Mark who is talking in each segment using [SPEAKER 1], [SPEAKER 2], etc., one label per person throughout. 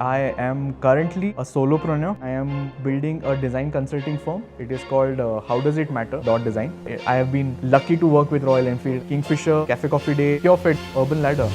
[SPEAKER 1] I am currently a solopreneur. I am building a design consulting firm. It is called How Does It Matter? Design. I have been lucky to work with Royal Enfield, Kingfisher, Cafe Coffee Day, Cure.fit, Urban Ladder.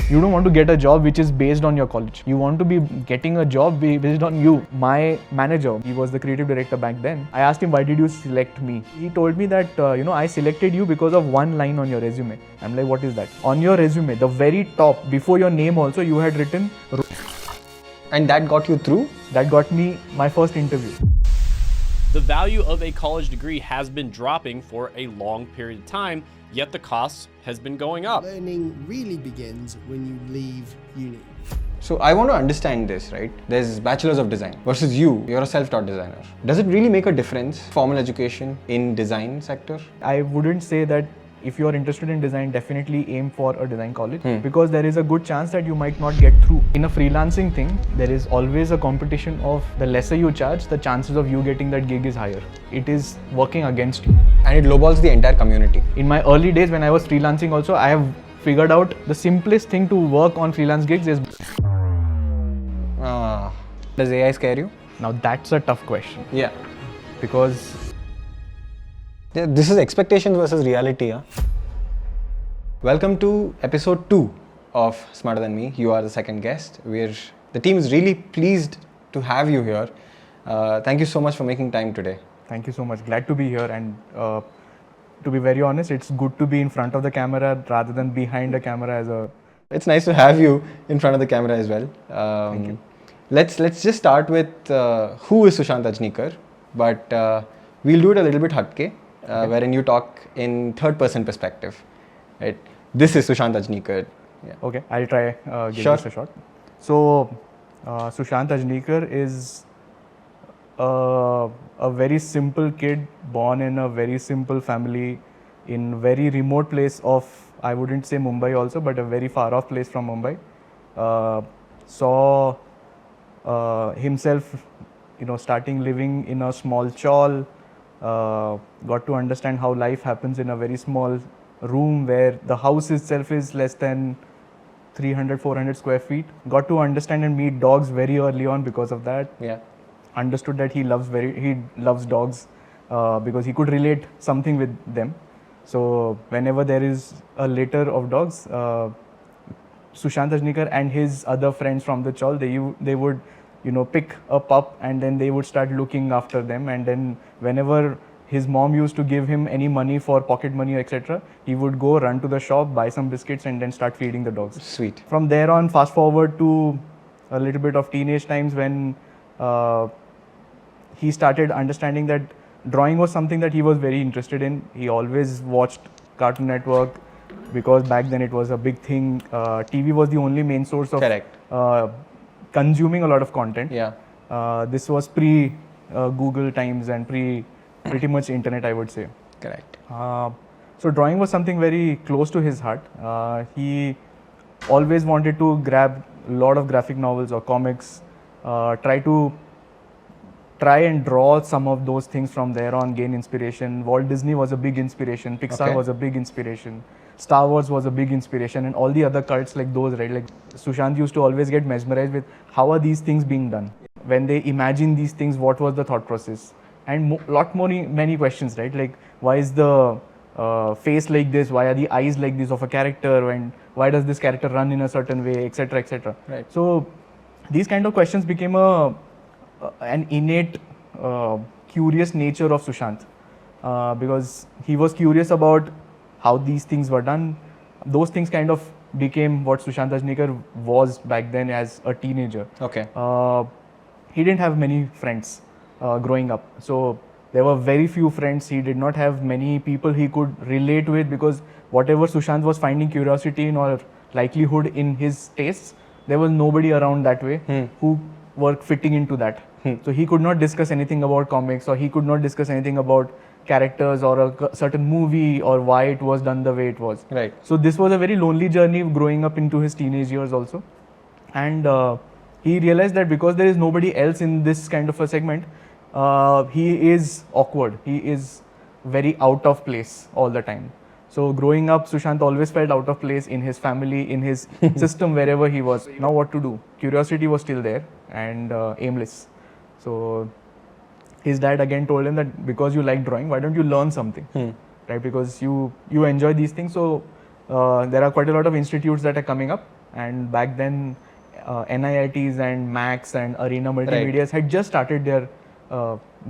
[SPEAKER 1] You don't want to get a job which is based on your college. You want to be getting a job based on you. My manager, he was the creative director back then. I asked him, why did you select me? He told me that, I selected you because of one line on your resume. I'm like, what is that? On your resume, the very top, before your name also, you had written...
[SPEAKER 2] And that got you through?
[SPEAKER 1] That got me my first interview.
[SPEAKER 3] The value of a college degree has been dropping for a long period of time, yet the cost has been going up.
[SPEAKER 4] Learning really begins when you leave uni.
[SPEAKER 2] So I want to understand this, right? There's bachelor's of design versus you're a self-taught designer. Does it really make a difference, formal education in design sector?
[SPEAKER 1] I wouldn't say that if you're interested in design, definitely aim for a design college because there is a good chance that you might not get through. In a freelancing thing, there is always a competition of the lesser you charge, the chances of you getting that gig is higher. It is working against you.
[SPEAKER 2] And it lowballs the entire community.
[SPEAKER 1] In my early days when I was freelancing also, I have figured out the simplest thing to work on freelance gigs is...
[SPEAKER 2] Does AI scare you?
[SPEAKER 1] Now that's a tough question.
[SPEAKER 2] Yeah.
[SPEAKER 1] Because...
[SPEAKER 2] This is expectations versus reality. Huh? Welcome to episode 2 of Smarter Than Me. You are the second guest. The team is really pleased to have you here. Thank you so much for making time today.
[SPEAKER 1] Thank you so much. Glad to be here, and to be very honest, it's good to be in front of the camera rather than behind the camera
[SPEAKER 2] It's nice to have you in front of the camera as well.
[SPEAKER 1] Thank you.
[SPEAKER 2] Let's just start with who is Sushant Ajnikar, but we'll do it a little bit hatke. Wherein you talk in third-person perspective. Right? This is Sushant Ajnikar. Yeah.
[SPEAKER 1] Okay, I'll try give
[SPEAKER 2] Sure.
[SPEAKER 1] this a shot. So, Sushant Ajnikar is a very simple kid born in a very simple family in very remote place of, I wouldn't say Mumbai also, but a very far off place from Mumbai. Saw himself, starting living in a small chawl. Got to understand how life happens in a very small room where the house itself is less than 300-400 square feet. Got to understand and meet dogs very early on because of that.
[SPEAKER 2] Yeah. Understood
[SPEAKER 1] that he loves dogs because he could relate something with them. So whenever there is a litter of dogs, Sushant Ajnikar and his other friends from the chawl, they would pick a pup and then they would start looking after them, and then whenever his mom used to give him any money for pocket money, etc., he would go run to the shop, buy some biscuits and then start feeding the dogs.
[SPEAKER 2] Sweet.
[SPEAKER 1] From there on, fast forward to a little bit of teenage times when he started understanding that drawing was something that he was very interested in. He always watched Cartoon Network because back then it was a big thing. TV was the only main source of consuming a lot of content.
[SPEAKER 2] Yeah.
[SPEAKER 1] This was pre-Google times and pretty much internet, I would say.
[SPEAKER 2] Correct.
[SPEAKER 1] So drawing was something very close to his heart. He always wanted to grab a lot of graphic novels or comics, try and draw some of those things from there on, gain inspiration. Walt Disney was a big inspiration. Pixar was a big inspiration. Star Wars was a big inspiration, and all the other cults like those, right? Like Sushant used to always get mesmerized with how are these things being done? When they imagine these things, what was the thought process? And many questions, right? Like why is the face like this? Why are the eyes like this of a character? And why does this character run in a certain way, etc., etc.
[SPEAKER 2] Right.
[SPEAKER 1] So these kind of questions became an innate, curious nature of Sushant because he was curious about how these things were done. Those things kind of became what Sushant Ajnikar was back then as a teenager.
[SPEAKER 2] Okay.
[SPEAKER 1] He didn't have many friends growing up. So there were very few friends. He did not have many people he could relate with because whatever Sushant was finding curiosity in or likelihood in his tastes, there was nobody around that way who were fitting into that. So he could not discuss anything about comics, or he could not discuss anything about characters or a certain movie or why it was done the way it was.
[SPEAKER 2] Right.
[SPEAKER 1] So this was a very lonely journey growing up into his teenage years also. And he realized that because there is nobody else in this kind of a segment, he is awkward. He is very out of place all the time. So growing up, Sushant always felt out of place in his family, in his system, wherever he was. Now what to do? Curiosity was still there and aimless. So his dad again told him that because you like drawing, why don't you learn something, right? Because you enjoy these things. So there are quite a lot of institutes that are coming up, and back then NIITs and Max and Arena Multimedias had just started their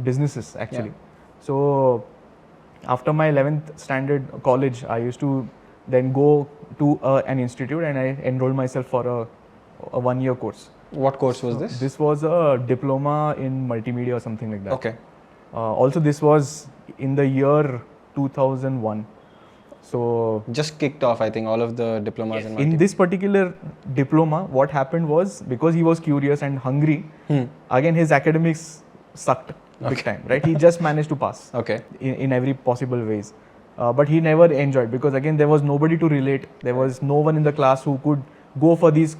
[SPEAKER 1] businesses actually. So after my 11th standard college, I used to then go to an institute and I enrolled myself for a 1-year course.
[SPEAKER 2] What course was this?
[SPEAKER 1] This was a diploma in multimedia or something like that.
[SPEAKER 2] Okay.
[SPEAKER 1] Also, this was in the year 2001. So
[SPEAKER 2] Just kicked off, I think, all of the diplomas
[SPEAKER 1] in this particular diploma, what happened was, because he was curious and hungry, again his academics sucked big time, right? He just managed to pass
[SPEAKER 2] Okay.
[SPEAKER 1] in every possible ways. But he never enjoyed, because again there was nobody to relate. There was no one in the class who could go for these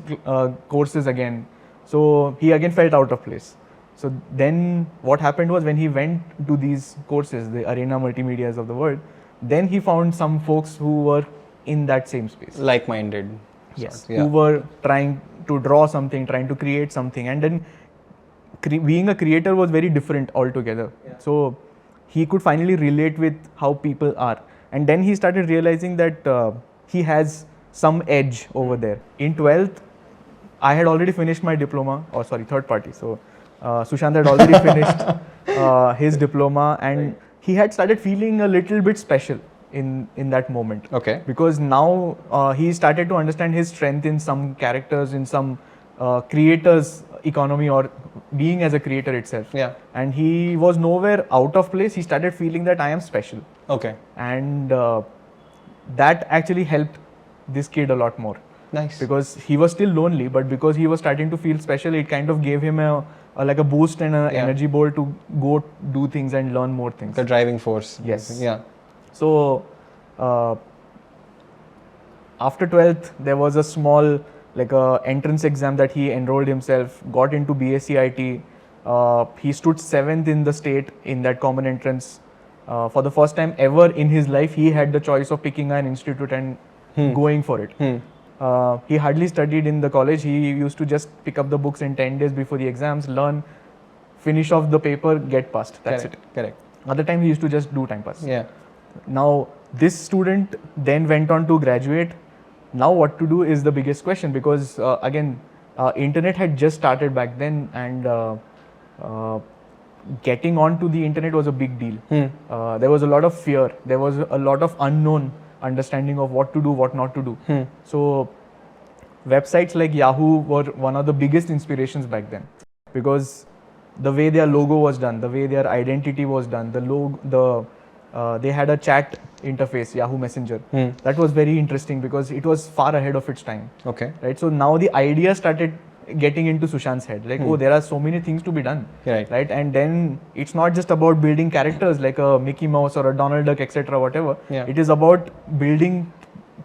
[SPEAKER 1] courses again. So he again felt out of place. So then what happened was, when he went to these courses, the Arena Multimedias of the world, then he found some folks who were in that same space.
[SPEAKER 2] Like-minded.
[SPEAKER 1] Yes,
[SPEAKER 2] Yeah.
[SPEAKER 1] who were trying to draw something, trying to create something, and then being a creator was very different altogether. So he could finally relate with how people are, and then he started realizing that he has some edge over there. In 12th, I had already finished my diploma, or sorry, third party. So Sushant had already finished his diploma, and he had started feeling a little bit special in that moment.
[SPEAKER 2] Okay.
[SPEAKER 1] Because now he started to understand his strength in some characters, in some creators economy, or being as a creator itself.
[SPEAKER 2] Yeah.
[SPEAKER 1] And he was nowhere out of place. He started feeling that I am special.
[SPEAKER 2] Okay.
[SPEAKER 1] And that actually helped this kid a lot more.
[SPEAKER 2] Nice.
[SPEAKER 1] Because he was still lonely, but because he was starting to feel special, it kind of gave him a boost and an energy ball to go do things and learn more things.
[SPEAKER 2] The driving force.
[SPEAKER 1] Yes.
[SPEAKER 2] Yeah.
[SPEAKER 1] So after 12th, there was a small entrance exam that he enrolled himself, got into BSc IT. He stood 7th in the state in that common entrance. For the first time ever in his life, he had the choice of picking an institute and going for it. He hardly studied in the college. He used to just pick up the books in 10 days before the exams, learn, finish off the paper, get passed. That's
[SPEAKER 2] Correct.
[SPEAKER 1] it.
[SPEAKER 2] Correct.
[SPEAKER 1] Other time he used to just do time pass.
[SPEAKER 2] Yeah.
[SPEAKER 1] Now this student then went on to graduate. Now what to do is the biggest question, because again internet had just started back then, and getting onto the internet was a big deal. There was a lot of fear. There was a lot of unknown understanding of what to do, what not to do. So websites like Yahoo were one of the biggest inspirations back then, because the way their logo was done, the way their identity was done, they had a chat interface, Yahoo Messenger. That was very interesting because it was far ahead of its time.
[SPEAKER 2] Okay.
[SPEAKER 1] Right. So now the idea started getting into Sushant's head, like, oh, there are so many things to be done.
[SPEAKER 2] Right.
[SPEAKER 1] And then it's not just about building characters like a Mickey Mouse or a Donald Duck, etc., whatever.
[SPEAKER 2] Yeah.
[SPEAKER 1] It is about building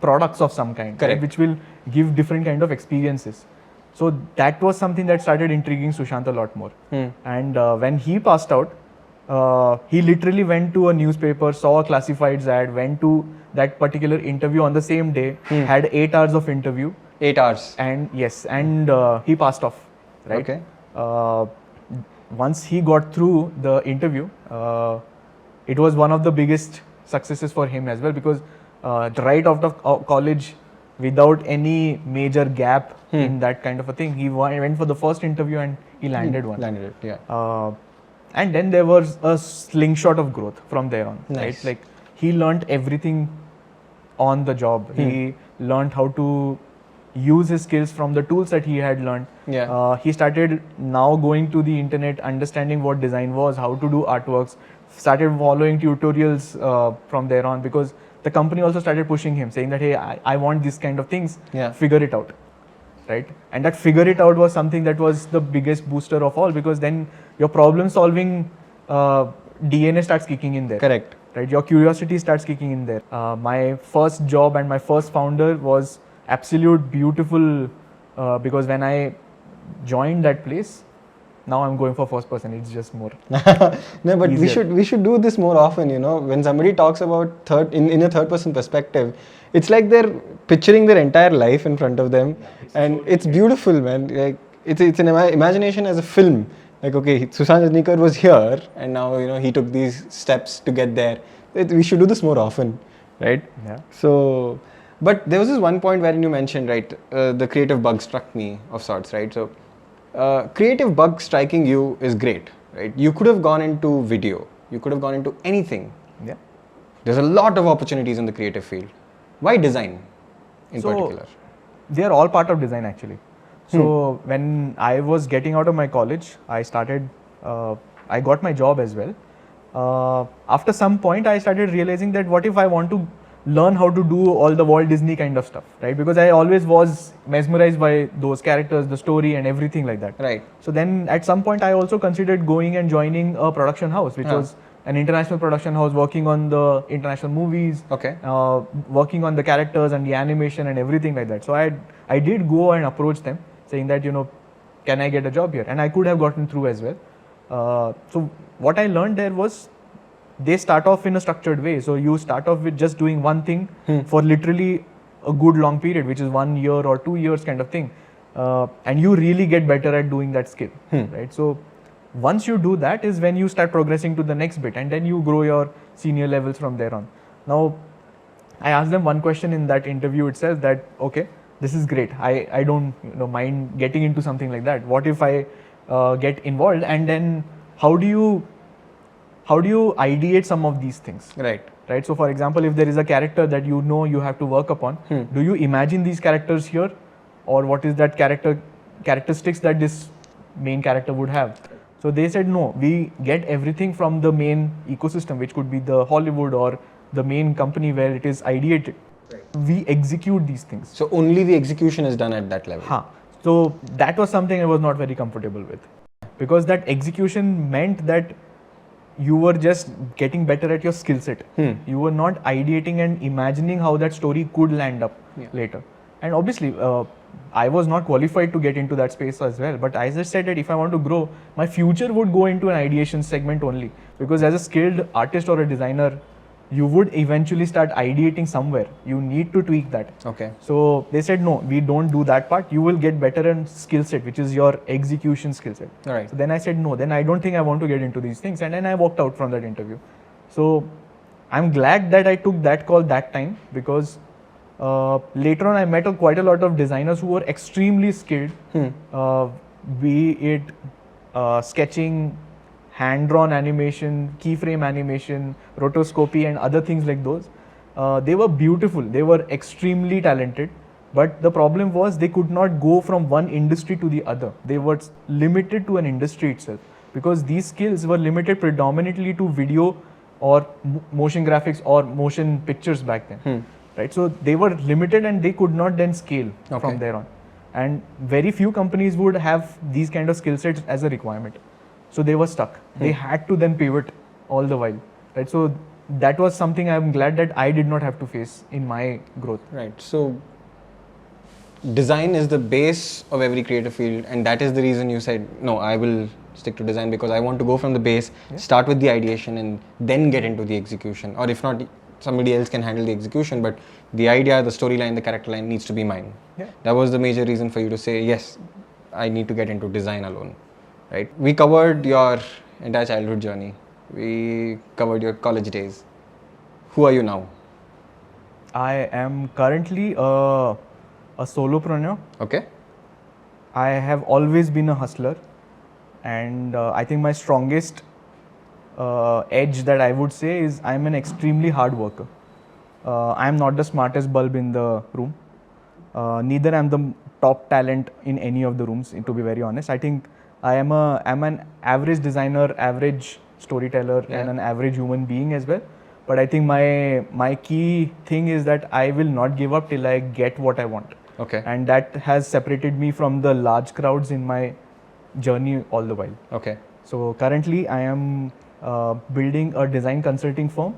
[SPEAKER 1] products of some kind,
[SPEAKER 2] Correct.
[SPEAKER 1] right, which will give different kind of experiences. So that was something that started intriguing Sushant a lot more. And when he passed out, he literally went to a newspaper, saw a classifieds ad, went to that particular interview on the same day, had 8 hours of interview.
[SPEAKER 2] 8 hours.
[SPEAKER 1] And yes, and he passed off, right?
[SPEAKER 2] Okay.
[SPEAKER 1] Once he got through the interview, it was one of the biggest successes for him as well, because right out of college, without any major gap in that kind of a thing, he went for the first interview and he landed one.
[SPEAKER 2] Landed it, yeah.
[SPEAKER 1] And then there was a slingshot of growth from there on.
[SPEAKER 2] Nice.
[SPEAKER 1] Right? Like, he learned everything on the job. He learned how to use his skills from the tools that he had learned.
[SPEAKER 2] Yeah.
[SPEAKER 1] He started now going to the internet, understanding what design was, how to do artworks, started following tutorials from there on, because the company also started pushing him, saying that, hey, I want these kind of things, figure it out. Right? And that figure it out was something that was the biggest booster of all, because then your problem solving DNA starts kicking in there.
[SPEAKER 2] Correct.
[SPEAKER 1] Right? Your curiosity starts kicking in there. My first job and my first founder was absolute beautiful, because when I joined that place, now I'm going for first person. It's just more.
[SPEAKER 2] No, but
[SPEAKER 1] easier.
[SPEAKER 2] we should do this more often. When somebody talks about in a third person perspective, it's like they're picturing their entire life in front of them, and it's beautiful, man. Like it's an imagination as a film. Like, okay, Sushant Ajnikar was here, and now he took these steps to get there. We should do this more often, right?
[SPEAKER 1] Yeah.
[SPEAKER 2] So, but there was this one point wherein you mentioned, right, the creative bug struck me of sorts, right? So, creative bug striking you is great, right? You could have gone into video, you could have gone into anything.
[SPEAKER 1] Yeah.
[SPEAKER 2] There's a lot of opportunities in the creative field. Why design in particular?
[SPEAKER 1] They are all part of design actually. So when I was getting out of my college, I got my job as well. After some point, I started realizing that what if I want to learn how to do all the Walt Disney kind of stuff, right? Because I always was mesmerized by those characters, the story and everything like that.
[SPEAKER 2] Right.
[SPEAKER 1] So then at some point, I also considered going and joining a production house, which was an international production house working on the international movies,
[SPEAKER 2] Okay.
[SPEAKER 1] working on the characters and the animation and everything like that. So I did go and approach them saying that, can I get a job here? And I could have gotten through as well. So what I learned there was they start off in a structured way. So you start off with just doing one thing for literally a good long period, which is 1 year or 2 years kind of thing. And you really get better at doing that skill, right? So once you do that is when you start progressing to the next bit, and then you grow your senior levels from there on. Now, I asked them one question in that interview itself that, okay, this is great. I don't mind getting into something like that. What if I get involved, and then how do you ideate some of these things?
[SPEAKER 2] Right.
[SPEAKER 1] Right. So, for example, if there is a character that you have to work upon, do you imagine these characters here, or what is that characteristics that this main character would have? So they said no. We get everything from the main ecosystem, which could be the Hollywood or the main company where it is ideated. Right. We execute these things.
[SPEAKER 2] So only the execution is done at that level.
[SPEAKER 1] So that was something I was not very comfortable with, because that execution meant that you were just getting better at your skill set. You were not ideating and imagining how that story could land up later. And obviously, I was not qualified to get into that space as well. But as I said, that if I want to grow, my future would go into an ideation segment only. Because as a skilled artist or a designer, you would eventually start ideating somewhere. You need to tweak that.
[SPEAKER 2] Okay.
[SPEAKER 1] So they said, no, we don't do that part. You will get better in skill set, which is your execution skill set.
[SPEAKER 2] All right.
[SPEAKER 1] So then I said, no, then I don't think I want to get into these things. And then I walked out from that interview. So I'm glad that I took that call that time, because later on I met quite a lot of designers who were extremely skilled, be it sketching, hand-drawn animation, keyframe animation, rotoscopy and other things like those. They were beautiful, they were extremely talented, but the problem was they could not go from one industry to the other. They were limited to an industry itself, because these skills were limited predominantly to video or motion graphics or motion pictures back then. Right, so they were limited and they could not then scale from there on. And very few companies would have these kind of skill sets as a requirement. So they were stuck. They had to then pivot all the while. Right, so that was something I'm glad that I did not have to face in my growth.
[SPEAKER 2] Right, so design is the base of every creative field, and that is the reason you said, no, I will stick to design, because I want to go from the base, start with the ideation and then get into the execution. Or if not, somebody else can handle the execution, but the idea, the storyline, the character line needs to be mine. That was the major reason for you to say, yes, I need to get into design alone, right? We covered your entire childhood journey. We covered your college days. Who are you now?
[SPEAKER 1] I am currently a solopreneur.
[SPEAKER 2] Okay.
[SPEAKER 1] I have always been a hustler, and I think my strongest edge that I would say is I'm an extremely hard worker. I'm not the smartest bulb in the room. Neither am the top talent in any of the rooms, to be very honest. I think I'm an average designer, average storyteller, and an average human being as well. But I think my key thing is that I will not give up till I get what I want.
[SPEAKER 2] Okay.
[SPEAKER 1] And that has separated me from the large crowds in my journey all the while.
[SPEAKER 2] Okay.
[SPEAKER 1] So currently I am building a design consulting firm.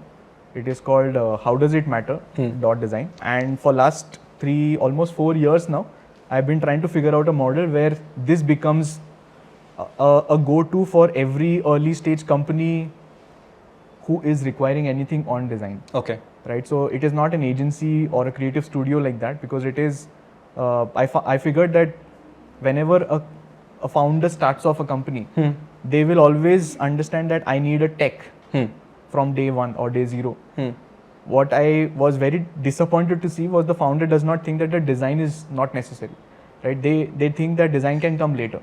[SPEAKER 1] It is called How Does It Matter? .design. And for last almost 4 years now, I've been trying to figure out a model where this becomes a go-to for every early stage company who is requiring anything on design.
[SPEAKER 2] Okay.
[SPEAKER 1] Right, so it is not an agency or a creative studio like that, because it is. I figured that whenever a founder starts off a company, they will always understand that I need a tech from day one or day zero. What I was very disappointed to see was the founder does not think that the design is not necessary. Right, they think that design can come later,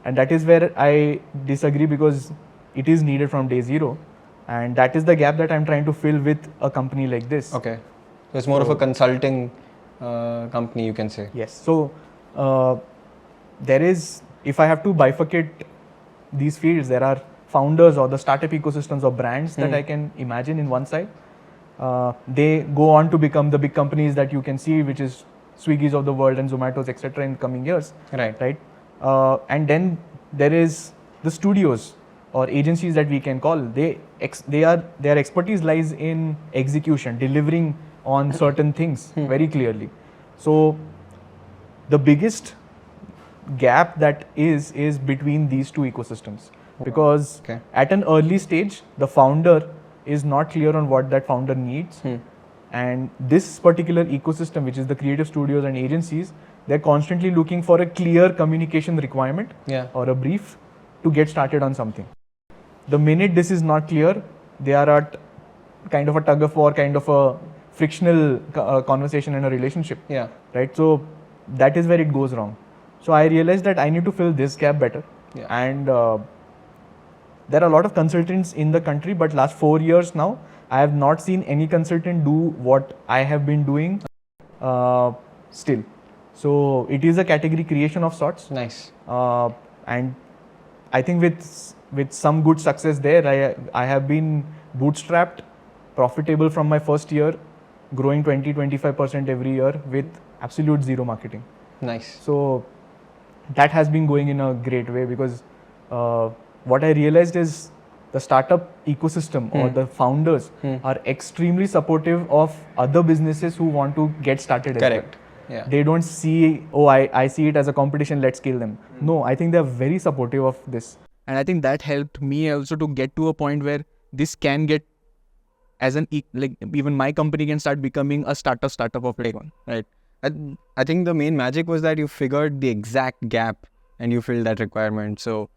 [SPEAKER 1] and that is where I disagree, because it is needed from day zero. And that is the gap that I'm trying to fill with a company like this.
[SPEAKER 2] Okay. So it's more of a consulting company, you can say.
[SPEAKER 1] Yes. So there is, if I have to bifurcate these fields, there are founders or the startup ecosystems or brands that I can imagine in one side. They go on to become the big companies that you can see, which is Swiggy's of the world and Zomato's, etc. in coming years.
[SPEAKER 2] Right.
[SPEAKER 1] Right. And then there is the studios or agencies that we can call. Their expertise lies in execution, delivering on certain things very clearly. So the biggest gap that is between these two ecosystems, because at an early stage the founder is not clear on what that founder needs, and this particular ecosystem, which is the creative studios and agencies, they're constantly looking for a clear communication requirement or a brief to get started on something. The minute this is not clear, they are at kind of a tug of war, kind of a frictional conversation and a relationship.
[SPEAKER 2] Yeah.
[SPEAKER 1] Right. So that is where it goes wrong. So I realized that I need to fill this gap better.
[SPEAKER 2] Yeah.
[SPEAKER 1] And there are a lot of consultants in the country, but last 4 years now, I have not seen any consultant do what I have been doing still. So it is a category creation of sorts.
[SPEAKER 2] Nice.
[SPEAKER 1] And I think with some good success there, I have been bootstrapped, profitable from my first year, growing 20-25% every year with absolute zero marketing.
[SPEAKER 2] Nice.
[SPEAKER 1] So that has been going in a great way, because what I realized is the startup ecosystem or the founders are extremely supportive of other businesses who want to get started.
[SPEAKER 2] Correct.
[SPEAKER 1] As well.
[SPEAKER 2] Yeah.
[SPEAKER 1] They don't see, oh, I see it as a competition, let's kill them. No, I think they're very supportive of this. And I think that helped me also to get to a point where this can get as an, like even my company can start becoming a startup of its own, right?
[SPEAKER 2] I think the main magic was that you figured the exact gap and you filled that requirement. So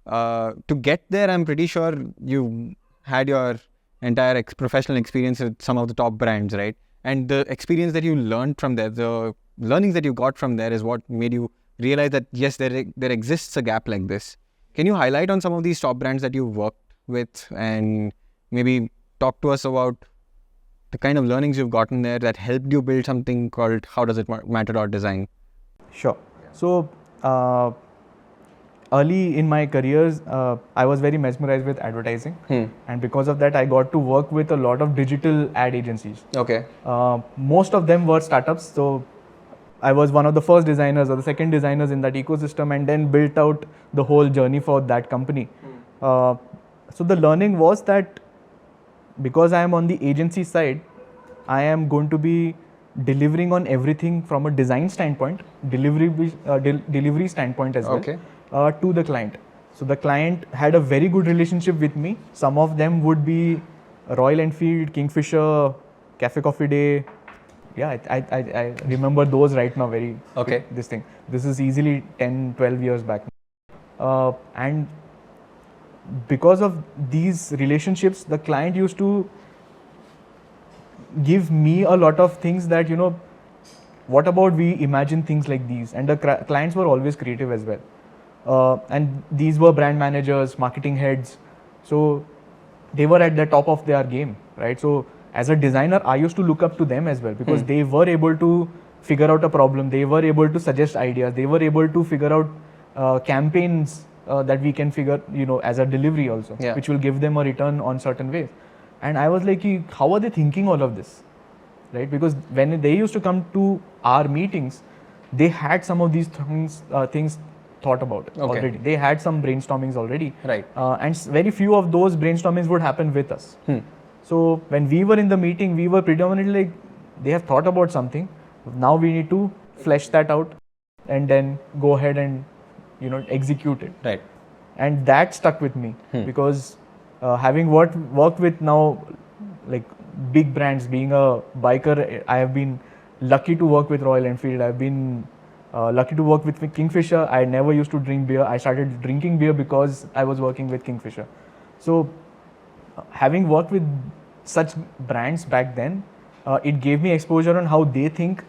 [SPEAKER 2] to get there, I'm pretty sure you had your entire professional experience with some of the top brands, right? And the experience that you learned from there, the learnings that you got from there is what made you realize that yes, there exists a gap like this. Can you highlight on some of these top brands that you worked with and maybe talk to us about the kind of learnings you've gotten there that helped you build something called How Does It Matter Design?
[SPEAKER 1] Sure. So early in my careers, I was very mesmerized with advertising. And because of that, I got to work with a lot of digital ad agencies.
[SPEAKER 2] Okay.
[SPEAKER 1] Most of them were startups. So I was one of the first designers or the second designers in that ecosystem, and then built out the whole journey for that company. So the learning was that because I am on the agency side, I am going to be delivering on everything from a design standpoint, delivery standpoint as well, to the client. So the client had a very good relationship with me. Some of them would be Royal Enfield, Kingfisher, Cafe Coffee Day. Yeah, I remember those right now very this thing. This is easily 10, 12 years back. And because of these relationships, the client used to give me a lot of things that, what about we imagine things like these? And the clients were always creative as well. And these were brand managers, marketing heads. So they were at the top of their game, right? So as a designer, I used to look up to them as well, because they were able to figure out a problem. They were able to suggest ideas. They were able to figure out campaigns that we can figure, as a delivery also, which will give them a return on certain ways. And I was like, how are they thinking all of this, right? Because when they used to come to our meetings, they had some of these things thought about already. They had some brainstormings already.
[SPEAKER 2] Right.
[SPEAKER 1] And very few of those brainstormings would happen with us. So when we were in the meeting, we were predominantly like, they have thought about something. Now we need to flesh that out and then go ahead and, execute it.
[SPEAKER 2] Right.
[SPEAKER 1] and that stuck with me because having worked with now like big brands, being a biker, I have been lucky to work with Royal Enfield. I've been lucky to work with Kingfisher. I never used to drink beer. I started drinking beer because I was working with Kingfisher. So having worked with such brands back then, it gave me exposure on how they think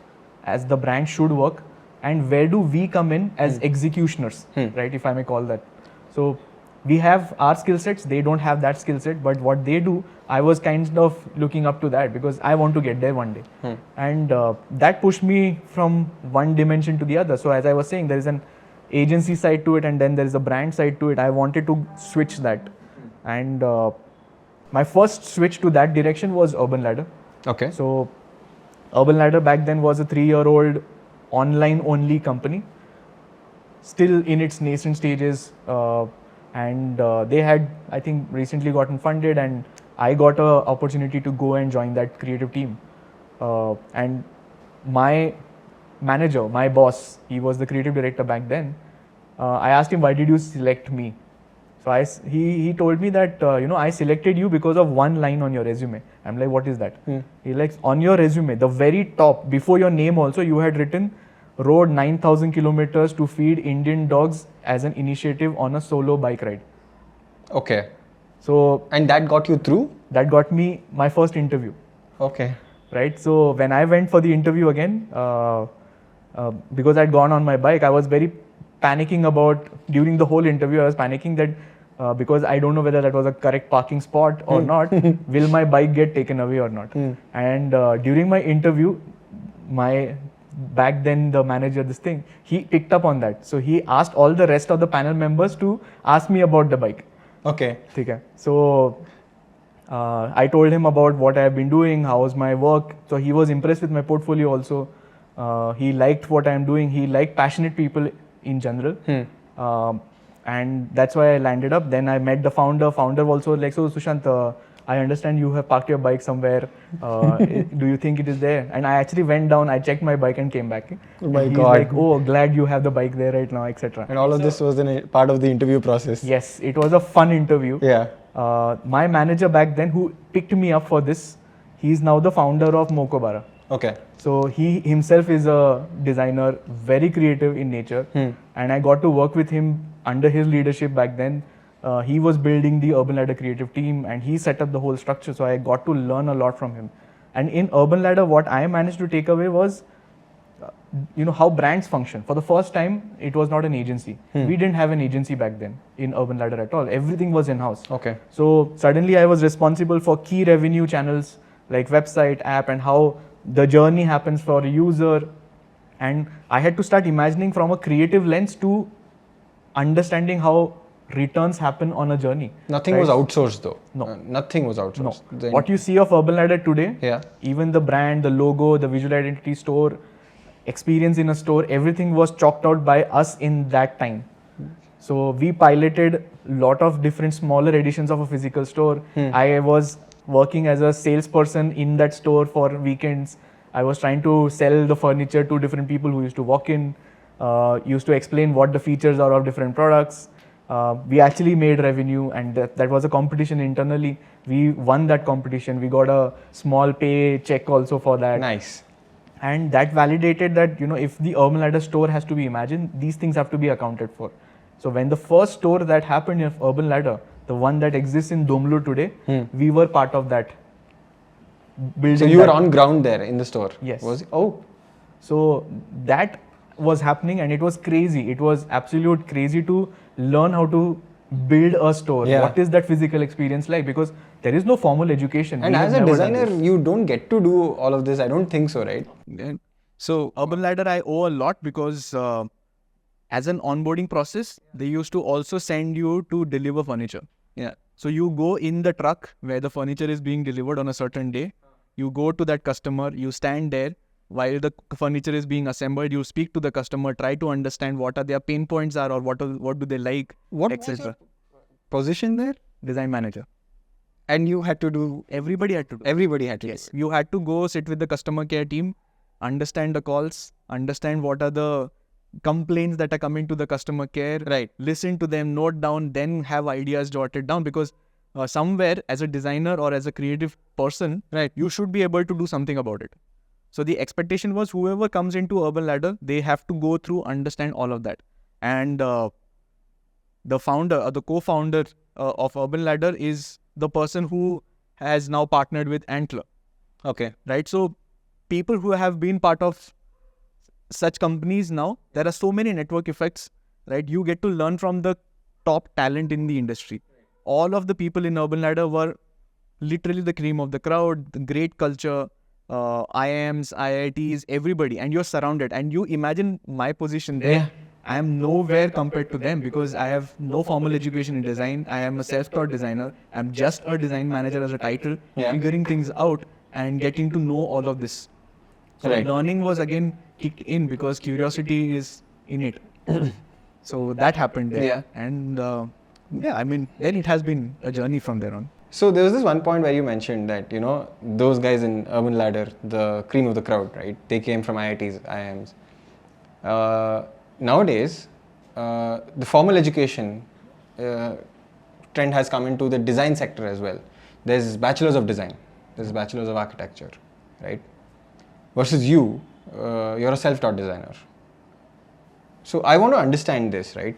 [SPEAKER 1] as the brand should work and where do we come in as executioners, right, if I may call that. So we have our skill sets, they don't have that skill set, but what they do, I was kind of looking up to that because I want to get there one day. And that pushed me from one dimension to the other. So as I was saying, there is an agency side to it and then there is a brand side to it. I wanted to switch that. And my first switch to that direction was Urban Ladder.
[SPEAKER 2] Okay.
[SPEAKER 1] So Urban Ladder back then was a 3-year-old online only company, still in its nascent stages, and they had, I think, recently gotten funded, and I got an opportunity to go and join that creative team. And my manager, my boss, he was the creative director back then. I asked him, why did you select me? So he told me that, I selected you because of one line on your resume. I'm like, what is that? He like, on your resume, the very top, before your name also, you had written, rode 9,000 kilometers to feed Indian dogs as an initiative on a solo bike ride.
[SPEAKER 2] Okay.
[SPEAKER 1] So,
[SPEAKER 2] And that got you through?
[SPEAKER 1] that got me my first interview.
[SPEAKER 2] Okay.
[SPEAKER 1] Right. So when I went for the interview again, because I'd gone on my bike, I was very panicking about, during the whole interview, I was panicking that because I don't know whether that was a correct parking spot or not, will my bike get taken away or not? And during my interview, back then the manager, he picked up on that. So he asked all the rest of the panel members to ask me about the bike.
[SPEAKER 2] Okay.
[SPEAKER 1] Okay. So I told him about what I have been doing, how was my work. So he was impressed with my portfolio also. He liked what I am doing. He liked passionate people in general. And that's why I landed up. Then I met the founder. Founder also like, so Sushant, I understand you have parked your bike somewhere. Do you think it is there? And I actually went down, I checked my bike and came back.
[SPEAKER 2] Oh my
[SPEAKER 1] and he's
[SPEAKER 2] God.
[SPEAKER 1] like, oh, glad you have the bike there right now, etc.
[SPEAKER 2] And all of this was in a part of the interview process.
[SPEAKER 1] Yes, it was a fun interview.
[SPEAKER 2] Yeah.
[SPEAKER 1] My manager back then who picked me up for this, he's now the founder of Mokobara.
[SPEAKER 2] Okay.
[SPEAKER 1] So he himself is a designer, very creative in nature. And I got to work with him under his leadership back then. He was building the Urban Ladder creative team and he set up the whole structure. So I got to learn a lot from him. And in Urban Ladder, what I managed to take away was, how brands function. For the first time, it was not an agency. We didn't have an agency back then in Urban Ladder at all. Everything was in-house.
[SPEAKER 2] Okay.
[SPEAKER 1] So suddenly I was responsible for key revenue channels like website, app, and how the journey happens for a user. And I had to start imagining from a creative lens to understanding how returns happen on a journey.
[SPEAKER 2] Nothing
[SPEAKER 1] right?
[SPEAKER 2] was outsourced though.
[SPEAKER 1] No.
[SPEAKER 2] Nothing was outsourced.
[SPEAKER 1] No. What you see of Urban Ladder today,
[SPEAKER 2] Yeah.
[SPEAKER 1] even the brand, the logo, the visual identity store, experience in a store, everything was chalked out by us in that time. So we piloted a lot of different smaller editions of a physical store. I was working as a salesperson in that store for weekends. I was trying to sell the furniture to different people who used to walk in, used to explain what the features are of different products. We actually made revenue, and that was a competition internally. We won that competition. We got a small pay check also for that.
[SPEAKER 2] Nice.
[SPEAKER 1] And that validated that, if the Urban Ladder store has to be imagined, these things have to be accounted for. So when the first store that happened in Urban Ladder, the one that exists in Domlu today, we were part of that building.
[SPEAKER 2] So you were on ground there in the store?
[SPEAKER 1] Yes.
[SPEAKER 2] Was it? Oh.
[SPEAKER 1] So that was happening and it was crazy. It was absolute crazy to learn how to build a store.
[SPEAKER 2] Yeah.
[SPEAKER 1] What is that physical experience like? Because there is no formal education.
[SPEAKER 2] And
[SPEAKER 1] We
[SPEAKER 2] as
[SPEAKER 1] have
[SPEAKER 2] a
[SPEAKER 1] never done
[SPEAKER 2] designer,
[SPEAKER 1] this.
[SPEAKER 2] you don't get to do all of this. I don't think so, right?
[SPEAKER 5] So Urban Ladder, I owe a lot because as an onboarding process, they used to also send you to deliver furniture.
[SPEAKER 2] Yeah.
[SPEAKER 5] So you go in the truck where the furniture is being delivered on a certain day. You go to that customer, you stand there while the furniture is being assembled. You speak to the customer, try to understand what are their pain points are or what do they like,
[SPEAKER 2] What was
[SPEAKER 5] etc.
[SPEAKER 2] your position there?
[SPEAKER 5] Design manager.
[SPEAKER 2] And you had to do.
[SPEAKER 5] Everybody had to do.
[SPEAKER 2] Everybody had to.
[SPEAKER 5] Yes, you had to go sit with the customer care team, understand the calls, understand what are the complaints that are coming to the customer care,
[SPEAKER 2] Right.
[SPEAKER 5] listen to them, note down, then have ideas jotted down, because somewhere as a designer or as a creative person,
[SPEAKER 2] Right.
[SPEAKER 5] you should be able to do something about it. So the expectation was whoever comes into Urban Ladder, they have to go through, understand all of that. And the founder or the co-founder of Urban Ladder is the person who has now partnered with Antler,
[SPEAKER 2] Okay.
[SPEAKER 5] right? So people who have been part of such companies now, there are so many network effects, right? You get to learn from the top talent in the industry. All of the people in Urban Ladder were literally the cream of the crowd, the great culture, IIMs, IITs, everybody, and you're surrounded. And you imagine my position there.
[SPEAKER 2] Yeah.
[SPEAKER 5] I am nowhere compared to them because I have no formal education in design. I am a self-taught designer. I'm just a design manager as a title,
[SPEAKER 2] Yeah.
[SPEAKER 5] figuring things out and getting to know all of this. So
[SPEAKER 2] Right.
[SPEAKER 5] learning was again kicked in because curiosity is in it. So that happened there.
[SPEAKER 2] Yeah.
[SPEAKER 5] And yeah, I mean, then it has been a journey from there on.
[SPEAKER 2] So there was this one point where you mentioned that, you know, those guys in Urban Ladder, the cream of the crowd, right? They came from IITs, IIMs. Nowadays, the formal education trend has come into the design sector as well. There's bachelors of design, there's bachelors of architecture, right? Versus you, you're a self-taught designer. So I want to understand this, right?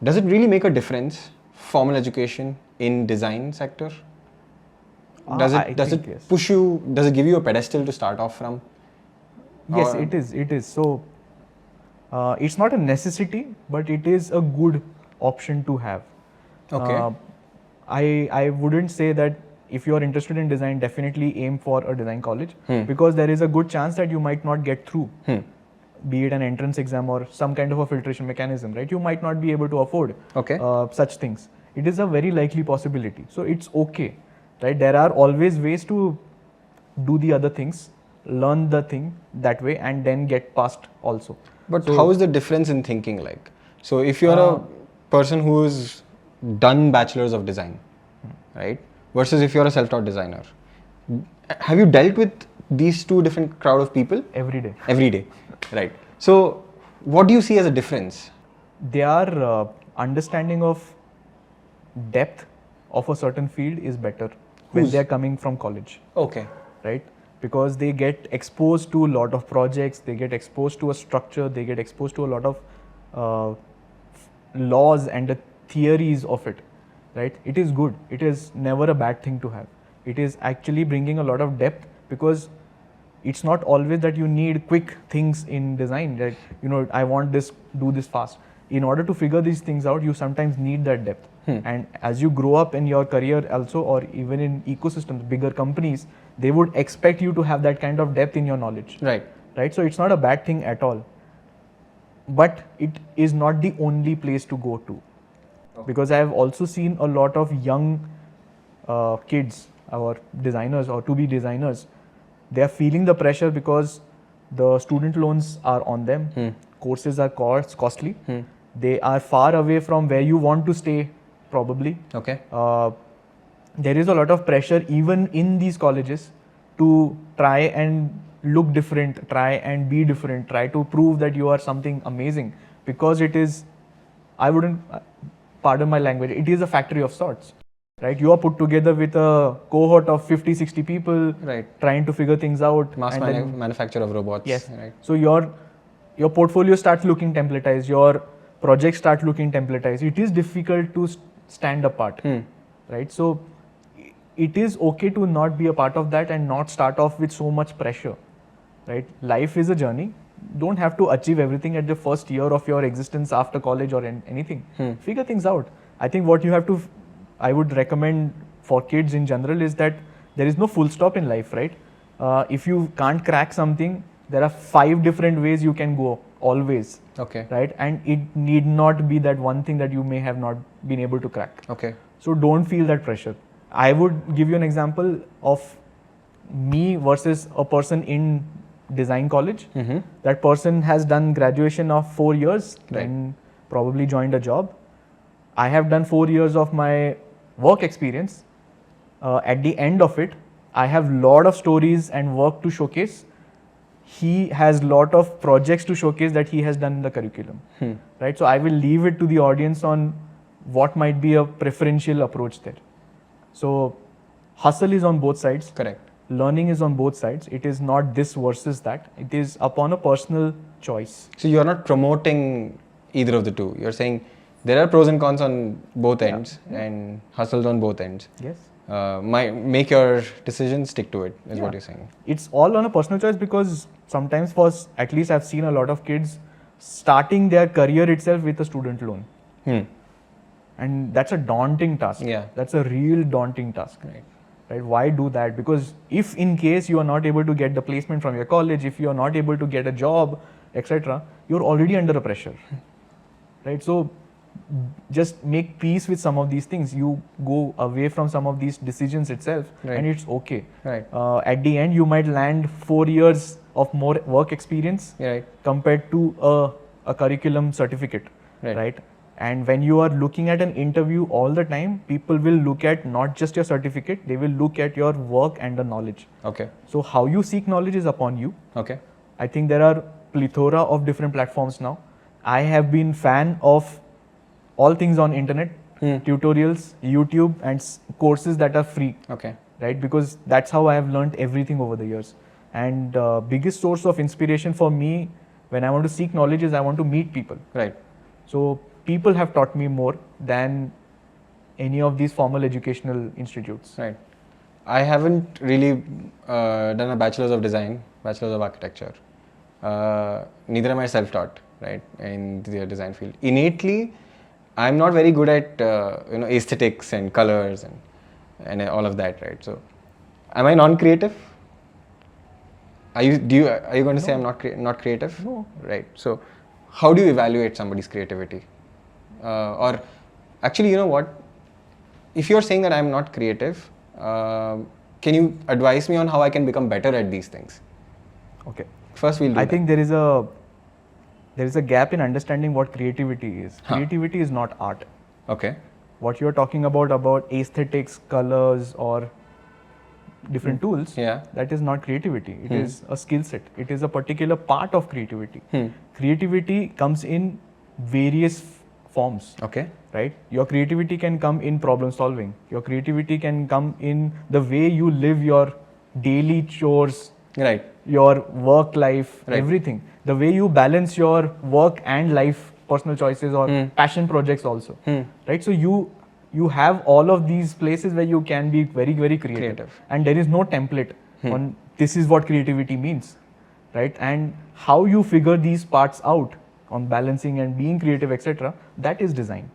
[SPEAKER 2] Does it really make a difference, formal education in design sector? Does
[SPEAKER 1] I
[SPEAKER 2] it
[SPEAKER 1] think yes.
[SPEAKER 2] push you? Does it give you a pedestal to start off from?
[SPEAKER 1] Yes,
[SPEAKER 2] Or-
[SPEAKER 1] it is. It is. So it's not a necessity, but it is a good option to have.
[SPEAKER 2] Okay.
[SPEAKER 1] I wouldn't say that if you are interested in design, definitely aim for a design college because there is a good chance that you might not get through. Be it an entrance exam or some kind of a filtration mechanism, right? You might not be able to afford
[SPEAKER 2] Okay.
[SPEAKER 1] such things. It is a very likely possibility. So it's okay, right? There are always ways to do the other things, learn the thing that way, and then get past also.
[SPEAKER 2] But
[SPEAKER 1] So-
[SPEAKER 2] how is the difference in thinking like? So if you're a person who's done bachelor's of design, right? Versus if you're a self-taught designer, have you dealt with these two different crowd of people
[SPEAKER 1] Every day.
[SPEAKER 2] every day, right? So what do you see as a difference?
[SPEAKER 1] Their understanding of depth of a certain field is better when
[SPEAKER 2] Who's-
[SPEAKER 1] they are coming from college,
[SPEAKER 2] Okay.
[SPEAKER 1] right? Because they get exposed to a lot of projects, they get exposed to a structure, they get exposed to a lot of laws and the theories of it, right? It is good. It is never a bad thing to have. It is actually bringing a lot of depth because it's not always that you need quick things in design. Like, you know, I want this, do this fast. In order to figure these things out, you sometimes need that depth. And as you grow up in your career also, or even in ecosystems, bigger companies, they would expect you to have that kind of depth in your knowledge.
[SPEAKER 2] Right.
[SPEAKER 1] Right? So it's not a bad thing at all. But it is not the only place to go to. Because I have also seen a lot of young kids, or designers, or to be designers, they are feeling the pressure because the student loans are on them, courses are costly, they are far away from where you want to stay probably.
[SPEAKER 2] Okay.
[SPEAKER 1] There is a lot of pressure even in these colleges to try and look different, try and be different, try to prove that you are something amazing, because it is, I wouldn't, pardon my language, it is a factory of sorts, right? You are put together with a cohort of 50, 60 people,
[SPEAKER 2] Right.
[SPEAKER 1] trying to figure things out.
[SPEAKER 2] Mass
[SPEAKER 1] and then-
[SPEAKER 2] manufacture of robots.
[SPEAKER 1] Yes.
[SPEAKER 2] Right.
[SPEAKER 1] So your portfolio starts looking templatized, your projects start looking templatized. It is difficult to stand apart, right? So it is okay to not be a part of that and not start off with so much pressure, right? Life is a journey. Don't have to achieve everything at the first year of your existence after college or anything. Figure things out. I think what you have to, I would recommend for kids in general is that there is no full stop in life, right? If you can't crack something, there are 5 different ways you can go, always,
[SPEAKER 2] Okay.
[SPEAKER 1] right? And it need not be that one thing that you may have not been able to crack.
[SPEAKER 2] Okay.
[SPEAKER 1] So don't feel that pressure. I would give you an example of me versus a person in design college. That person has done graduation of 4 years and probably joined a job. I have done 4 years of my work experience. At the end of it, I have lot of stories and work to showcase. he has lot of projects to showcase that he has done in the curriculum, right? So I will leave it to the audience on what might be a preferential approach there. So hustle is on both sides.
[SPEAKER 2] Correct.
[SPEAKER 1] Learning is on both sides. It is not this versus that. It is upon a personal choice.
[SPEAKER 2] So you're not promoting either of the two. You're saying there are pros and cons on both ends and hustles on both ends.
[SPEAKER 1] Yes.
[SPEAKER 2] Make your decision, stick to it, is what you're saying.
[SPEAKER 1] It's all on a personal choice, because sometimes at least I've seen a lot of kids starting their career itself with a student loan. And that's a daunting task.
[SPEAKER 2] Yeah.
[SPEAKER 1] That's a real daunting task. Right? Why do that? Because if in case you are not able to get the placement from your college, if you are not able to get a job, etc., you're already under a pressure. Right? So just make peace with some of these things. You go away from some of these decisions itself, and it's okay.
[SPEAKER 2] Right.
[SPEAKER 1] At the end, you might land 4 years of more work experience compared to a curriculum certificate. Right? And when you are looking at an interview all the time, people will look at not just your certificate, they will look at your work and the knowledge.
[SPEAKER 2] Okay.
[SPEAKER 1] So how you seek knowledge is upon you.
[SPEAKER 2] Okay.
[SPEAKER 1] I think there are plethora of different platforms now. I have been fan of all things on internet, tutorials, YouTube, and courses that are free.
[SPEAKER 2] Okay.
[SPEAKER 1] Right? Because that's how I have learned everything over the years. And biggest source of inspiration for me when I want to seek knowledge is I want to meet people.
[SPEAKER 2] Right.
[SPEAKER 1] So people have taught me more than any of these formal educational institutes.
[SPEAKER 2] Right. I haven't really done a bachelor's of design, bachelor's of architecture. Neither am I self-taught, right, in the design field. Innately, I'm not very good at aesthetics and colors and all of that, right? So, am I non-creative? Are you going to say I'm not creative?
[SPEAKER 1] No.
[SPEAKER 2] Right. So, how do you evaluate somebody's creativity? Or actually, you know what? If you're saying that I'm not creative, can you advise me on how I can become better at these things?
[SPEAKER 1] Okay.
[SPEAKER 2] First, we'll do
[SPEAKER 1] I
[SPEAKER 2] that.
[SPEAKER 1] think there is a gap in understanding what creativity is. Creativity is not art.
[SPEAKER 2] Okay.
[SPEAKER 1] What you're talking about aesthetics, colors, or different tools, that is not creativity. It is a skill set. It is a particular part of creativity. Creativity comes in various forms.
[SPEAKER 2] Okay.
[SPEAKER 1] Right? Your creativity can come in problem solving. Your creativity can come in the way you live your daily chores,
[SPEAKER 2] Right.
[SPEAKER 1] your work life, everything. The way you balance your work and life, personal choices or passion projects also. Right? So you have all of these places where you can be very, very creative. And there is no template on this is what creativity means. Right? And how you figure these parts out on balancing and being creative, etc., that is design.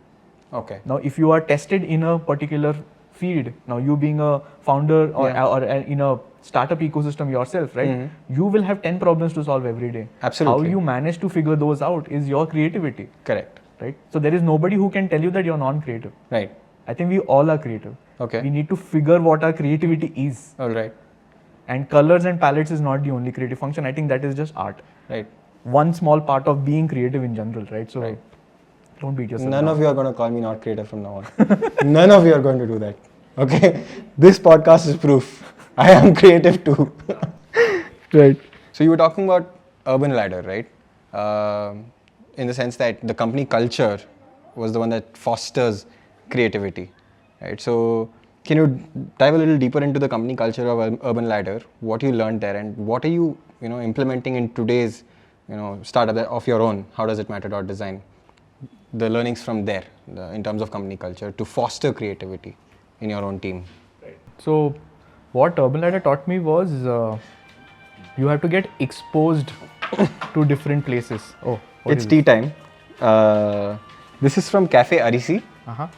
[SPEAKER 2] Okay.
[SPEAKER 1] Now, if you are tested in a particular field, now you being a founder or in a startup ecosystem yourself, right? You will have 10 problems to solve every day.
[SPEAKER 2] Absolutely.
[SPEAKER 1] How you manage to figure those out is your creativity.
[SPEAKER 2] Correct.
[SPEAKER 1] Right? So there is nobody who can tell you that you're non-creative.
[SPEAKER 2] Right.
[SPEAKER 1] I think we all are creative.
[SPEAKER 2] Okay.
[SPEAKER 1] We need to figure what our creativity is.
[SPEAKER 2] All right.
[SPEAKER 1] And colors and palettes is not the only creative function. I think that is just art.
[SPEAKER 2] Right.
[SPEAKER 1] One small part of being creative in general, right? So don't beat yourself
[SPEAKER 2] None
[SPEAKER 1] down.
[SPEAKER 2] of you are going to call me not creative from now on. None of you are going to do that. Okay. This podcast is proof. I am creative too.
[SPEAKER 1] Right.
[SPEAKER 2] So you were talking about Urban Ladder, right? In the sense that the company culture was the one that fosters creativity, right? So can you dive a little deeper into the company culture of Urban Ladder? What you learned there, and what are you implementing in today's startup of your own? How does it matter? Design. The learnings from there in terms of company culture to foster creativity in your own team.
[SPEAKER 1] Right. So what Urban Ladder taught me was you have to get exposed to different places. Oh,
[SPEAKER 2] it's tea time. This is from Cafe Arisi,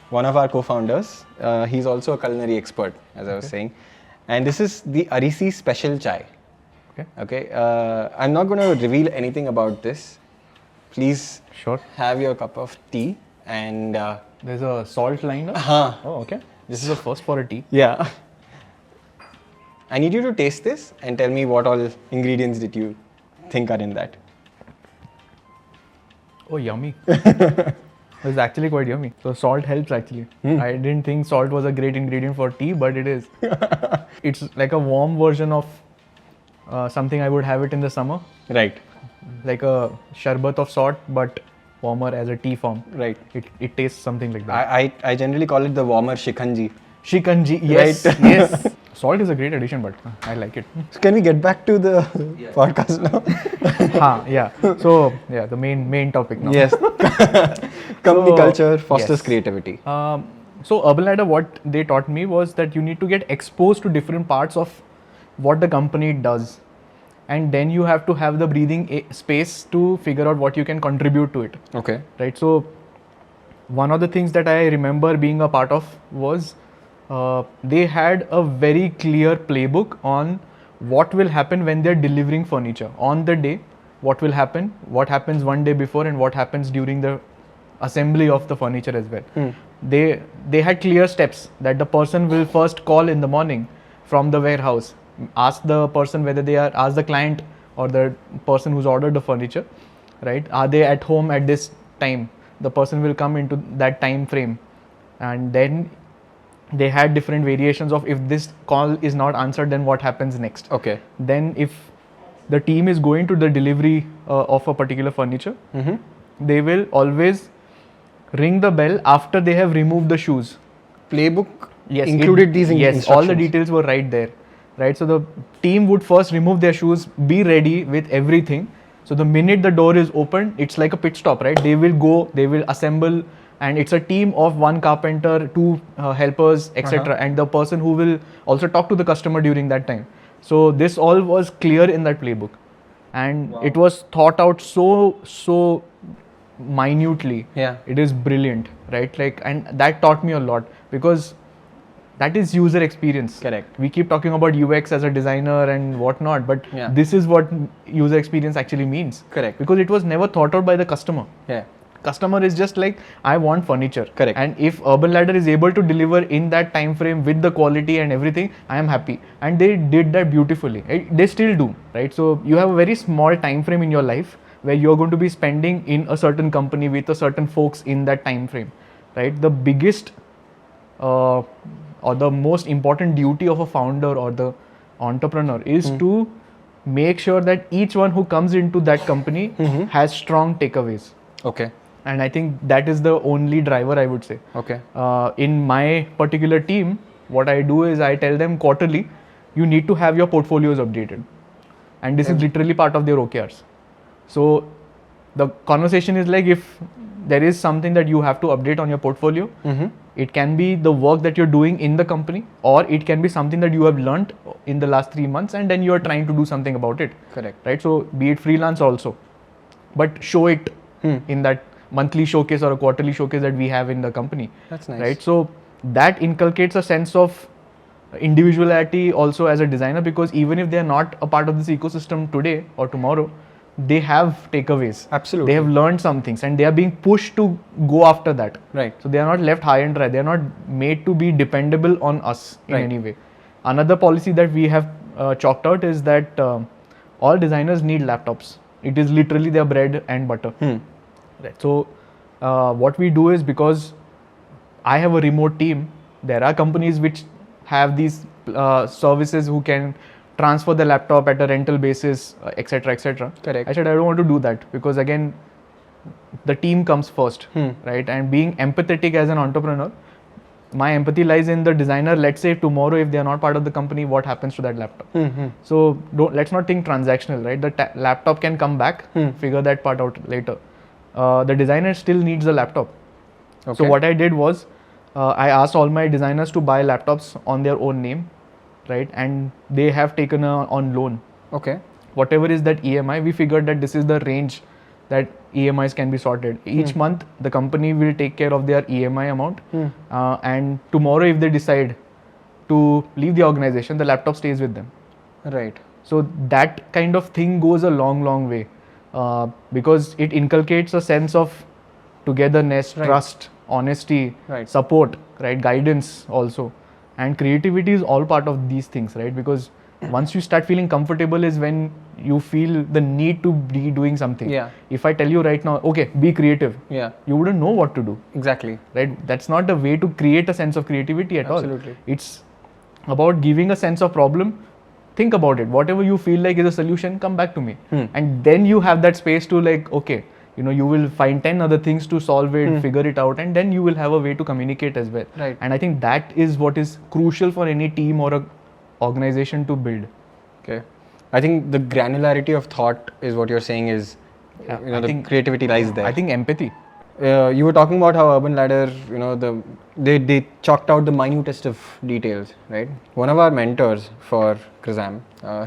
[SPEAKER 2] one of our co-founders. He's also a culinary expert, as I was saying. And this is the Arisi special chai. Okay. I'm not going to reveal anything about this. Please have your cup of tea and...
[SPEAKER 1] there's a salt liner? Oh, okay. This is a first for a tea.
[SPEAKER 2] Yeah. I need you to taste this and tell me what all ingredients did you think are in that.
[SPEAKER 1] Oh, yummy. It's actually quite yummy. So salt helps actually. I didn't think salt was a great ingredient for tea, but it is. It's like a warm version of something I would have it in the summer,
[SPEAKER 2] Right.
[SPEAKER 1] like a sharbat of sort, but warmer as a tea form.
[SPEAKER 2] Right.
[SPEAKER 1] It tastes something like that.
[SPEAKER 2] I generally call it the warmer shikanji.
[SPEAKER 1] Shikanji, yes,
[SPEAKER 2] Right.
[SPEAKER 1] yes. Salt is a great addition, but I like it.
[SPEAKER 2] So can we get back to the podcast now?
[SPEAKER 1] Yeah. So yeah, the main topic now.
[SPEAKER 2] Yes. Company culture fosters
[SPEAKER 1] yes.
[SPEAKER 2] creativity.
[SPEAKER 1] So Urban Ladder, what they taught me was that you need to get exposed to different parts of what the company does, and then you have to have the breathing space to figure out what you can contribute to it.
[SPEAKER 2] Okay.
[SPEAKER 1] Right. So one of the things that I remember being a part of was they had a very clear playbook on what will happen when they're delivering furniture on the day. What will happen? What happens one day before, and what happens during the assembly of the furniture as well. They had clear steps that the person will first call in the morning from the warehouse, ask the person whether they are, ask the client or the person who's ordered the furniture, right? Are they at home at this time? The person will come into that time frame, and then they had different variations of if this call is not answered, then what happens next.
[SPEAKER 2] Okay.
[SPEAKER 1] Then if the team is going to the delivery of a particular furniture, they will always ring the bell after they have removed the shoes.
[SPEAKER 2] Playbook
[SPEAKER 1] Yes,
[SPEAKER 2] included these
[SPEAKER 1] yes,
[SPEAKER 2] instructions.
[SPEAKER 1] all the details were right there, right? So the team would first remove their shoes, be ready with everything. So the minute the door is open, it's like a pit stop, right? They will go, they will assemble, and it's a team of one carpenter, two helpers, etc. And the person who will also talk to the customer during that time. So this all was clear in that playbook, and it was thought out so minutely.
[SPEAKER 2] Yeah.
[SPEAKER 1] It is brilliant, right? Like, and that taught me a lot, because that is user experience.
[SPEAKER 2] Correct.
[SPEAKER 1] We keep talking about UX as a designer and whatnot, but
[SPEAKER 2] Yeah.
[SPEAKER 1] this is what user experience actually means.
[SPEAKER 2] Correct.
[SPEAKER 1] Because it was never thought out by the customer.
[SPEAKER 2] Yeah.
[SPEAKER 1] Customer is just like, I want furniture.
[SPEAKER 2] Correct.
[SPEAKER 1] And if Urban Ladder is able to deliver in that time frame with the quality and everything, I am happy. And they did that beautifully. They still do, right? So you have a very small time frame in your life where you're going to be spending in a certain company with a certain folks in that time frame, right? The biggest or the most important duty of a founder or the entrepreneur is to make sure that each one who comes into that company has strong takeaways.
[SPEAKER 2] Okay.
[SPEAKER 1] And I think that is the only driver, I would say.
[SPEAKER 2] Okay.
[SPEAKER 1] In my particular team, what I do is I tell them quarterly, you need to have your portfolios updated. And this is literally part of their OKRs. So the conversation is like, if there is something that you have to update on your portfolio, it can be the work that you're doing in the company, or it can be something that you have learned in the last 3 months and then you are trying to do something about it.
[SPEAKER 2] Correct.
[SPEAKER 1] Right? So be it freelance also, but show it in that monthly showcase or a quarterly showcase that we have in the company.
[SPEAKER 2] That's nice.
[SPEAKER 1] Right? So that inculcates a sense of individuality also as a designer, because even if they are not a part of this ecosystem today or tomorrow, they have takeaways.
[SPEAKER 2] Absolutely.
[SPEAKER 1] They have learned some things and they are being pushed to go after that.
[SPEAKER 2] Right.
[SPEAKER 1] So they are not left high and dry. They are not made to be dependable on us in any way. Another policy that we have chalked out is that all designers need laptops. It is literally their bread and butter. Right. So what we do is, because I have a remote team, there are companies which have these services who can transfer the laptop at a rental basis, etc., etc.
[SPEAKER 2] Correct.
[SPEAKER 1] I said I don't want to do that, because again, the team comes first, right? And being empathetic as an entrepreneur, my empathy lies in the designer. Let's say tomorrow, if they are not part of the company, what happens to that laptop? So let's not think transactional, right? The laptop can come back, figure that part out later. The designer still needs the laptop.
[SPEAKER 2] Okay.
[SPEAKER 1] So what I did was, I asked all my designers to buy laptops on their own name, right? And they have taken on loan.
[SPEAKER 2] Okay.
[SPEAKER 1] Whatever is that EMI, we figured that this is the range that EMIs can be sorted. Each month, the company will take care of their EMI amount. And tomorrow, if they decide to leave the organization, the laptop stays with them.
[SPEAKER 2] Right.
[SPEAKER 1] So that kind of thing goes a long way, because it inculcates a sense of togetherness, trust, honesty, support, right, guidance also. And creativity is all part of these things, right? Because once you start feeling comfortable is when you feel the need to be doing something.
[SPEAKER 2] Yeah.
[SPEAKER 1] If I tell you right now, okay, be creative,
[SPEAKER 2] Yeah.
[SPEAKER 1] you wouldn't know what to do,
[SPEAKER 2] Exactly.
[SPEAKER 1] right? That's not the way to create a sense of creativity at all.
[SPEAKER 2] Absolutely.
[SPEAKER 1] It's about giving a sense of problem think about it. Whatever you feel like is a solution, come back to me. And then you have that space to like, okay, you know, you will find 10 other things to solve it, figure it out, and then you will have a way to communicate as well.
[SPEAKER 2] Right.
[SPEAKER 1] And I think that is what is crucial for any team or a organization to build.
[SPEAKER 2] Okay. I think the granularity of thought is what you're saying is,
[SPEAKER 1] Yeah,
[SPEAKER 2] you know,
[SPEAKER 1] I
[SPEAKER 2] the
[SPEAKER 1] think-
[SPEAKER 2] creativity lies there.
[SPEAKER 1] I think empathy.
[SPEAKER 2] You were talking about how Urban Ladder, you know, they chalked out the minutest of details, right? One of our mentors for Crezam,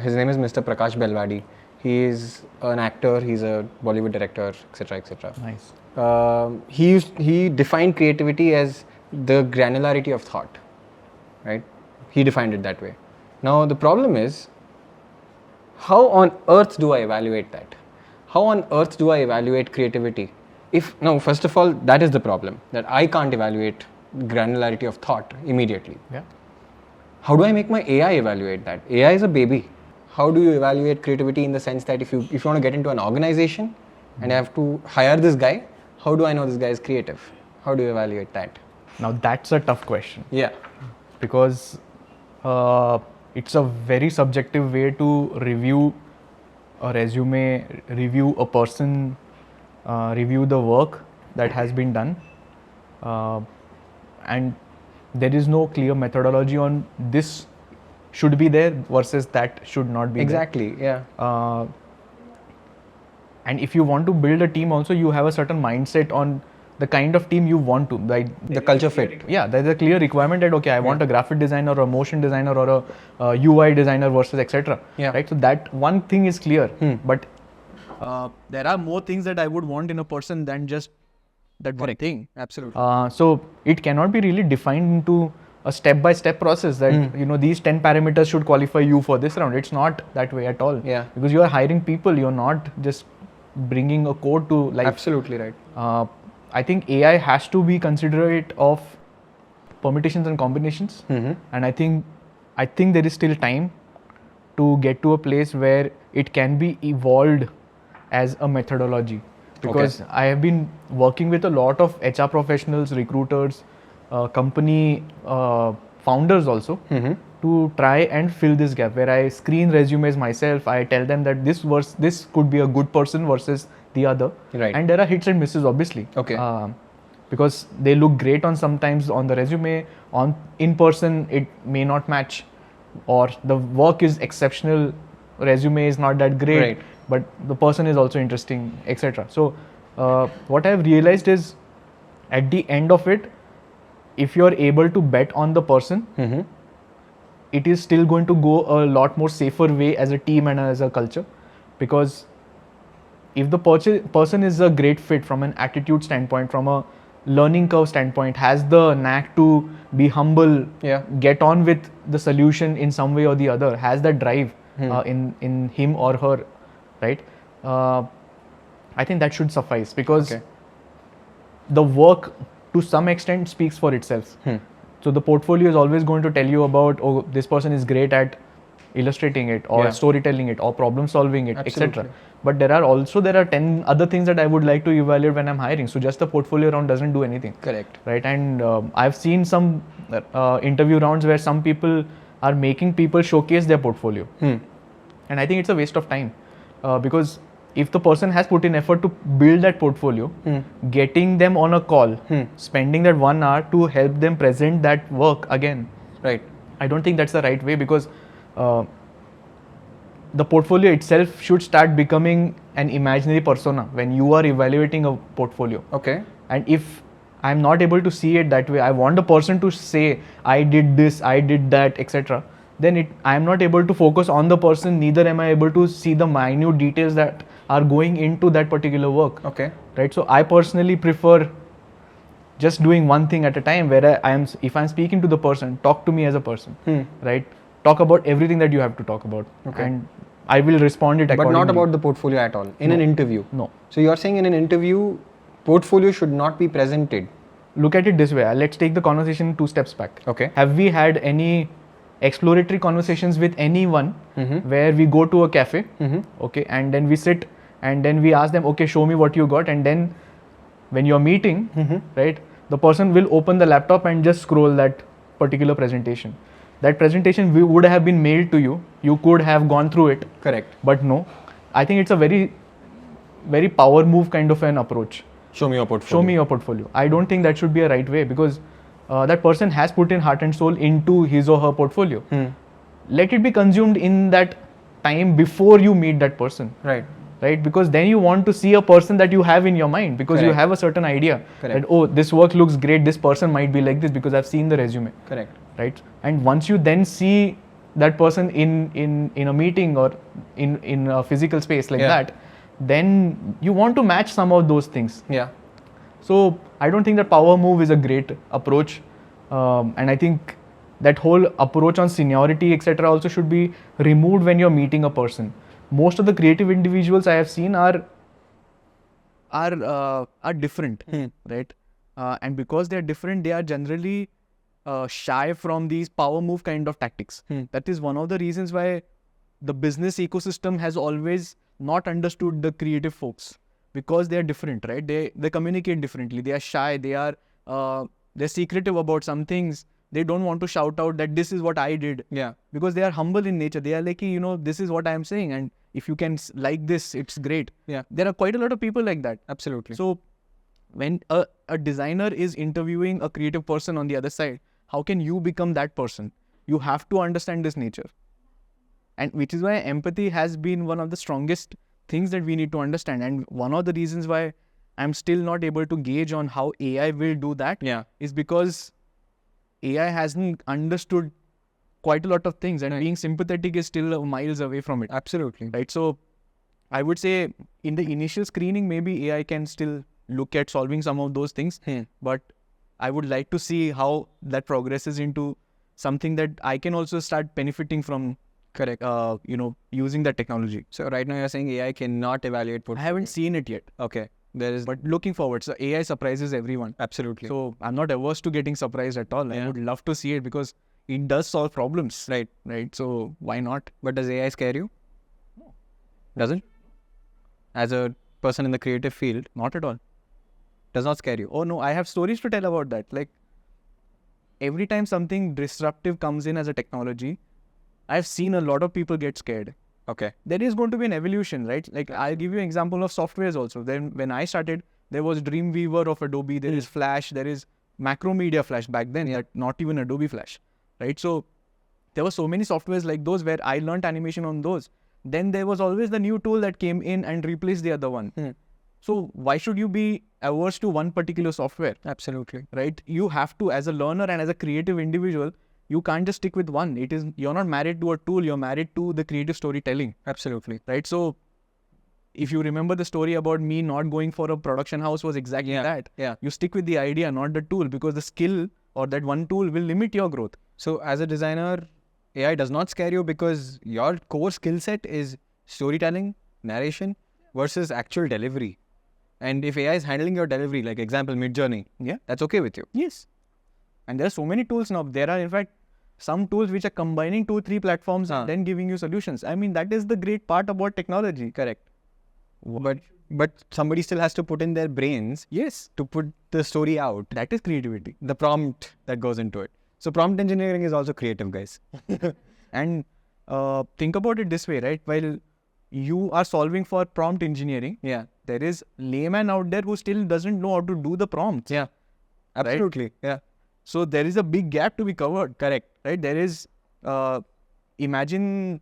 [SPEAKER 2] his name is Mr. Prakash Belwadi. He is an actor, he's a Bollywood director, etc., etc.
[SPEAKER 1] Nice.
[SPEAKER 2] He defined creativity as the granularity of thought, right? He defined it that way. Now the problem is, how on earth do I evaluate that? How on earth do I evaluate creativity? First of all, that is the problem, that I can't evaluate granularity of thought immediately.
[SPEAKER 1] Yeah.
[SPEAKER 2] How do I make my AI evaluate that? AI is a baby. How do you evaluate creativity in the sense that if you want to get into an organization and I have to hire this guy, how do I know this guy is creative? How do you evaluate that?
[SPEAKER 1] Now that's a tough question,
[SPEAKER 2] Yeah.
[SPEAKER 1] because it's a very subjective way to review a resume, review a person, review the work that has been done, and there is no clear methodology on this should be there versus that should not be
[SPEAKER 2] Exactly, yeah.
[SPEAKER 1] there. And if you want to build a team also, you have a certain mindset on the kind of team you want to, like
[SPEAKER 2] The culture fit.
[SPEAKER 1] yeah, there's a clear requirement that okay, I want a graphic designer or a motion designer or a UI designer versus etc.
[SPEAKER 2] Yeah.
[SPEAKER 1] Right. So that one thing is clear, but
[SPEAKER 5] There are more things that I would want in a person than just that one thing.
[SPEAKER 2] Absolutely.
[SPEAKER 1] so it cannot be really defined into a step-by-step process that you know these 10 parameters should qualify you for this round. It's not that way at all.
[SPEAKER 2] Yeah.
[SPEAKER 1] Because you are hiring people. You're not just bringing a code to life.
[SPEAKER 2] Absolutely right.
[SPEAKER 1] I think AI has to be considerate of permutations and combinations, and I think there is still time to get to a place where it can be evolved as a methodology. Because I have been working with a lot of HR professionals, recruiters, company founders also to try and fill this gap where I screen resumes myself. I tell them that this could be a good person versus the other,
[SPEAKER 2] Right.
[SPEAKER 1] and there are hits and misses obviously.
[SPEAKER 2] Okay.
[SPEAKER 1] Because they look great on sometimes on the resume, on in person it may not match, or the work is exceptional, resume is not that great,
[SPEAKER 2] Right.
[SPEAKER 1] but the person is also interesting, etc. So what I've realized is at the end of it, if you're able to bet on the person, it is still going to go a lot more safer way as a team and as a culture. Because if the person is a great fit from an attitude standpoint, from a learning curve standpoint, has the knack to be humble,
[SPEAKER 2] Yeah.
[SPEAKER 1] get on with the solution in some way or the other, has that drive in him or her, right? I think that should suffice, because
[SPEAKER 2] Okay.
[SPEAKER 1] the work to some extent speaks for itself. So the portfolio is always going to tell you about, oh, this person is great at illustrating it or
[SPEAKER 2] Yeah.
[SPEAKER 1] storytelling it or problem solving it, etc.
[SPEAKER 2] Absolutely.
[SPEAKER 1] But there are 10 other things that I would like to evaluate when I'm hiring. So just the portfolio round doesn't do anything.
[SPEAKER 2] Correct.
[SPEAKER 1] Right. And I've seen some interview rounds where some people are making people showcase their portfolio. And I think it's a waste of time, because if the person has put in effort to build that portfolio, getting them on a call, spending that 1 hour to help them present that work again,
[SPEAKER 2] Right.
[SPEAKER 1] I don't think that's the right way, because the portfolio itself should start becoming an imaginary persona when you are evaluating a portfolio.
[SPEAKER 2] Okay.
[SPEAKER 1] And if I'm not able to see it that way, I want a person to say, I did this, I did that, etc. Then I'm not able to focus on the person, neither am I able to see the minute details that are going into that particular work.
[SPEAKER 2] Okay.
[SPEAKER 1] Right. So I personally prefer just doing one thing at a time, where if I'm speaking to the person, talk to me as a person, right? Talk about everything that you have to talk about,
[SPEAKER 2] Okay.
[SPEAKER 1] and I will respond it
[SPEAKER 2] But
[SPEAKER 1] accordingly.
[SPEAKER 2] not about the portfolio at all. In an interview.
[SPEAKER 1] No.
[SPEAKER 2] So you are saying in an interview, portfolio should not be presented.
[SPEAKER 1] Look at it this way. Let's take the conversation 2 steps back.
[SPEAKER 2] Okay.
[SPEAKER 1] Have we had any exploratory conversations with anyone where we go to a cafe, okay, and then we sit and then we ask them, okay, show me what you got, and then when you're meeting, right, the person will open the laptop and just scroll that particular presentation. that presentation would have been mailed to you. You could have gone through it.
[SPEAKER 2] Correct.
[SPEAKER 1] But no, I think it's a very, very power move kind of an approach.
[SPEAKER 2] Show me your portfolio.
[SPEAKER 1] Show me your portfolio. I don't think that should be a right way, because that person has put in heart and soul into his or her portfolio. Let it be consumed in that time before you meet that person.
[SPEAKER 2] Right.
[SPEAKER 1] Right, because then you want to see a person that you have in your mind, because you
[SPEAKER 2] Correct.
[SPEAKER 1] have a certain idea
[SPEAKER 2] Correct.
[SPEAKER 1] that, oh, this work looks great, this person might be like this because I've seen the resume.
[SPEAKER 2] Correct.
[SPEAKER 1] Right, and once you then see that person in a meeting or in a physical space like that, then you want to match some of those things.
[SPEAKER 2] Yeah.
[SPEAKER 1] So I don't think that power move is a great approach, and I think that whole approach on seniority, etc., also should be removed when you're meeting a person. Most of the creative individuals I have seen are different, right? And because they are different, they are generally shy from these power move kind of tactics. That is one of the reasons why the business ecosystem has always not understood the creative folks, because they are different, right? They communicate differently. They are shy. They're secretive about some things. They don't want to shout out that this is what I did.
[SPEAKER 2] Yeah.
[SPEAKER 1] Because they are humble in nature. They are like, this is what I am saying, and if you can like this, it's great.
[SPEAKER 2] Yeah.
[SPEAKER 1] There are quite a lot of people like that.
[SPEAKER 2] Absolutely.
[SPEAKER 1] So when a designer is interviewing a creative person on the other side, how can you become that person? You have to understand this nature. And which is why empathy has been one of the strongest things that we need to understand. And one of the reasons why I'm still not able to gauge on how AI will do that is because AI hasn't understood quite a lot of things, and being sympathetic is still miles away from it.
[SPEAKER 2] Absolutely.
[SPEAKER 1] Right. So I would say in the initial screening, maybe AI can still look at solving some of those things. But I would like to see how that progresses into something that I can also start benefiting from.
[SPEAKER 2] Correct.
[SPEAKER 1] Using that technology.
[SPEAKER 2] So right now you're saying AI cannot evaluate
[SPEAKER 1] I
[SPEAKER 2] portfolio.
[SPEAKER 1] haven't seen it yet.
[SPEAKER 2] Okay. There is.
[SPEAKER 1] But looking forward, so AI surprises everyone.
[SPEAKER 2] Absolutely.
[SPEAKER 1] So I'm not averse to getting surprised at all.
[SPEAKER 2] Yeah.
[SPEAKER 1] I would love to see it because it does solve problems.
[SPEAKER 2] Right.
[SPEAKER 1] Right. So why not?
[SPEAKER 2] But does AI scare you? No. Doesn't? As a person in the creative field,
[SPEAKER 1] Not at all.
[SPEAKER 2] does not scare you.
[SPEAKER 1] Oh no, I have stories to tell about that. Like every time something disruptive comes in as a technology, I've seen a lot of people get scared.
[SPEAKER 2] Okay.
[SPEAKER 1] There is going to be an evolution, right? Like I'll give you an example of softwares also. Then when I started, there was Dreamweaver of Adobe, there is Flash, there is Macromedia Flash back then, but not even Adobe Flash, right? So there were so many softwares like those where I learned animation on those. Then there was always the new tool that came in and replaced the other one. So why should you be averse to one particular software?
[SPEAKER 2] Absolutely.
[SPEAKER 1] Right? You have to, as a learner and as a creative individual, you can't just stick with one. You're not married to a tool, you're married to the creative storytelling.
[SPEAKER 2] Absolutely.
[SPEAKER 1] Right? So if you remember the story about me not going for a production house was exactly that.
[SPEAKER 2] Yeah.
[SPEAKER 1] You stick with the idea, not the tool, because the skill or that one tool will limit your growth.
[SPEAKER 2] So as a designer, AI does not scare you because your core skill set is storytelling, narration versus actual delivery. And if AI is handling your delivery, like example, Midjourney, that's okay with you.
[SPEAKER 1] Yes. And there are so many tools now. There are in fact some tools which are combining 2-3 platforms and then giving you solutions. I mean, that is the great part about technology.
[SPEAKER 2] Correct. But somebody still has to put in their brains to put the story out.
[SPEAKER 1] That is creativity.
[SPEAKER 2] The prompt that goes into it. So prompt engineering is also creative, guys.
[SPEAKER 1] And think about it this way, right? While you are solving for prompt engineering, there is layman out there who still doesn't know how to do the prompts.
[SPEAKER 2] Yeah. Absolutely. Yeah.
[SPEAKER 1] So there is a big gap to be covered.
[SPEAKER 2] Correct.
[SPEAKER 1] Right? There is, imagine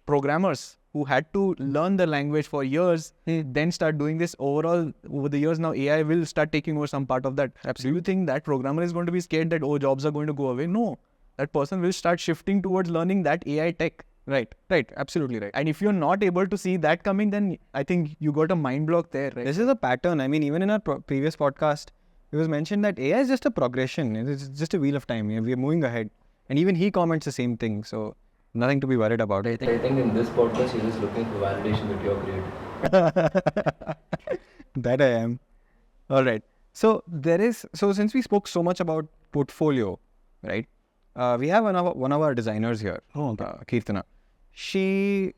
[SPEAKER 1] programmers who had to learn the language for years, then start doing this over the years. Now AI will start taking over some part of that.
[SPEAKER 2] Absolutely.
[SPEAKER 1] Do you think that programmer is going to be scared that, jobs are going to go away? No. That person will start shifting towards learning that AI tech.
[SPEAKER 2] Right. Absolutely right.
[SPEAKER 1] And if you're not able to see that coming, then I think you got a mind block there, right?
[SPEAKER 2] This is a pattern. I mean, even in our previous podcast, it was mentioned that AI is just a progression. It's just a wheel of time. We are moving ahead. And even he comments the same thing. So nothing to be worried about.
[SPEAKER 6] I think in this podcast, you're just looking for validation that you're creative.
[SPEAKER 2] That I am. All right. So since we spoke so much about portfolio, right? We have one of our designers here, Kirtana. She's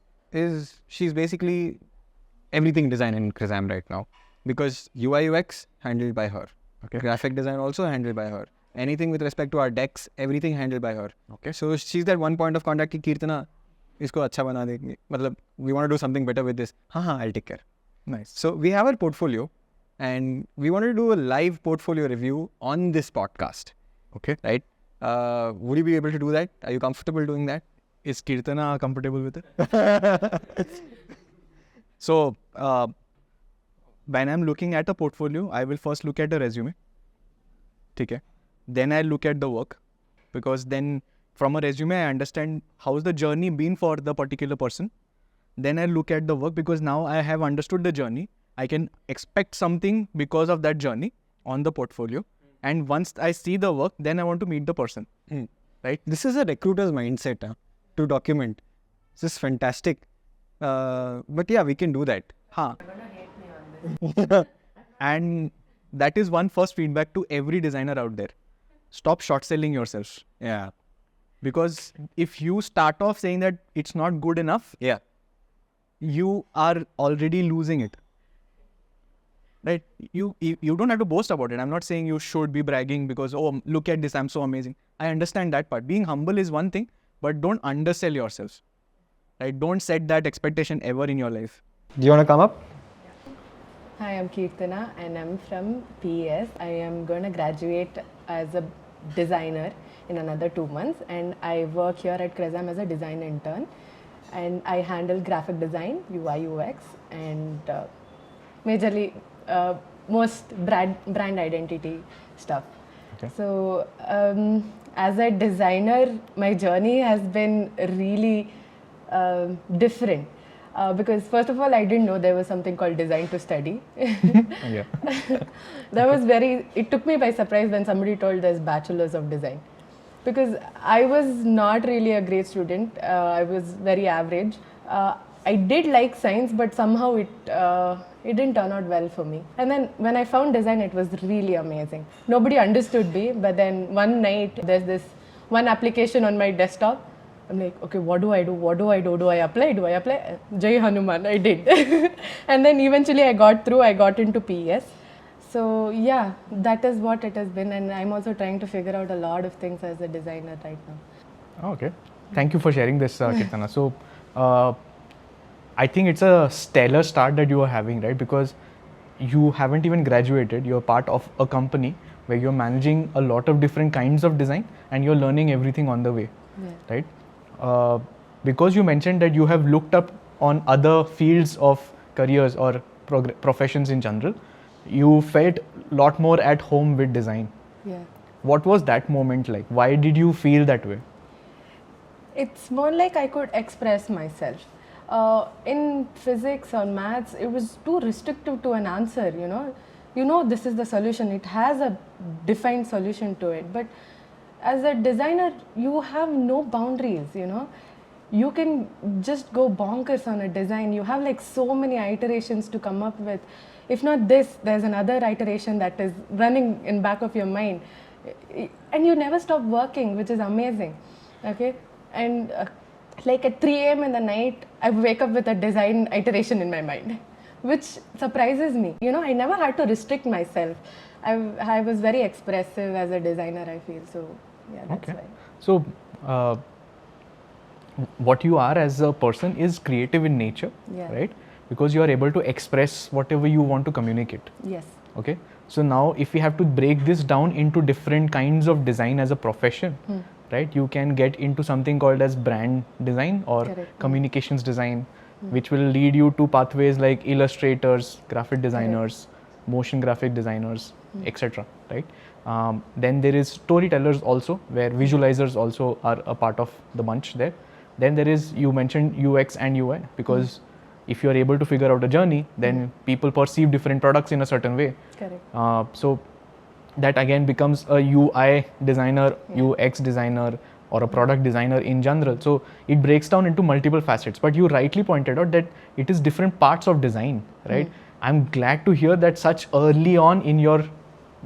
[SPEAKER 2] basically everything design in Crezam right now, because UI UX handled by her. Okay. Graphic design also handled by her. Anything with respect to our decks, everything handled by her.
[SPEAKER 5] Okay.
[SPEAKER 2] So she's that one point of contact ki Kirtana, isko acha bana denge. Matlab, we want to do something better with this. I'll take care.
[SPEAKER 5] Nice.
[SPEAKER 2] So we have our portfolio and we wanted to do a live portfolio review on this podcast.
[SPEAKER 5] Okay.
[SPEAKER 2] Right? Would you be able to do that? Are you comfortable doing that?
[SPEAKER 5] Is Kirtana comfortable with it? So, when I'm looking at a portfolio, I will first look at a resume. Okay. Then I look at the work, because then from a resume, I understand how's the journey been for the particular person. Then I look at the work, because now I have understood the journey. I can expect something because of that journey on the portfolio. And once I see the work, then I want to meet the person. Right?
[SPEAKER 2] This is a recruiter's mindset to document. This is fantastic. But yeah, we can do that.
[SPEAKER 5] And that is one first feedback to every designer out there. Stop short selling yourself.
[SPEAKER 2] Yeah.
[SPEAKER 5] Because if you start off saying that it's not good enough,
[SPEAKER 2] Yeah.
[SPEAKER 5] you are already losing it. Right? You don't have to boast about it. I'm not saying you should be bragging because, oh, look at this, I'm so amazing. I understand that part. Being humble is one thing, but don't undersell yourself. Right? Don't set that expectation ever in your life.
[SPEAKER 2] Do you want to come up?
[SPEAKER 7] Hi, I'm Kirtana and I'm from PES. I am going to graduate as a designer in another 2 months, and I work here at Crezam as a design intern, and I handle graphic design, UI, UX, and majorly most brand identity stuff.
[SPEAKER 5] Okay.
[SPEAKER 7] So as a designer, my journey has been really different. Because first of all, I didn't know there was something called design to study.
[SPEAKER 5] Yeah.
[SPEAKER 7] It took me by surprise when somebody told there's bachelor's of design. Because I was not really a great student. I was very average. I did like science, but somehow it didn't turn out well for me. And then when I found design, it was really amazing. Nobody understood me, but then one night there's this one application on my desktop. I'm like, okay, what do I do? Do I apply? Jai Hanuman, I did. And then eventually I got through, I got into PES. So yeah, that is what it has been. And I'm also trying to figure out a lot of things as a designer right now.
[SPEAKER 1] Okay. Thank you for sharing this, Kirtana. So, I think it's a stellar start that you are having, right? Because you haven't even graduated. You're part of a company where you're managing a lot of different kinds of design and you're learning everything on the way, right? Because you mentioned that you have looked up on other fields of careers or professions in general, you felt a lot more at home with design.
[SPEAKER 7] Yeah.
[SPEAKER 1] What was that moment like? Why did you feel that way?
[SPEAKER 7] It's more like I could express myself. In physics or maths, it was too restrictive to an answer, you know this is the solution, it has a defined solution to it. But as a designer, you have no boundaries, you can just go bonkers on a design. You have like so many iterations to come up with. If not this, there's another iteration that is running in back of your mind, and you never stop working, which is amazing. Okay. And like at 3 a.m. in the night, I wake up with a design iteration in my mind, which surprises me. I never had to restrict myself. I was very expressive as a designer, I feel. So yeah, that's why.
[SPEAKER 1] So what you are as a person is creative in nature, right? Because you are able to express whatever you want to communicate.
[SPEAKER 7] Yes.
[SPEAKER 1] Okay. So now if we have to break this down into different kinds of design as a profession, right? You can get into something called as brand design or communications design, which will lead you to pathways like illustrators, graphic designers, motion graphic designers, etc. Right? Then there is storytellers also, where visualizers also are a part of the bunch there. Then there is, you mentioned UX and UI, because if you are able to figure out a journey, then people perceive different products in a certain way.
[SPEAKER 7] Correct.
[SPEAKER 1] So that again becomes a UI designer, UX designer, or a product designer in general. So it breaks down into multiple facets. But you rightly pointed out that it is different parts of design, right? I'm glad to hear that such early on in your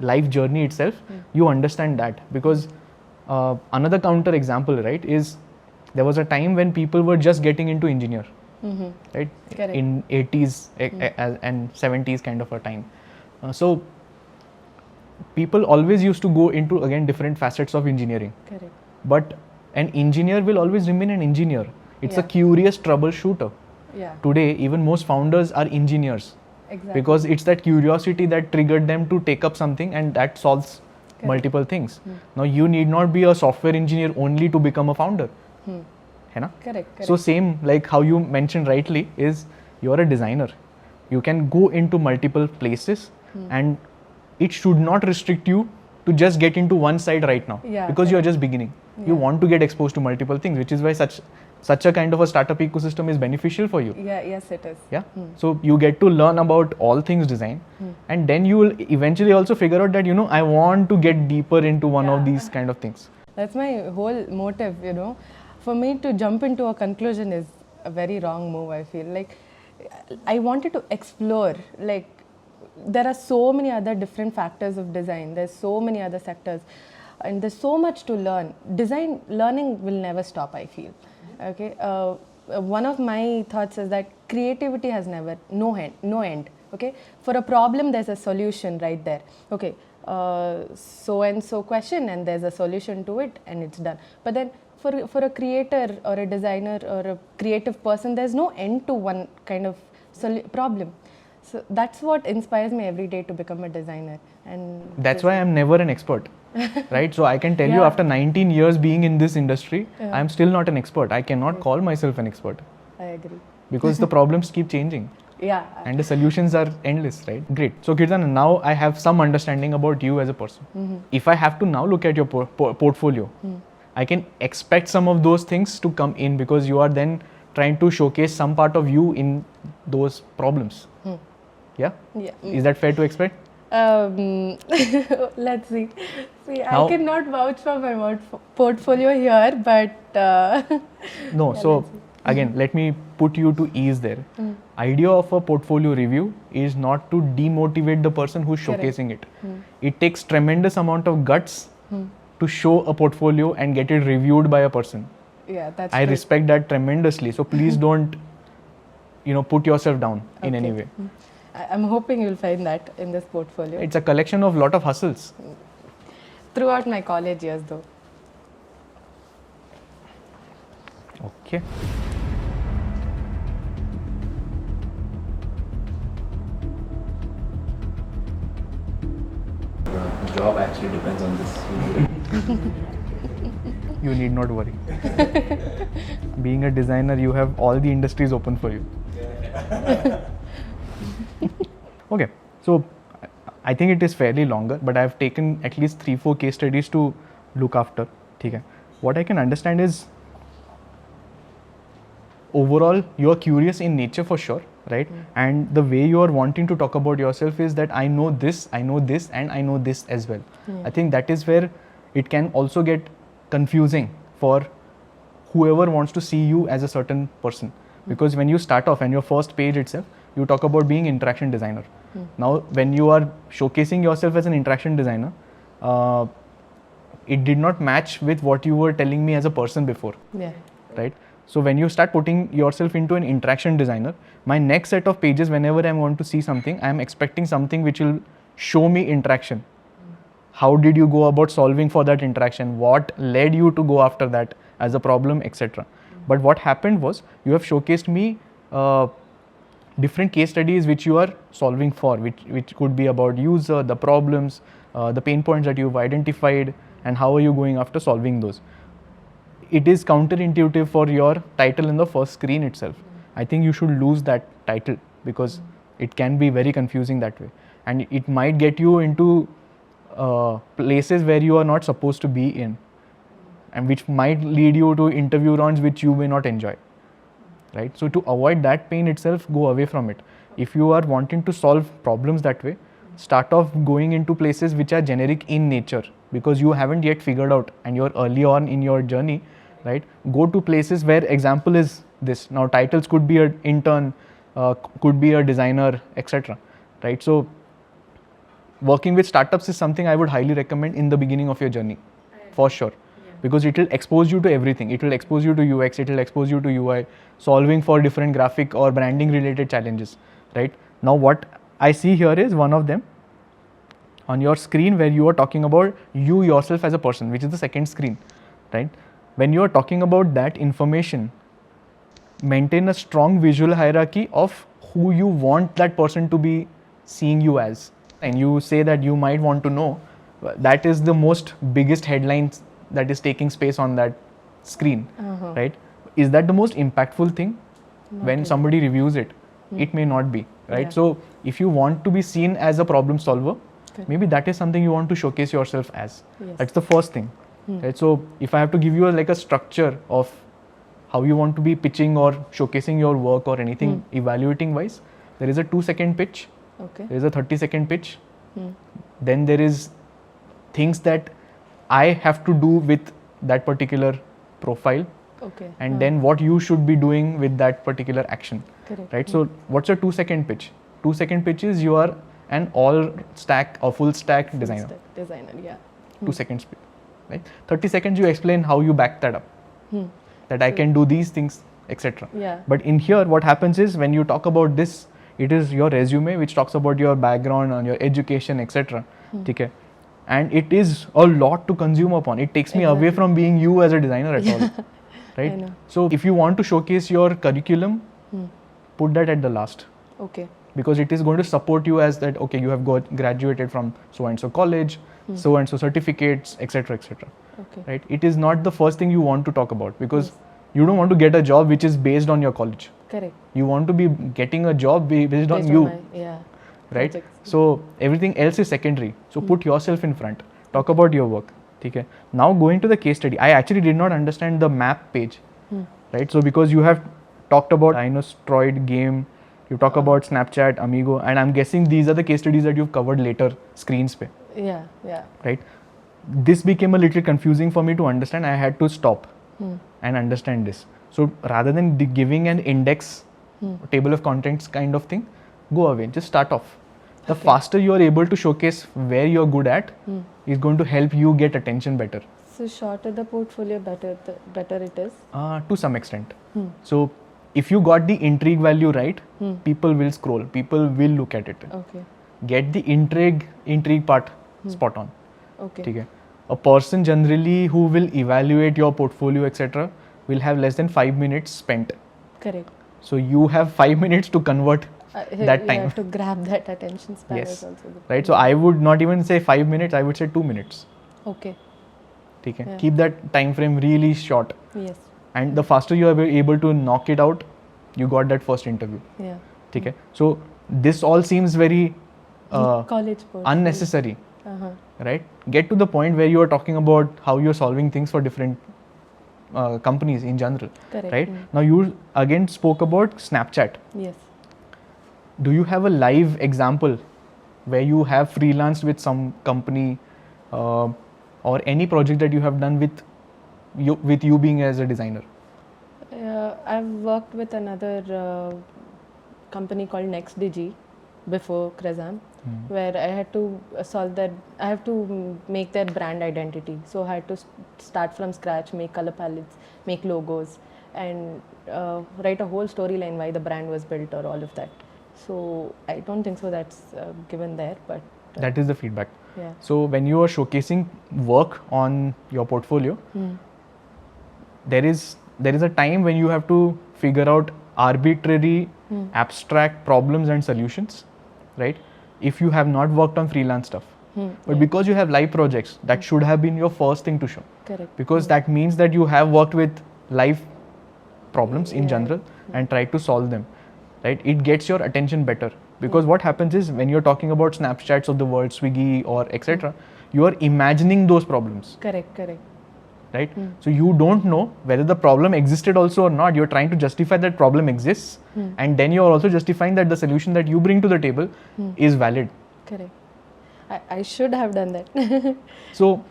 [SPEAKER 1] life journey itself, you understand that. Because another counter example, right, is there was a time when people were just getting into engineer, right?
[SPEAKER 7] Correct.
[SPEAKER 1] In 80s and 70s kind of a time. So people always used to go into, again, different facets of engineering.
[SPEAKER 7] Correct.
[SPEAKER 1] But an engineer will always remain an engineer. It's a
[SPEAKER 7] Yeah.
[SPEAKER 1] curious troubleshooter.
[SPEAKER 7] Yeah.
[SPEAKER 1] Today, even most founders are engineers.
[SPEAKER 7] Exactly.
[SPEAKER 1] Because it's that curiosity that triggered them to take up something, and that solves multiple things. Now, you need not be a software engineer only to become a founder. है ना?
[SPEAKER 7] Correct.
[SPEAKER 1] So same, like how you mentioned rightly, is you're a designer. You can go into multiple places, and it should not restrict you to just get into one side right now,
[SPEAKER 7] Yeah,
[SPEAKER 1] because you're just beginning. You want to get exposed to multiple things, which is why such a kind of a startup ecosystem is beneficial for you.
[SPEAKER 7] Yeah. Yes, it is.
[SPEAKER 1] Yeah. So you get to learn about all things design, and then you will eventually also figure out that, I want to get deeper into one of these kind of things.
[SPEAKER 7] That's my whole motive, For me to jump into a conclusion is a very wrong move, I feel. Like, I wanted to explore, like, there are so many other different factors of design. There's so many other sectors, and there's so much to learn. Design learning will never stop, I feel. Okay. One of my thoughts is that creativity has no end. Okay. For a problem, there's a solution right there. Okay. So and so question, and there's a solution to it, and it's done. But then for a creator or a designer or a creative person, there's no end to one kind of problem. So that's what inspires me every day to become a designer. And
[SPEAKER 1] that's why I'm never an expert. Right? So I can tell you, after 19 years being in this industry, I'm still not an expert. I cannot call myself an expert.
[SPEAKER 7] I agree.
[SPEAKER 1] Because the problems keep changing.
[SPEAKER 7] Yeah.
[SPEAKER 1] And the solutions are endless, right? Great. So Crezam, now I have some understanding about you as a person. If I have to now look at your portfolio, I can expect some of those things to come in, because you are then trying to showcase some part of you in those problems. Yeah?
[SPEAKER 7] Yeah.
[SPEAKER 1] Is that fair to expect?
[SPEAKER 7] Let's see. I cannot vouch for my portfolio here, but
[SPEAKER 1] no. So again, let me put you to ease there. Idea of a portfolio review is not to demotivate the person who's showcasing it. It takes tremendous amount of guts to show a portfolio and get it reviewed by a person.
[SPEAKER 7] Yeah, that's
[SPEAKER 1] I
[SPEAKER 7] true.
[SPEAKER 1] respect that tremendously. So please don't, put yourself down in any way.
[SPEAKER 7] I'm hoping you'll find that in this portfolio.
[SPEAKER 1] It's a collection of lot of hustles.
[SPEAKER 7] Throughout my college years, though.
[SPEAKER 1] Okay.
[SPEAKER 6] The job actually depends on this.
[SPEAKER 1] You need not worry. Being a designer, you have all the industries open for you. Okay, so I think it is fairly longer, but I have taken at least 3-4 case studies to look after. Okay. What I can understand is, overall, you are curious in nature for sure, right? And the way you are wanting to talk about yourself is that I know this, and I know this as well. I think that is where it can also get confusing for whoever wants to see you as a certain person. Because when you start off and your first page itself, you talk about being interaction designer. Now, when you are showcasing yourself as an interaction designer, it did not match with what you were telling me as a person before.
[SPEAKER 7] Yeah.
[SPEAKER 1] Right? So when you start putting yourself into an interaction designer, my next set of pages, whenever I want to see something, I am expecting something which will show me interaction. How did you go about solving for that interaction? What led you to go after that as a problem, etc. But what happened was, you have showcased me different case studies which you are solving for, which could be about user, the problems, the pain points that you've identified, and how are you going after solving those. It is counterintuitive for your title in the first screen itself. I think you should lose that title, because it can be very confusing that way, and it might get you into places where you are not supposed to be in, and which might lead you to interview rounds which you may not enjoy. Right? So to avoid that pain itself, go away from it. If you are wanting to solve problems that way, start off going into places which are generic in nature, because you haven't yet figured out and you're early on in your journey, right? Go to places where example is this. Now titles could be an intern, could be a designer, etc. Right? So working with startups is something I would highly recommend in the beginning of your journey, for sure. Because it will expose you to everything. It will expose you to UX, it will expose you to UI, solving for different graphic or branding related challenges, right? Now what I see here is one of them. on your screen where you are talking about you yourself as a person, which is the second screen, right? When you are talking about that information, maintain a strong visual hierarchy of who you want that person to be seeing you as. And you say that you might want to know, that is the most biggest headlines that is taking space on that screen, right? Is that the most impactful thing? When somebody reviews it, it may not be, right?
[SPEAKER 7] Yeah.
[SPEAKER 1] So if you want to be seen as a problem solver, maybe that is something you want to showcase yourself as.
[SPEAKER 7] Yes.
[SPEAKER 1] That's the first thing, right? So if I have to give you like a structure of how you want to be pitching or showcasing your work or anything evaluating wise, there is a 2-second pitch,
[SPEAKER 7] Okay.
[SPEAKER 1] there is a 30-second pitch, then there is things that I have to do with that particular profile,
[SPEAKER 7] Okay.
[SPEAKER 1] and then what you should be doing with that particular action,
[SPEAKER 7] Correct.
[SPEAKER 1] right? So what's a 2-second pitch? 2-second pitch is you are an all stack or full stack designer.
[SPEAKER 7] Designer, yeah.
[SPEAKER 1] 2 seconds pitch, right? 30 seconds you explain how you back that up, that I can do these things, etc.
[SPEAKER 7] Yeah.
[SPEAKER 1] But in here what happens is when you talk about this, it is your resume which talks about your background and your education, etc. Okay? And it is a lot to consume upon. It takes me away from being you as a designer at all, right?
[SPEAKER 7] I know.
[SPEAKER 1] So if you want to showcase your curriculum, put that at the last,
[SPEAKER 7] Okay.
[SPEAKER 1] because it is going to support you as that, okay, you have graduated from so and so college, so and so certificates, etc., etc.
[SPEAKER 7] Okay.
[SPEAKER 1] Right? It is not the first thing you want to talk about, because you don't want to get a job which is based on your college.
[SPEAKER 7] Correct.
[SPEAKER 1] You want to be getting a job based on
[SPEAKER 7] Based
[SPEAKER 1] you,
[SPEAKER 7] yeah.
[SPEAKER 1] right?
[SPEAKER 7] projects.
[SPEAKER 1] So everything else is secondary. So put yourself in front. Talk about your work. Okay. Now going to the case study. I actually did not understand the map page, right? So because you have talked about Dinosaur game, you talk about Snapchat, Amigo, and I'm guessing these are the case studies that you've covered later screens pe,
[SPEAKER 7] Yeah, yeah.
[SPEAKER 1] right? This became a little confusing for me to understand. I had to stop and understand this. So rather than giving an index, table of contents kind of thing, go away, just start off. The faster you are able to showcase where you're good at is going to help you get attention better.
[SPEAKER 7] So shorter the portfolio, better it is.
[SPEAKER 1] To some extent. So if you got the intrigue value right, people will scroll, people will look at it.
[SPEAKER 7] Okay.
[SPEAKER 1] Get the intrigue part spot on.
[SPEAKER 7] Okay.
[SPEAKER 1] Okay. A person generally who will evaluate your portfolio, etc., will have less than 5 minutes spent.
[SPEAKER 7] Correct.
[SPEAKER 1] So you have 5 minutes to convert that
[SPEAKER 7] You
[SPEAKER 1] time.
[SPEAKER 7] have to grab that attention span.
[SPEAKER 1] Yes.
[SPEAKER 7] Is also the
[SPEAKER 1] Right. So I would not even say 5 minutes, I would say 2 minutes.
[SPEAKER 7] Okay.
[SPEAKER 1] Okay.
[SPEAKER 7] Yeah.
[SPEAKER 1] Keep that time frame really short.
[SPEAKER 7] Yes.
[SPEAKER 1] And the faster you are able to knock it out, you got that first interview.
[SPEAKER 7] Yeah.
[SPEAKER 1] Okay. So this all seems very
[SPEAKER 7] College portfolio.
[SPEAKER 1] unnecessary,
[SPEAKER 7] Uh-huh.
[SPEAKER 1] right? Get to the point where you are talking about how you're solving things for different companies in general,
[SPEAKER 7] Correct.
[SPEAKER 1] right? Now you again spoke about Snapchat.
[SPEAKER 7] Yes.
[SPEAKER 1] Do you have a live example where you have freelanced with some company or any project that you have done with you being as a designer?
[SPEAKER 7] I've worked with another company called NextDigi before Crezam, where I had to solve that. I have to make their brand identity. So I had to start from scratch, make color palettes, make logos, and write a whole storyline why the brand was built or all of that. So I don't think so that's given there, but
[SPEAKER 1] That is the feedback.
[SPEAKER 7] yeah.
[SPEAKER 1] So when you are showcasing work on your portfolio, there is a time when you have to figure out arbitrary, abstract problems and solutions, right? If you have not worked on freelance stuff, but because you have live projects, that should have been your first thing to show,
[SPEAKER 7] Correct.
[SPEAKER 1] because that means that you have worked with live problems in
[SPEAKER 7] Yeah.
[SPEAKER 1] general and tried to solve them, right? It gets your attention better, because what happens is when you're talking about Snapchats of the world, Swiggy or etc., you are imagining those problems,
[SPEAKER 7] Correct.
[SPEAKER 1] right? So you don't know whether the problem existed also or not. You're trying to justify that problem exists, and then you're also justifying that the solution that you bring to the table is valid.
[SPEAKER 7] Correct. I should have done that.
[SPEAKER 1] So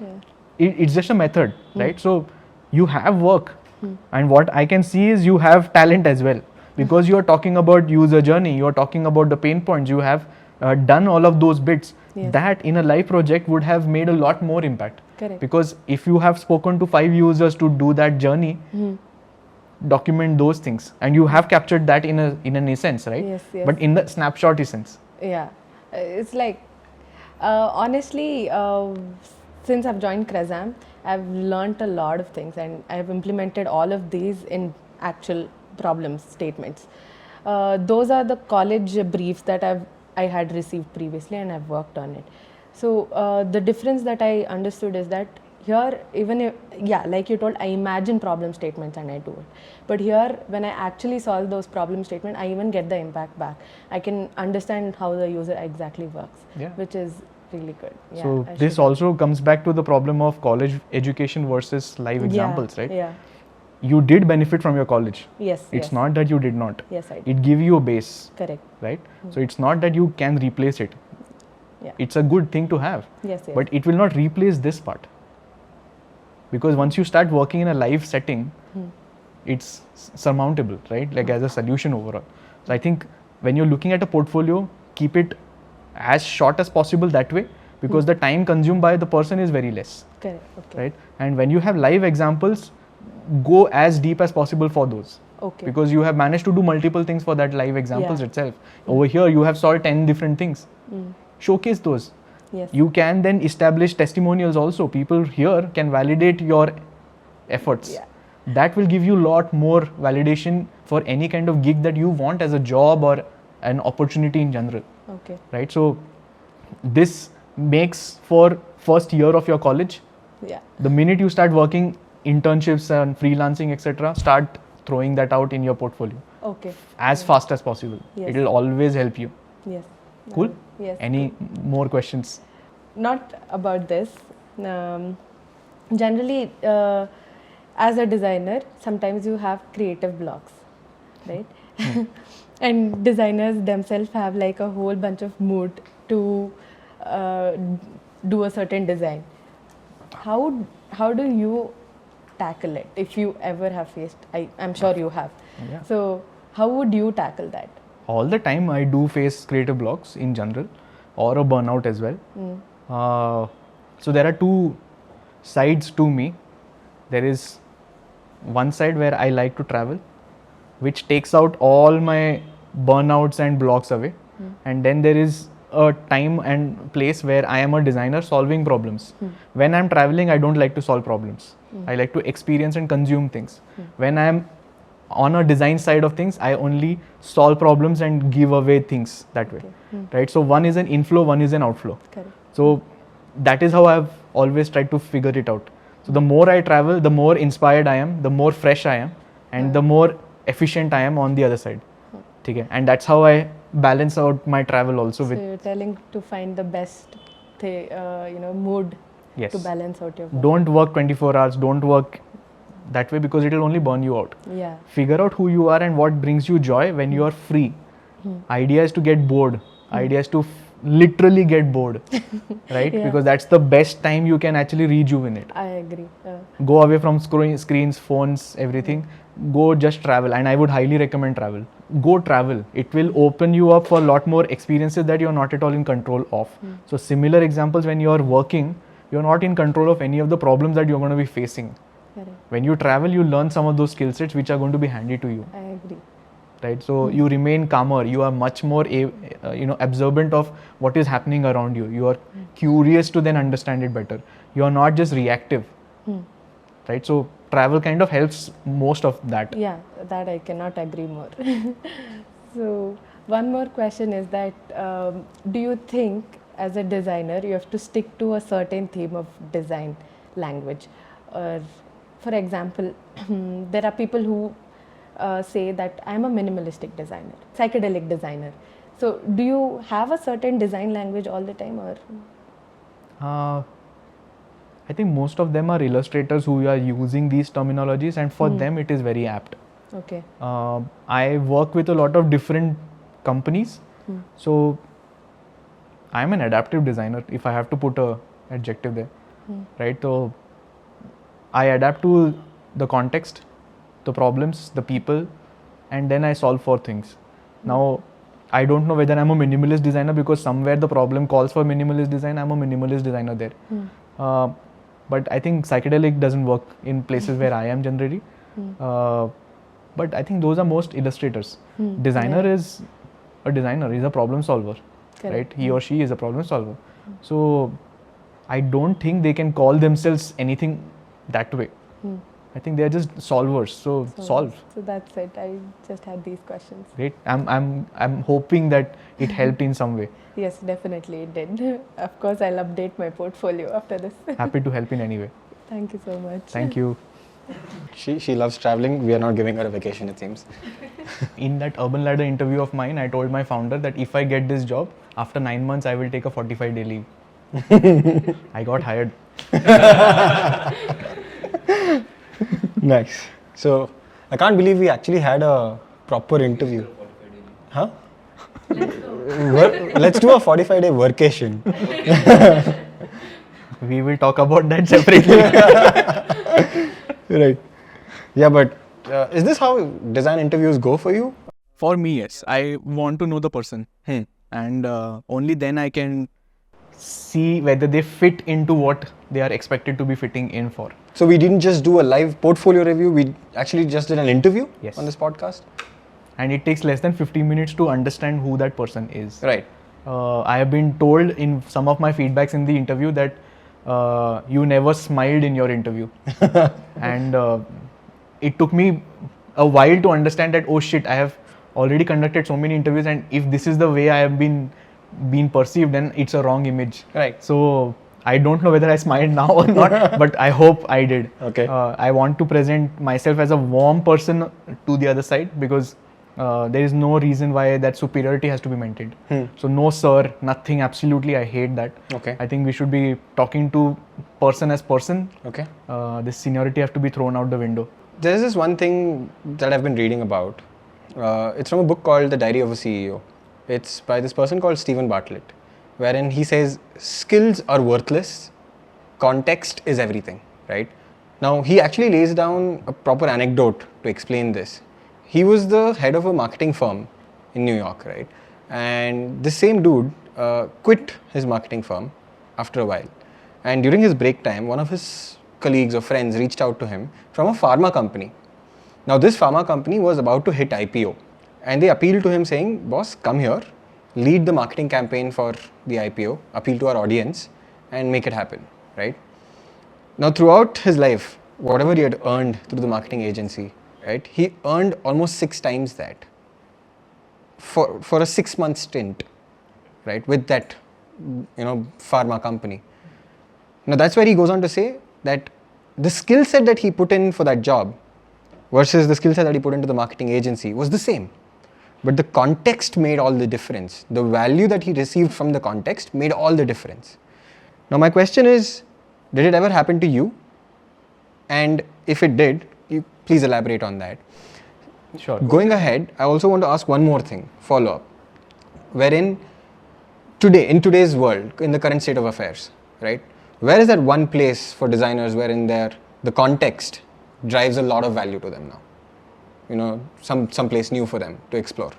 [SPEAKER 1] it's just a method, right? So you have work, and what I can see is you have talent as well, because you are talking about user journey, you are talking about the pain points, you have done all of those bits.
[SPEAKER 7] Yes.
[SPEAKER 1] That in a live project would have made a lot more impact.
[SPEAKER 7] Correct.
[SPEAKER 1] Because if you have spoken to 5 users to do that journey, document those things, and you have captured that in an essence, right?
[SPEAKER 7] Yes, yes.
[SPEAKER 1] But in the snapshot essence.
[SPEAKER 7] Yeah, it's like Honestly, since I've joined Crezam, I've learnt a lot of things and I've implemented all of these in actual problem statements. Those are the college briefs that I had received previously and I've worked on it. So the difference that I understood is that here, even if, yeah, like you told, I imagine problem statements and I do it. But here, when I actually solve those problem statements, I even get the impact back. I can understand how the user exactly works,
[SPEAKER 1] Yeah.
[SPEAKER 7] which is really good. Yeah,
[SPEAKER 1] So
[SPEAKER 7] I
[SPEAKER 1] this
[SPEAKER 7] should-
[SPEAKER 1] also comes back to the problem of college education versus live examples, right?
[SPEAKER 7] Yeah.
[SPEAKER 1] You did benefit from your college.
[SPEAKER 7] Yes.
[SPEAKER 1] It's
[SPEAKER 7] yes.
[SPEAKER 1] not that you did not.
[SPEAKER 7] Yes, I did.
[SPEAKER 1] It give you a base,
[SPEAKER 7] Correct.
[SPEAKER 1] right? So it's not that you can replace it.
[SPEAKER 7] Yeah.
[SPEAKER 1] It's a good thing to have,
[SPEAKER 7] Yes. Yes.
[SPEAKER 1] but it will not replace this part. Because once you start working in a live setting, it's surmountable, right? Like as a solution overall. So I think when you're looking at a portfolio, keep it as short as possible that way, because the time consumed by the person is very less,
[SPEAKER 7] Correct. Okay.
[SPEAKER 1] right? And when you have live examples, go as deep as possible for those.
[SPEAKER 7] Okay.
[SPEAKER 1] Because you have managed to do multiple things for that live examples
[SPEAKER 7] Yeah.
[SPEAKER 1] itself. Over here, you have solved 10 different things. Showcase those.
[SPEAKER 7] Yes.
[SPEAKER 1] You can then establish testimonials also. People here can validate your efforts.
[SPEAKER 7] Yeah.
[SPEAKER 1] That will give you a lot more validation for any kind of gig that you want as a job or an opportunity in general,
[SPEAKER 7] Okay.
[SPEAKER 1] right? So this makes for first year of your college.
[SPEAKER 7] Yeah.
[SPEAKER 1] The minute you start working internships and freelancing, etc., start throwing that out in your portfolio
[SPEAKER 7] Okay.
[SPEAKER 1] as fast as possible.
[SPEAKER 7] Yes.
[SPEAKER 1] It will always help you.
[SPEAKER 7] Yes.
[SPEAKER 1] Cool?
[SPEAKER 7] Yes.
[SPEAKER 1] Any more questions?
[SPEAKER 7] Not about this. Generally, as a designer, sometimes you have creative blocks, right? And designers themselves have like a whole bunch of mood to do a certain design. How do you tackle it if you ever have faced? I'm sure you have.
[SPEAKER 1] Yeah.
[SPEAKER 7] So how would you tackle that?
[SPEAKER 1] All the time I do face creative blocks in general, or a burnout as well. So there are two sides to me. There is one side where I like to travel, which takes out all my burnouts and blocks away. And then there is a time and place where I am a designer solving problems. When I'm traveling, I don't like to solve problems. I like to experience and consume things. When I'm on a design side of things, I only solve problems and give away things that way, right? So one is an inflow, one is an outflow.
[SPEAKER 7] Correct.
[SPEAKER 1] So that is how I've always tried to figure it out. So the more I travel, the more inspired I am, the more fresh I am, and the more efficient I am on the other side. Okay? And that's how I balance out my travel also
[SPEAKER 7] So
[SPEAKER 1] with.
[SPEAKER 7] you're telling to find the best, mood
[SPEAKER 1] Yes.
[SPEAKER 7] to balance out your work.
[SPEAKER 1] Don't work 24 hours, don't work that way, because it will only burn you out.
[SPEAKER 7] Yeah.
[SPEAKER 1] Figure out who you are and what brings you joy when you are free. Idea is to get bored. Idea is to literally get bored, right?
[SPEAKER 7] Yeah.
[SPEAKER 1] Because that's the best time you can actually rejuvenate.
[SPEAKER 7] I agree.
[SPEAKER 1] Go away from screens, phones, everything. Go just travel, and I would highly recommend travel. Go travel. It will open you up for a lot more experiences that you're not at all in control of. So similar examples, when you're working, you're not in control of any of the problems that you're going to be facing.
[SPEAKER 7] Correct.
[SPEAKER 1] When you travel, you learn some of those skill sets which are going to be handy to you,
[SPEAKER 7] I agree.
[SPEAKER 1] right? So you remain calmer. You are much more, observant of what is happening around you. You are curious to then understand it better. You are not just reactive, right? So travel kind of helps most of that.
[SPEAKER 7] Yeah, that I cannot agree more. So one more question is that do you think as a designer you have to stick to a certain theme of design language? Or for example, there are people who say that I'm a minimalistic designer, psychedelic designer. So do you have a certain design language all the time, or?
[SPEAKER 1] I think most of them are illustrators who are using these terminologies, and for them it is very apt.
[SPEAKER 7] Okay.
[SPEAKER 1] I work with a lot of different companies, so I'm an adaptive designer, if I have to put a adjective there, right? So I adapt to the context, the problems, the people, and then I solve for things. Now, I don't know whether I'm a minimalist designer, because somewhere the problem calls for minimalist design. I'm a minimalist designer there. But I think psychedelic doesn't work in places where I am generally. But I think those are most illustrators. Designer is a designer, he's a problem solver,
[SPEAKER 7] Correct.
[SPEAKER 1] right? He or she is a problem solver. So I don't think they can call themselves anything that way. I think they're just solvers. So solve.
[SPEAKER 7] So that's it. I just had these questions.
[SPEAKER 1] Great. I'm hoping that it helped in some way.
[SPEAKER 7] Yes, definitely it did. Of course, I'll update my portfolio after this.
[SPEAKER 1] Happy to help in any way.
[SPEAKER 7] Thank you so much.
[SPEAKER 1] Thank you.
[SPEAKER 2] She loves traveling. We are not giving her a vacation, it seems.
[SPEAKER 1] In that Urban Ladder interview of mine, I told my founder that if I get this job, after 9 months, I will take a 45-day leave. I got hired.
[SPEAKER 2] Nice. So, I can't believe we actually had a proper interview. Huh? Let's do a 45-day workation.
[SPEAKER 1] We will talk about that separately.
[SPEAKER 2] Right. Yeah, but is this how design interviews go for you?
[SPEAKER 5] For me, yes. I want to know the person. And only then I can
[SPEAKER 1] See whether they fit into what they are expected to be fitting in for.
[SPEAKER 2] So we didn't just do a live portfolio review, we actually just did an interview
[SPEAKER 1] Yes.
[SPEAKER 2] on this podcast?
[SPEAKER 1] And it takes less than 15 minutes to understand who that person is.
[SPEAKER 2] Right.
[SPEAKER 1] I have been told in some of my feedbacks in the interview that you never smiled in your interview. And it took me a while to understand that, oh shit, I have already conducted so many interviews, and if this is the way I have been perceived, then it's a wrong image.
[SPEAKER 2] Right.
[SPEAKER 1] So I don't know whether I smiled now or not, but I hope I did.
[SPEAKER 2] Okay.
[SPEAKER 1] I want to present myself as a warm person to the other side, because there is no reason why that superiority has to be maintained. So no sir, nothing, absolutely, I hate that.
[SPEAKER 2] Okay.
[SPEAKER 1] I think we should be talking to person as person.
[SPEAKER 2] Okay.
[SPEAKER 1] This seniority have to be thrown out the window.
[SPEAKER 2] There's this one thing that I've been reading about. It's from a book called The Diary of a CEO. It's by this person called Stephen Bartlett, wherein he says skills are worthless, context is everything, right? Now, he actually lays down a proper anecdote to explain this. He was the head of a marketing firm in New York, right? And this same dude quit his marketing firm after a while. And during his break time, one of his colleagues or friends reached out to him from a pharma company. Now, this pharma company was about to hit IPO. And they appealed to him saying, boss, come here, lead the marketing campaign for the IPO, appeal to our audience, and make it happen, right? Now, throughout his life, whatever he had earned through the marketing agency, right, he earned almost 6 times that for a 6-month stint, right, with that, pharma company. Now, that's where he goes on to say that the skill set that he put in for that job versus the skill set that he put into the marketing agency was the same. But the context made all the difference. The value that he received from the context made all the difference. Now, my question is, did it ever happen to you? And if it did, please elaborate on that.
[SPEAKER 1] Sure.
[SPEAKER 2] Going ahead, I also want to ask one more thing, follow-up, wherein today, in today's world, in the current state of affairs, right, where is that one place for designers wherein the context drives a lot of value to them now? Some place new for them to explore.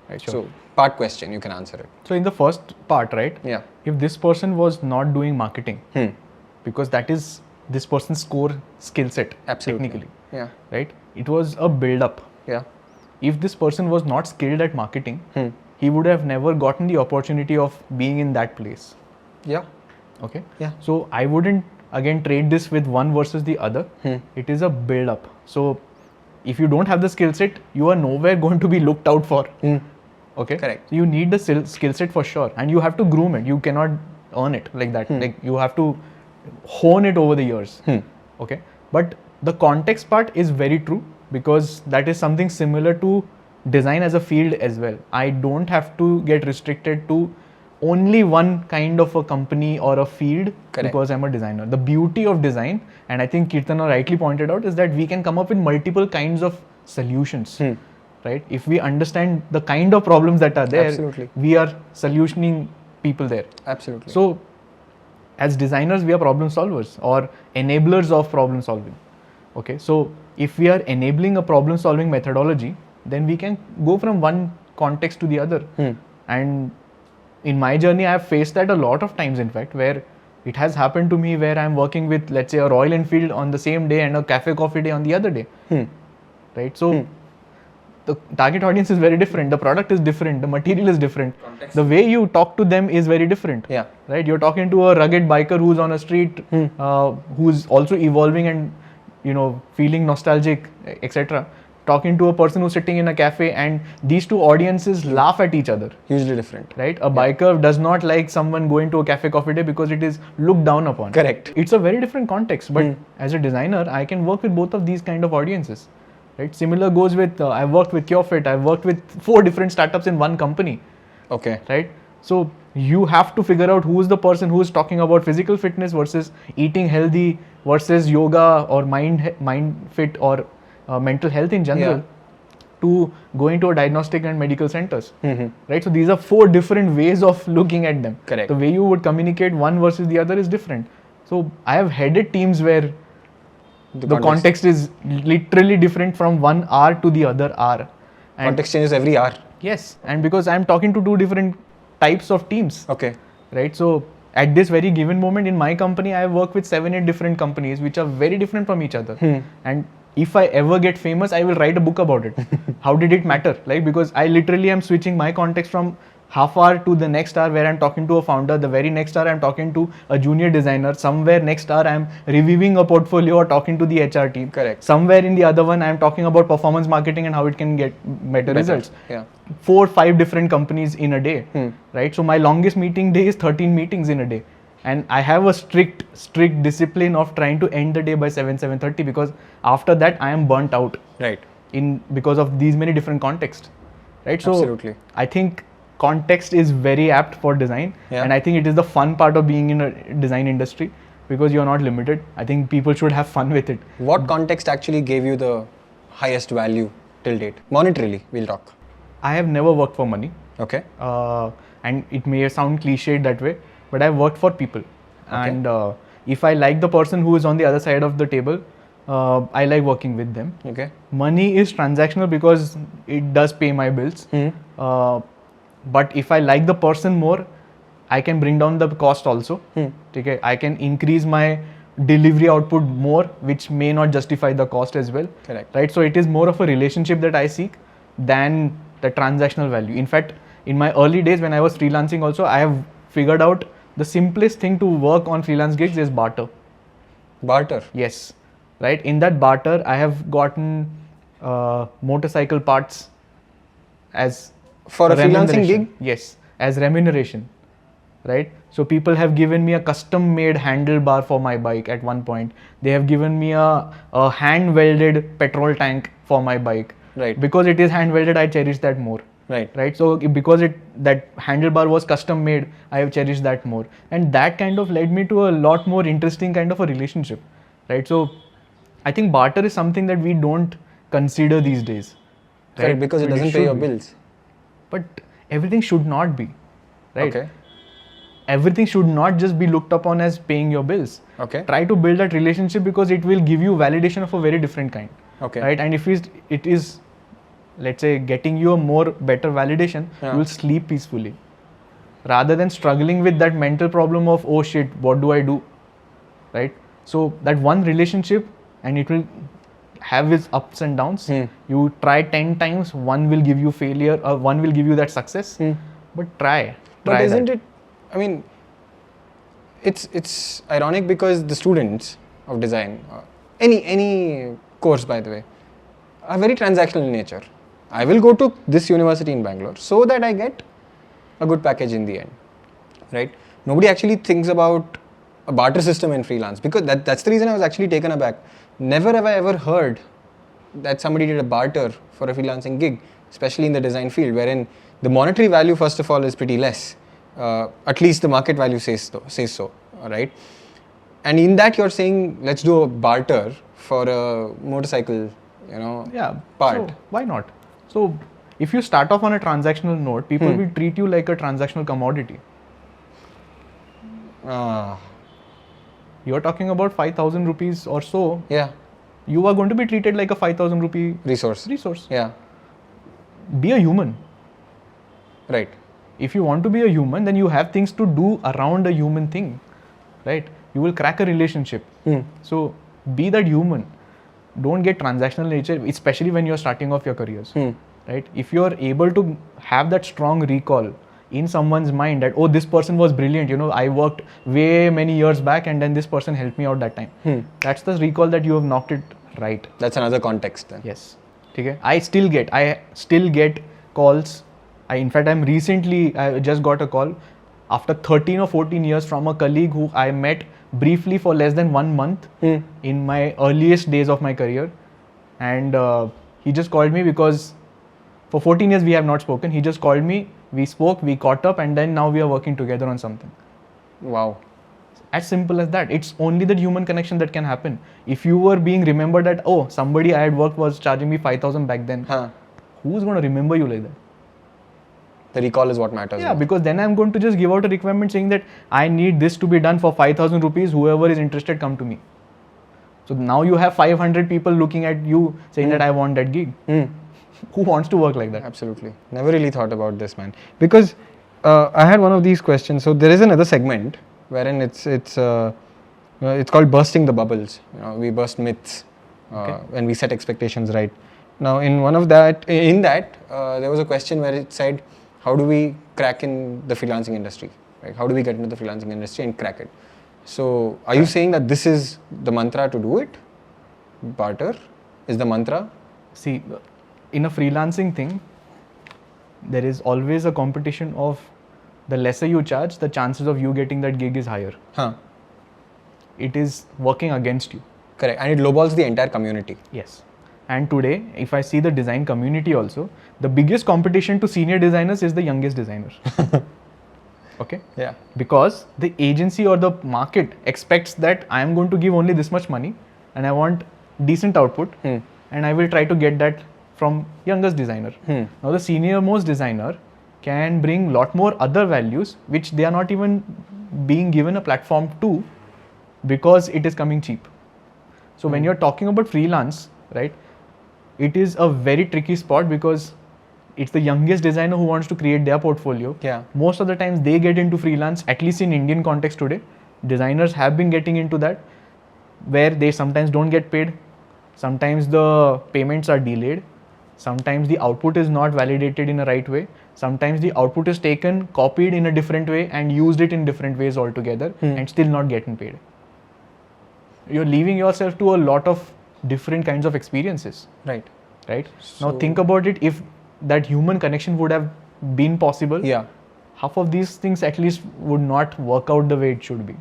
[SPEAKER 2] Right.
[SPEAKER 1] Sure.
[SPEAKER 2] So, part question, you can answer it.
[SPEAKER 1] So in the first part, right?
[SPEAKER 2] Yeah.
[SPEAKER 1] If this person was not doing marketing, because that is this person's core skill set,
[SPEAKER 2] Absolutely.
[SPEAKER 1] technically.
[SPEAKER 2] Yeah.
[SPEAKER 1] Right? It was a build-up.
[SPEAKER 2] Yeah.
[SPEAKER 1] If this person was not skilled at marketing, he would have never gotten the opportunity of being in that place.
[SPEAKER 2] Yeah.
[SPEAKER 1] Okay?
[SPEAKER 2] Yeah.
[SPEAKER 1] So I wouldn't again trade this with one versus the other. It is a build-up. So if you don't have the skill set, you are nowhere going to be looked out for. Okay?
[SPEAKER 2] Correct.
[SPEAKER 1] So you need the skill set for sure, and you have to groom it. You cannot earn it like that. Like you have to hone it over the years. Okay? But the context part is very true, because that is something similar to design as a field as well. I don't have to get restricted to only one kind of a company or a field.
[SPEAKER 2] Correct.
[SPEAKER 1] Because I'm a designer. The beauty of design, and I think Kirtana rightly pointed out, is that we can come up with multiple kinds of solutions. Right? If we understand the kind of problems that are there,
[SPEAKER 2] Absolutely.
[SPEAKER 1] we are solutioning people there.
[SPEAKER 2] Absolutely.
[SPEAKER 1] So, as designers, we are problem solvers or enablers of problem solving. Okay, so if we are enabling a problem solving methodology, then we can go from one context to the other. And in my journey, I have faced that a lot of times, in fact, where it has happened to me where I'm working with, let's say, a Royal Enfield on the same day and a cafe coffee day on the other day. Right? So the target audience is very different, the product is different, the material is different, the way you talk to them is very different.
[SPEAKER 2] Yeah.
[SPEAKER 1] Right? You're talking to a rugged biker who's on a street, who's also evolving and feeling nostalgic, etc. Talking to a person who's sitting in a cafe, and these two audiences laugh at each other.
[SPEAKER 2] Hugely different.
[SPEAKER 1] Right? A biker does not like someone going to a cafe coffee day because it is looked down upon.
[SPEAKER 2] Correct.
[SPEAKER 1] It's a very different context, but as a designer, I can work with both of these kind of audiences. Right? Similar goes with, I've worked with Cure.fit, I've worked with 4 different startups in one company.
[SPEAKER 2] Okay.
[SPEAKER 1] Right? So you have to figure out who's the person who's talking about physical fitness versus eating healthy versus yoga or mind fit or mental health in general, to going to a diagnostic and medical centers. Right? So these are 4 different ways of looking at them.
[SPEAKER 2] Correct.
[SPEAKER 1] The way you would communicate one versus the other is different. So I have headed teams where the context is literally different from one hour to the other hour. And
[SPEAKER 2] Context changes every hour.
[SPEAKER 1] yes, and because I'm talking to 2 different types of teams.
[SPEAKER 2] Okay.
[SPEAKER 1] Right? So at this very given moment in my company, I work with 7-8 different companies which are very different from each other. And if I ever get famous, I will write a book about it. How did it matter? Like, because I literally am switching my context from half hour to the next hour where I'm talking to a founder, the very next hour I'm talking to a junior designer, somewhere next hour I'm reviewing a portfolio or talking to the HR team.
[SPEAKER 2] Correct.
[SPEAKER 1] Somewhere in the other one I'm talking about performance marketing and how it can get better results.
[SPEAKER 2] Yeah.
[SPEAKER 1] 4-5 different companies in a day, right? So my longest meeting day is 13 meetings in a day. And I have a strict discipline of trying to end the day by 7:30 because after that I am burnt out.
[SPEAKER 2] Right.
[SPEAKER 1] Because of these many different contexts, right? So
[SPEAKER 2] Absolutely.
[SPEAKER 1] I think context is very apt for design, and I think it is the fun part of being in a design industry because you're not limited. I think people should have fun with it.
[SPEAKER 2] What context actually gave you the highest value till date? Monetarily, we'll talk.
[SPEAKER 1] I have never worked for money.
[SPEAKER 2] Okay.
[SPEAKER 1] And it may sound cliched that way, but I've worked for people. And if I like the person who is on the other side of the table, I like working with them.
[SPEAKER 2] Okay.
[SPEAKER 1] Money is transactional because it does pay my bills. But if I like the person more, I can bring down the cost also. Okay? I can increase my delivery output more, which may not justify the cost as well.
[SPEAKER 2] Correct.
[SPEAKER 1] Right? So it is more of a relationship that I seek than the transactional value. In fact, in my early days when I was freelancing also, I have figured out the simplest thing to work on freelance gigs is barter.
[SPEAKER 2] Barter.
[SPEAKER 1] Yes. Right? In that barter, I have gotten motorcycle parts as
[SPEAKER 2] For a freelancing
[SPEAKER 1] remuneration.
[SPEAKER 2] gig?
[SPEAKER 1] Yes, as remuneration. Right? So people have given me a custom made handlebar for my bike at one point. They have given me a hand welded petrol tank for my bike.
[SPEAKER 2] Right.
[SPEAKER 1] Because it is hand welded, I cherish that more. Right. So because that handlebar was custom made, I have cherished that more. And that kind of led me to a lot more interesting kind of a relationship. Right. So I think barter is something that we don't consider these days.
[SPEAKER 2] Correct, because it doesn't pay your bills.
[SPEAKER 1] But everything should not be. Right.
[SPEAKER 2] Okay.
[SPEAKER 1] Everything should not just be looked upon as paying your bills.
[SPEAKER 2] Okay.
[SPEAKER 1] Try to build that relationship because it will give you validation of a very different kind.
[SPEAKER 2] Okay.
[SPEAKER 1] Right. And if it is, let's say, getting you a more better validation, you will sleep peacefully. Rather than struggling with that mental problem of, oh shit, what do I do? Right. So that one relationship, and it will have its ups and downs. You try 10 times, one will give you failure, or one will give you that success. But try.
[SPEAKER 2] But isn't it? I mean, it's ironic because the students of design, any course by the way, are very transactional in nature. I will go to this university in Bangalore so that I get a good package in the end, right? Nobody actually thinks about a barter system in freelance because that's the reason I was actually taken aback. Never have I ever heard that somebody did a barter for a freelancing gig, especially in the design field, wherein the monetary value, first of all, is pretty less. At least the market value says so, right? And in that you're saying, let's do a barter for a motorcycle, part.
[SPEAKER 1] So why not? So if you start off on a transactional note, people will treat you like a transactional commodity. You're talking about 5,000 rupees or so.
[SPEAKER 2] Yeah.
[SPEAKER 1] You are going to be treated like a 5,000 rupee
[SPEAKER 2] Resource.
[SPEAKER 1] Yeah. Be a human.
[SPEAKER 2] Right.
[SPEAKER 1] If you want to be a human, then you have things to do around a human thing, right? You will crack a relationship. So be that human. Don't get transactional nature, especially when you're starting off your careers. right? If you are able to have that strong recall in someone's mind that, oh, this person was brilliant, you know, I worked way many years back and then this person helped me out that time. That's the recall that you have knocked it right.
[SPEAKER 2] That's another context then.
[SPEAKER 1] Yes. Okay. I still get calls. I just got a call after 13 or 14 years from a colleague who I met briefly for less than 1 month in my earliest days of my career. And he just called me because for 14 years we have not spoken. He just called me, we spoke, we caught up, and then now we are working together on something.
[SPEAKER 2] Wow.
[SPEAKER 1] As simple as that. It's only that human connection that can happen. If you were being remembered that, oh, somebody I had worked was charging me 5,000 back then, who's going to remember you like that?
[SPEAKER 2] The recall is what matters.
[SPEAKER 1] Yeah, because then I'm going to just give out a requirement saying that I need this to be done for 5,000 rupees. Whoever is interested, come to me. So now you have 500 people looking at you saying that I want that gig. Who wants to work like that?
[SPEAKER 2] Absolutely. Never really thought about this, man. Because I had one of these questions. So there is another segment wherein it's called bursting the bubbles. You know, we burst myths and we set expectations right. Now, in that, there was a question where it said, how do we crack in the freelancing industry? Right? How do we get into the freelancing industry and crack it? So, are you saying that this is the mantra to do it? Barter is the mantra?
[SPEAKER 1] See, in a freelancing thing, there is always a competition of the lesser you charge, the chances of you getting that gig is higher. It is working against you.
[SPEAKER 2] Correct. And it lowballs the entire community.
[SPEAKER 1] Yes. And today, if I see the design community also, the biggest competition to senior designers is the youngest designer. Okay?
[SPEAKER 2] Yeah.
[SPEAKER 1] Because the agency or the market expects that I am going to give only this much money and I want decent output and I will try to get that from youngest designer. Now the senior most designer can bring lot more other values which they are not even being given a platform to because it is coming cheap. So when you're talking about freelance, right, it is a very tricky spot because it's the youngest designer who wants to create their portfolio.
[SPEAKER 2] Yeah.
[SPEAKER 1] Most of the times they get into freelance, at least in Indian context today. Designers have been getting into that where they sometimes don't get paid. Sometimes the payments are delayed. Sometimes the output is not validated in a right way. Sometimes the output is taken, copied in a different way and used it in different ways altogether and still not getting paid. You're leaving yourself to a lot of different kinds of experiences.
[SPEAKER 2] Right.
[SPEAKER 1] Right? Now think about it, if that human connection would have been possible, half of these things at least would not work out the way it should be.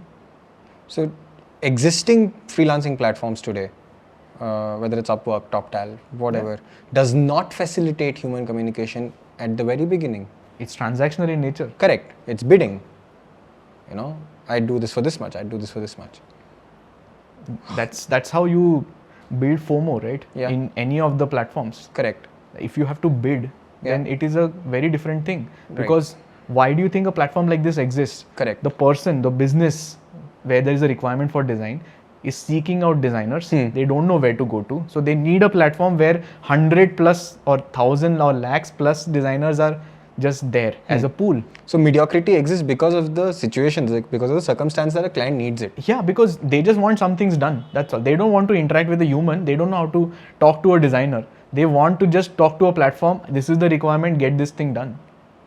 [SPEAKER 2] So existing freelancing platforms today, whether it's Upwork, TopTal, whatever, does not facilitate human communication at the very beginning.
[SPEAKER 1] It's transactional in nature.
[SPEAKER 2] Correct. It's bidding. You know, I do this for this much, I do this for this much.
[SPEAKER 1] That's how you build FOMO, right?
[SPEAKER 2] Yeah.
[SPEAKER 1] In any of the platforms.
[SPEAKER 2] Correct.
[SPEAKER 1] If you have to bid, then it is a very different thing. Because why do you think a platform like this exists?
[SPEAKER 2] Correct.
[SPEAKER 1] The person, the business where there is a requirement for design is seeking out designers. They don't know where to go to. So they need a platform where 100 plus or 1,000 or lakhs plus designers are just there as a pool.
[SPEAKER 2] So mediocrity exists because of the situations, like because of the circumstance that a client needs it.
[SPEAKER 1] Yeah, because they just want some things done. That's all. They don't want to interact with a human. They don't know how to talk to a designer. They want to just talk to a platform. This is the requirement. Get this thing done.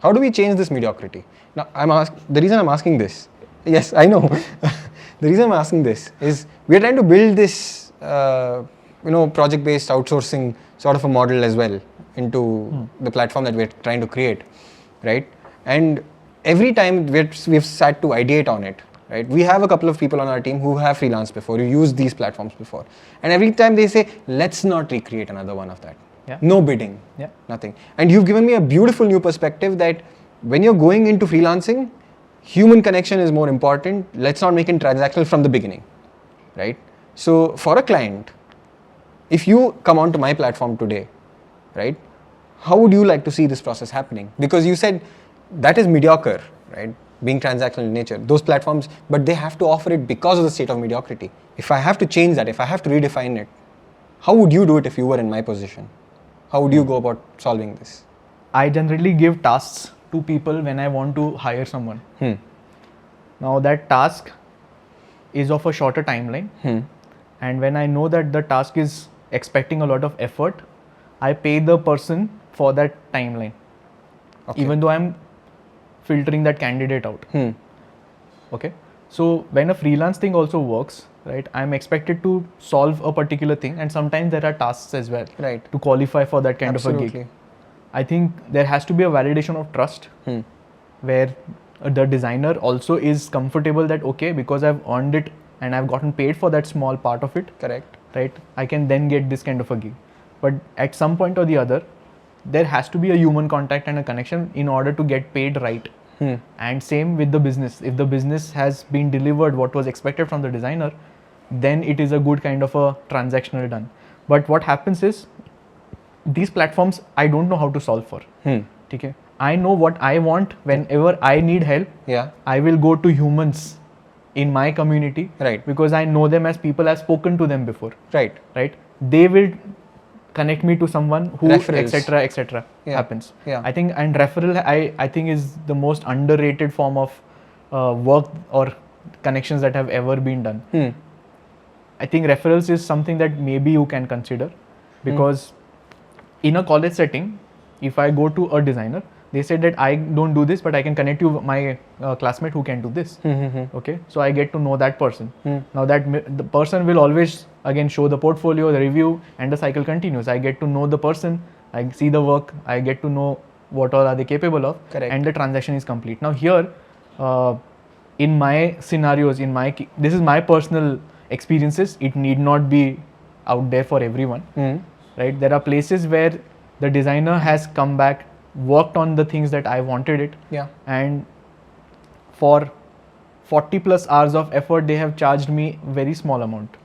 [SPEAKER 2] How do we change this mediocrity? Now, the reason I'm asking this, yes, I know. The reason I'm asking this is we are trying to build this, project-based outsourcing sort of a model as well into the platform that we're trying to create, right? And every time we've sat to ideate on it, right? We have a couple of people on our team who have freelanced before, who used these platforms before. And every time they say, let's not recreate another one of that.
[SPEAKER 1] Yeah.
[SPEAKER 2] No bidding, nothing. And you've given me a beautiful new perspective that when you're going into freelancing, human connection is more important. Let's not make it transactional from the beginning, right? So for a client, if you come onto my platform today, right, how would you like to see this process happening? Because you said that is mediocre, right? Being transactional in nature. Those platforms, but they have to offer it because of the state of mediocrity. If I have to change that, if I have to redefine it, how would you do it if you were in my position? How would you go about solving this?
[SPEAKER 1] I generally give tasks to people when I want to hire someone. Now that task is of a shorter timeline. And when I know that the task is expecting a lot of effort, I pay the person for that timeline, even though I'm filtering that candidate out. Okay, so when a freelance thing also works, right, I'm expected to solve a particular thing, and sometimes there are tasks as well,
[SPEAKER 2] Right.
[SPEAKER 1] to qualify for that kind of a
[SPEAKER 2] Absolutely.
[SPEAKER 1] gig. I think there has to be a validation of trust, where the designer also is comfortable that okay, because I've earned it and I've gotten paid for that small part of it,
[SPEAKER 2] Correct.
[SPEAKER 1] right, I can then get this kind of a gig. But at some point or the other, there has to be a human contact and a connection in order to get paid right. And same with the business. If the business has been delivered what was expected from the designer, then it is a good kind of a transactional done. But what happens is, these platforms I don't know how to solve for. Okay, I know what I want. Whenever I need help,
[SPEAKER 2] Yeah.
[SPEAKER 1] I will go to humans in my community,
[SPEAKER 2] Right.
[SPEAKER 1] because I know them as people, I've spoken to them before,
[SPEAKER 2] Right.
[SPEAKER 1] right? They will connect me to someone who,
[SPEAKER 2] Referrals.
[SPEAKER 1] etc.
[SPEAKER 2] Yeah.
[SPEAKER 1] happens.
[SPEAKER 2] Yeah.
[SPEAKER 1] I think, and referral I think is the most underrated form of work or connections that have ever been done. I think referrals is something that maybe you can consider, because in a college setting, if I go to a designer, they said that I don't do this, but I can connect you with my classmate who can do this. Okay, so I get to know that person. Now the person will always again show the portfolio, the review, and the cycle continues. I get to know the person, I see the work, I get to know what all are they capable of,
[SPEAKER 2] Correct.
[SPEAKER 1] and the transaction is complete. Now here, in my scenarios, this is my personal experiences. It need not be out there for everyone, right? There are places where the designer has come back, worked on the things that I wanted it,
[SPEAKER 2] Yeah.
[SPEAKER 1] and for 40 plus hours of effort, they have charged me very small amount.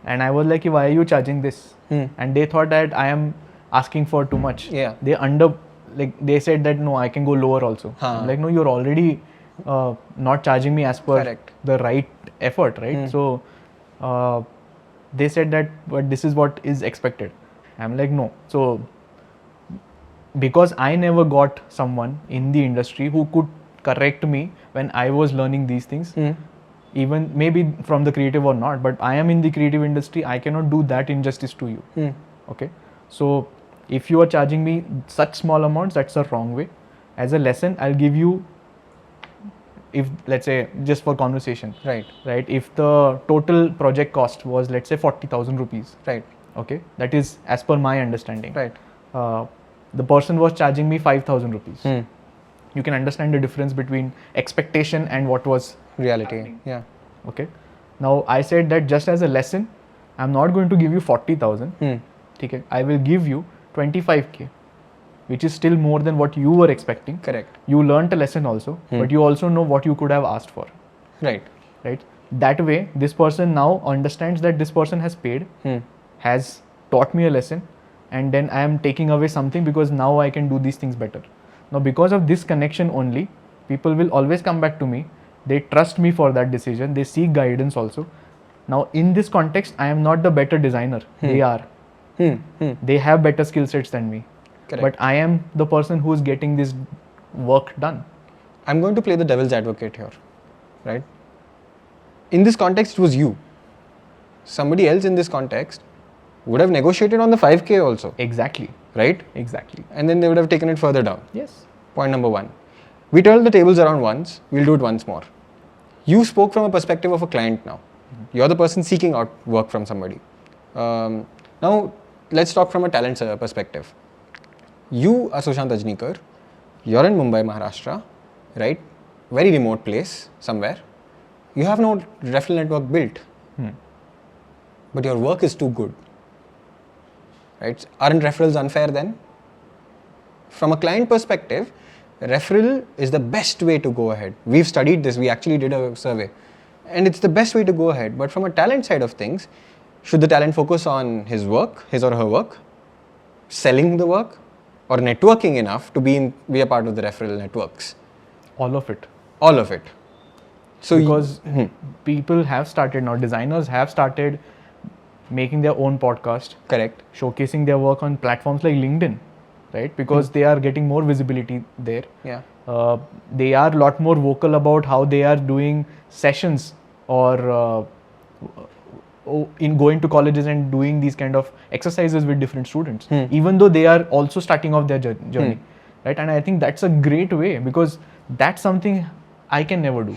[SPEAKER 1] And I was like, why are you charging this? And they thought that I am asking for too much.
[SPEAKER 2] Yeah.
[SPEAKER 1] They said that no, I can go lower also. I'm like, no, you're already not charging me as per
[SPEAKER 2] Correct.
[SPEAKER 1] the right effort, right? So they said that, but this is what is expected. I'm like, no. So because I never got someone in the industry who could correct me when I was learning these things, even maybe from the creative or not, but I am in the creative industry, I cannot do that injustice to you. Okay, so if you are charging me such small amounts, that's a wrong way. As a lesson, I'll give you, if let's say just for conversation,
[SPEAKER 2] Right.
[SPEAKER 1] if the total project cost was, let's say, 40,000 rupees,
[SPEAKER 2] Right.
[SPEAKER 1] okay, that is as per my understanding,
[SPEAKER 2] Right.
[SPEAKER 1] the person was charging me 5,000 rupees. You can understand the difference between expectation and what was
[SPEAKER 2] Reality.
[SPEAKER 1] happening.
[SPEAKER 2] Yeah.
[SPEAKER 1] Okay, now I said that just as a lesson, I'm not going to give you 40,000. Okay, I will give you 25k, which is still more than what you were expecting.
[SPEAKER 2] Correct.
[SPEAKER 1] You learnt a lesson also, but you also know what you could have asked for.
[SPEAKER 2] Right.
[SPEAKER 1] Right, that way this person now understands that this person has paid, has taught me a lesson, and then I am taking away something, because now I can do these things better. Now because of this connection only, people will always come back to me. They trust me for that decision. They seek guidance also. Now in this context, I am not the better designer. They are. They have better skill sets than me.
[SPEAKER 2] Correct.
[SPEAKER 1] But I am the person who is getting this work done.
[SPEAKER 2] I'm going to play the devil's advocate here, right? In this context, it was you. Somebody else in this context would have negotiated on the 5k also,
[SPEAKER 1] Exactly.
[SPEAKER 2] right?
[SPEAKER 1] Exactly.
[SPEAKER 2] And then they would have taken it further down.
[SPEAKER 1] Yes.
[SPEAKER 2] Point number one. We turned the tables around once, we'll do it once more. You spoke from a perspective of a client now. You're the person seeking out work from somebody. Now, let's talk from a talent perspective. You are Sushant Ajnikar, you're in Mumbai, Maharashtra, right? Very remote place, somewhere. You have no referral network built. But your work is too good. Right? Aren't referrals unfair then? From a client perspective, referral is the best way to go ahead. We've studied this, we actually did a survey. And it's the best way to go ahead. But from a talent side of things, should the talent focus on his work, his or her work, selling the work, or networking enough to be a part of the referral networks?
[SPEAKER 1] All of it.
[SPEAKER 2] All of it. So
[SPEAKER 1] Because people have started now, designers have started making their own podcast,
[SPEAKER 2] correct.
[SPEAKER 1] showcasing their work on platforms like LinkedIn, right? Because they are getting more visibility there.
[SPEAKER 2] Yeah.
[SPEAKER 1] They are a lot more vocal about how they are doing sessions or in going to colleges and doing these kind of exercises with different students, even though they are also starting off their journey, right? And I think that's a great way, because that's something I can never do.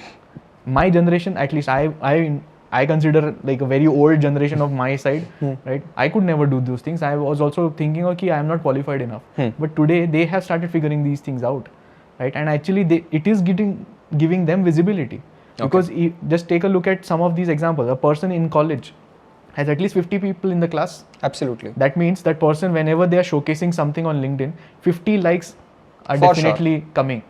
[SPEAKER 1] My generation, at least I consider like a very old generation of my side, right? I could never do those things. I was also thinking, okay, I am not qualified enough. But today they have started figuring these things out, right? And actually it is giving them visibility. Because just take a look at some of these examples. A person in college has at least 50 people in the class.
[SPEAKER 2] Absolutely.
[SPEAKER 1] That means that person, whenever they are showcasing something on LinkedIn, 50 likes are
[SPEAKER 2] For
[SPEAKER 1] definitely coming,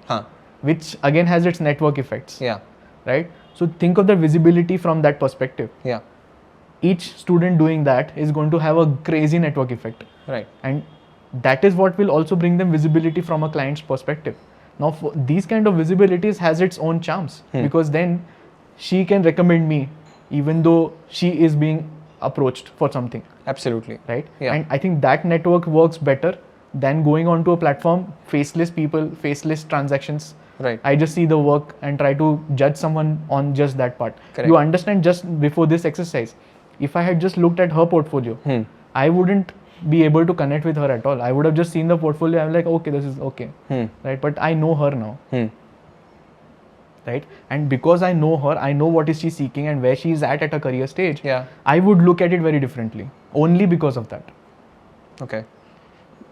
[SPEAKER 1] which again has its network effects.
[SPEAKER 2] Yeah.
[SPEAKER 1] Right? So think of the visibility from that perspective.
[SPEAKER 2] Yeah.
[SPEAKER 1] Each student doing that is going to have a crazy network effect.
[SPEAKER 2] Right.
[SPEAKER 1] And that is what will also bring them visibility from a client's perspective. Now, for these kind of visibilities has its own charms, because then she can recommend me even though she is being approached for something.
[SPEAKER 2] Absolutely.
[SPEAKER 1] Right?
[SPEAKER 2] Yeah.
[SPEAKER 1] And I think that network works better than going onto a platform, faceless people, faceless transactions.
[SPEAKER 2] Right.
[SPEAKER 1] I just see the work and try to judge someone on just that part.
[SPEAKER 2] Correct.
[SPEAKER 1] You understand, just before this exercise, if I had just looked at her portfolio, I wouldn't be able to connect with her at all. I would have just seen the portfolio. I'm like, okay, this is okay, right? But I know her now, right? And because I know her, I know what is she seeking and where she is at a career stage.
[SPEAKER 2] Yeah.
[SPEAKER 1] I would look at it very differently, only because of that.
[SPEAKER 2] Okay.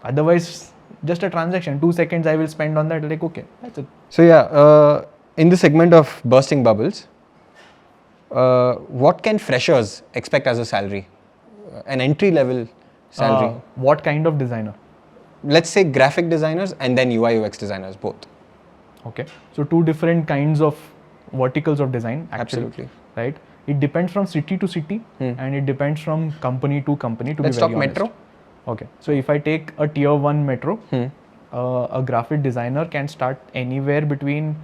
[SPEAKER 1] Otherwise, just a transaction, 2 seconds I will spend on that. Like, okay, that's it.
[SPEAKER 2] So in the segment of bursting bubbles, what can freshers expect as a salary? An entry level salary?
[SPEAKER 1] What kind of designer?
[SPEAKER 2] Let's say graphic designers and then UI UX designers, both.
[SPEAKER 1] Okay, so 2 different kinds of verticals of design. Actually,
[SPEAKER 2] Absolutely.
[SPEAKER 1] right? It depends from city to city, and it depends from company to company.
[SPEAKER 2] Let's
[SPEAKER 1] be
[SPEAKER 2] talk
[SPEAKER 1] very honest.
[SPEAKER 2] metro.
[SPEAKER 1] Okay, so if I take a tier 1 metro, a graphic designer can start anywhere between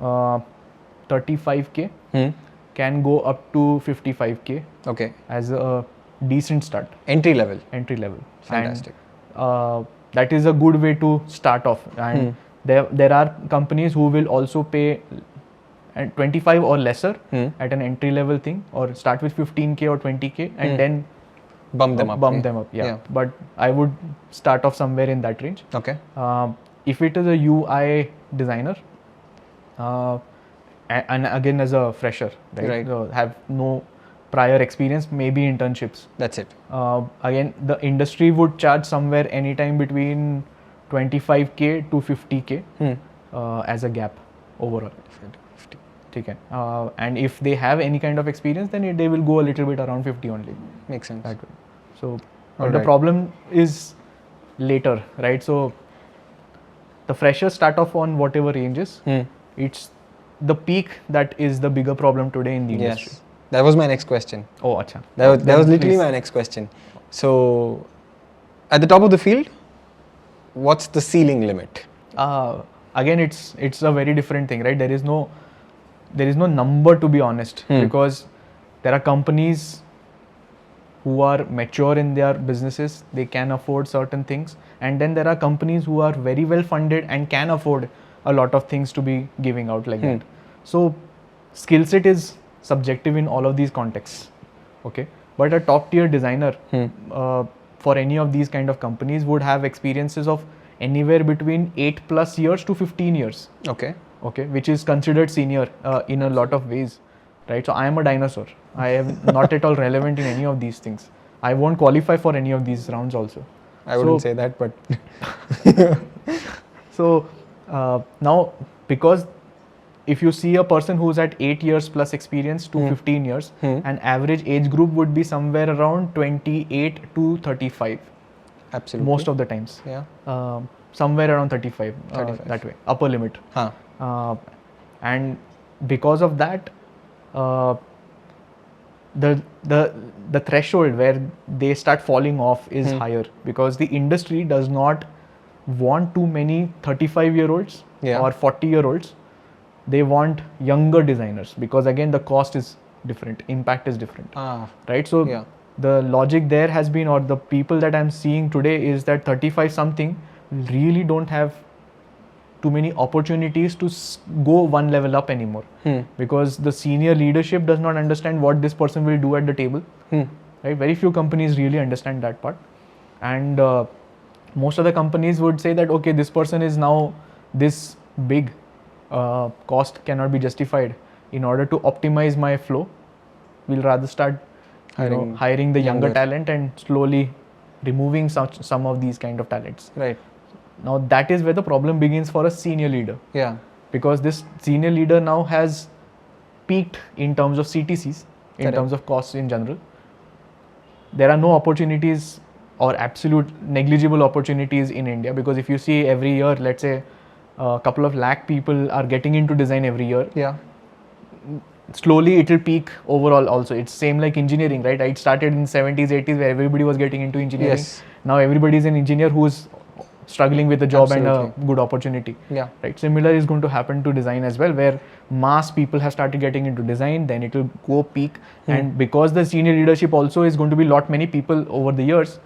[SPEAKER 1] 35k, can go up to 55k.
[SPEAKER 2] Okay.
[SPEAKER 1] As a decent start.
[SPEAKER 2] Entry level.
[SPEAKER 1] Entry level.
[SPEAKER 2] Fantastic.
[SPEAKER 1] And that is a good way to start off. And there are companies who will also pay 25 or lesser at an entry level thing, or start with 15k or 20k and then
[SPEAKER 2] bump them up.
[SPEAKER 1] Yeah. But I would start off somewhere in that range.
[SPEAKER 2] Okay.
[SPEAKER 1] If it is a UI designer, and again as a fresher, right? So have no prior experience, maybe internships.
[SPEAKER 2] That's it.
[SPEAKER 1] Again, the industry would charge somewhere anytime between 25k to 50k as a gap overall.
[SPEAKER 2] 50.
[SPEAKER 1] Okay. And if they have any kind of experience, then they will go a little bit around 50 only.
[SPEAKER 2] Makes sense.
[SPEAKER 1] That way. So, but the problem is later, right? So, the freshers start off on whatever ranges. It's the peak that is the bigger problem today in the industry.
[SPEAKER 2] Yes. That was my next question.
[SPEAKER 1] Oh, acha.
[SPEAKER 2] That was literally
[SPEAKER 1] please.
[SPEAKER 2] my next question. So, at the top of the field, what's the ceiling limit?
[SPEAKER 1] Again, it's a very different thing, right? There is no number, to be honest, because there are companies who are mature in their businesses, they can afford certain things, and then there are companies who are very well funded and can afford a lot of things to be giving out like that. So skill set is subjective in all of these contexts, okay? But a top tier designer for any of these kind of companies would have experiences of anywhere between 8+ years to 15 years.
[SPEAKER 2] Okay.
[SPEAKER 1] Okay, which is considered senior in a lot of ways, right? So I am a dinosaur. I am not at all relevant in any of these things. I won't qualify for any of these rounds also.
[SPEAKER 2] I wouldn't say that, but
[SPEAKER 1] so now, because if you see a person who's at 8 years plus experience to 15 years, an average age group would be somewhere around 28 to 35.
[SPEAKER 2] Absolutely.
[SPEAKER 1] Most of the times.
[SPEAKER 2] Yeah.
[SPEAKER 1] Somewhere around 35. That way, upper limit. And because of that, the threshold where they start falling off is higher, because the industry does not want too many 35-year-olds or 40-year-olds. They want younger designers, because again the cost is different, impact is different, right? So the logic there has been, or the people that I'm seeing today, is that 35 something really don't have too many opportunities to go one level up anymore, because the senior leadership does not understand what this person will do at the table. Right? Very few companies really understand that part, and most of the companies would say that okay, this person is now this big, cost cannot be justified. In order to optimize my flow, we'll rather start hiring the younger talent and slowly removing some of these kind of talents.
[SPEAKER 2] Right.
[SPEAKER 1] Now that is where the problem begins for a senior leader.
[SPEAKER 2] Yeah.
[SPEAKER 1] Because this senior leader now has peaked in terms of CTCs, in terms of costs in general. There are no opportunities or absolute negligible opportunities in India, because if you see every year, let's say a couple of lakh people are getting into design every year.
[SPEAKER 2] Yeah.
[SPEAKER 1] Slowly it will peak overall also. It's same like engineering, right? It started in 70s, 80s where everybody was getting into engineering.
[SPEAKER 2] Yes.
[SPEAKER 1] Now everybody is an engineer who's struggling with a job and a good opportunity.
[SPEAKER 2] Yeah.
[SPEAKER 1] Right. Similar is going to happen to design as well, where mass people have started getting into design, then it will go peak. And because the senior leadership also is going to be lot many people over the years,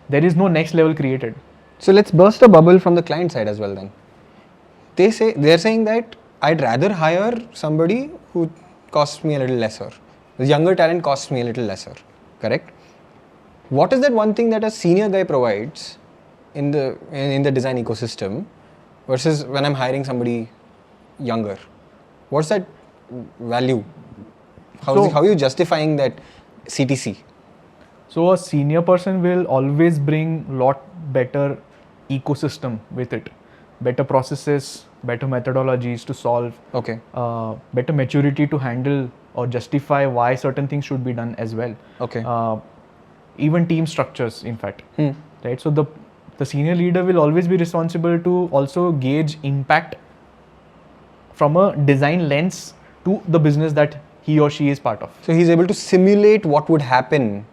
[SPEAKER 1] there is no next level created.
[SPEAKER 2] So let's burst a bubble from the client side as well then. They're saying that I'd rather hire somebody who costs me a little lesser. The younger talent costs me a little lesser. Correct? What is that one thing that a senior guy provides in the design ecosystem versus when I'm hiring somebody younger? What's that value? How are you justifying that CTC?
[SPEAKER 1] So a senior person will always bring lot better ecosystem with it, better processes, better methodologies to solve, better maturity to handle or justify why certain things should be done as well. Even team structures, in fact. Right. So the senior leader will always be responsible to also gauge impact from a design lens to the business that he or she is part of.
[SPEAKER 2] So he's able to simulate what would happen,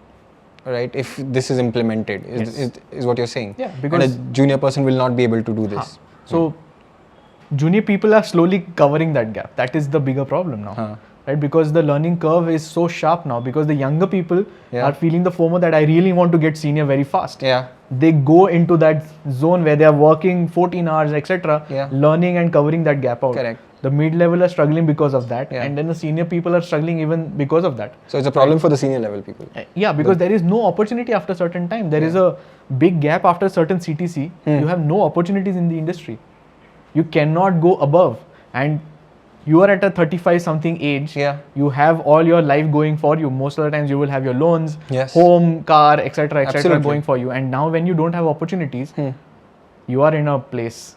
[SPEAKER 2] right, if this is implemented, is what you're saying.
[SPEAKER 1] Yeah, because
[SPEAKER 2] and a junior person will not be able to do this.
[SPEAKER 1] So junior people are slowly covering that gap. That is the bigger problem now. Right, because the learning curve is so sharp now, because the younger people are feeling the FOMO that I really want to get senior very fast. They go into that zone where they are working 14 hours, etc., learning and covering that gap out.
[SPEAKER 2] Correct.
[SPEAKER 1] The mid-level are struggling because of that, and then the senior people are struggling even because of that.
[SPEAKER 2] So it's a problem for the senior level people.
[SPEAKER 1] Yeah, because there is no opportunity after a certain time. There is a big gap after a certain CTC. You have no opportunities in the industry. You cannot go above, and you are at a 35 something age. You have all your life going for you. Most of the times you will have your loans, home, car, etc., going for you. And now when you don't have opportunities, you are in a place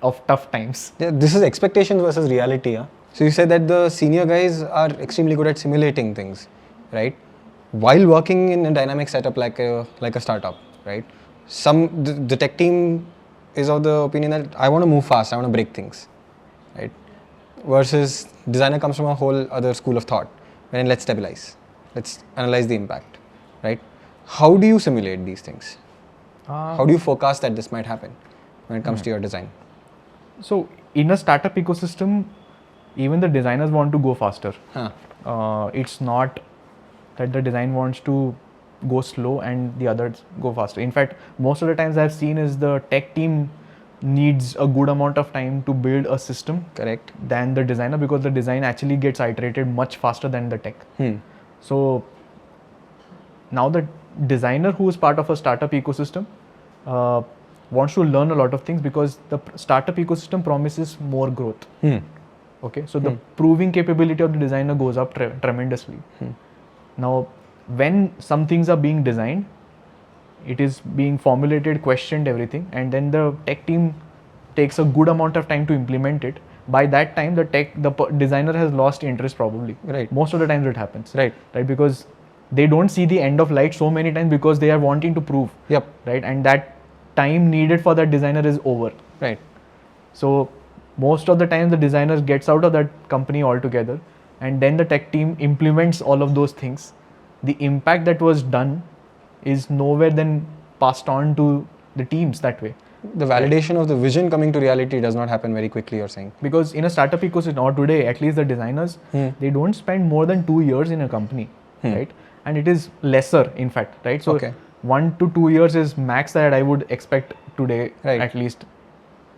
[SPEAKER 1] of tough times.
[SPEAKER 2] This is expectations versus reality. So you said that the senior guys are extremely good at simulating things, right? While working in a dynamic setup like a startup, right? The tech team is of the opinion that I want to move fast, I want to break things, right? Versus designer comes from a whole other school of thought, wherein let's stabilize, let's analyze the impact, right? How do you simulate these things? How do you forecast that this might happen when it comes to your design?
[SPEAKER 1] So in a startup ecosystem, even the designers want to go faster. It's not that the design wants to go slow and the others go faster. In fact, most of the times I've seen is the tech team needs a good amount of time to build a system than the designer, because the design actually gets iterated much faster than the tech. So now the designer who is part of a startup ecosystem wants to learn a lot of things, because the startup ecosystem promises more growth. So the proving capability of the designer goes up tremendously. Now when some things are being designed, it is being formulated, questioned, everything, and then the tech team takes a good amount of time to implement it. By that time, the designer has lost interest probably. Most of the times it happens. Right, because they don't see the end of light so many times, because they are wanting to prove. Right, and that time needed for that designer is over. So most of the time the designer gets out of that company altogether, and then the tech team implements all of those things. The impact that was done is nowhere then passed on to the teams that way.
[SPEAKER 2] The validation of the vision coming to reality does not happen very quickly, you're saying?
[SPEAKER 1] Because in a startup ecosystem, or today, at least the designers, they don't spend more than 2 years in a company, right? And it is lesser, in fact, right? So 1 to 2 years is max that I would expect today, at least.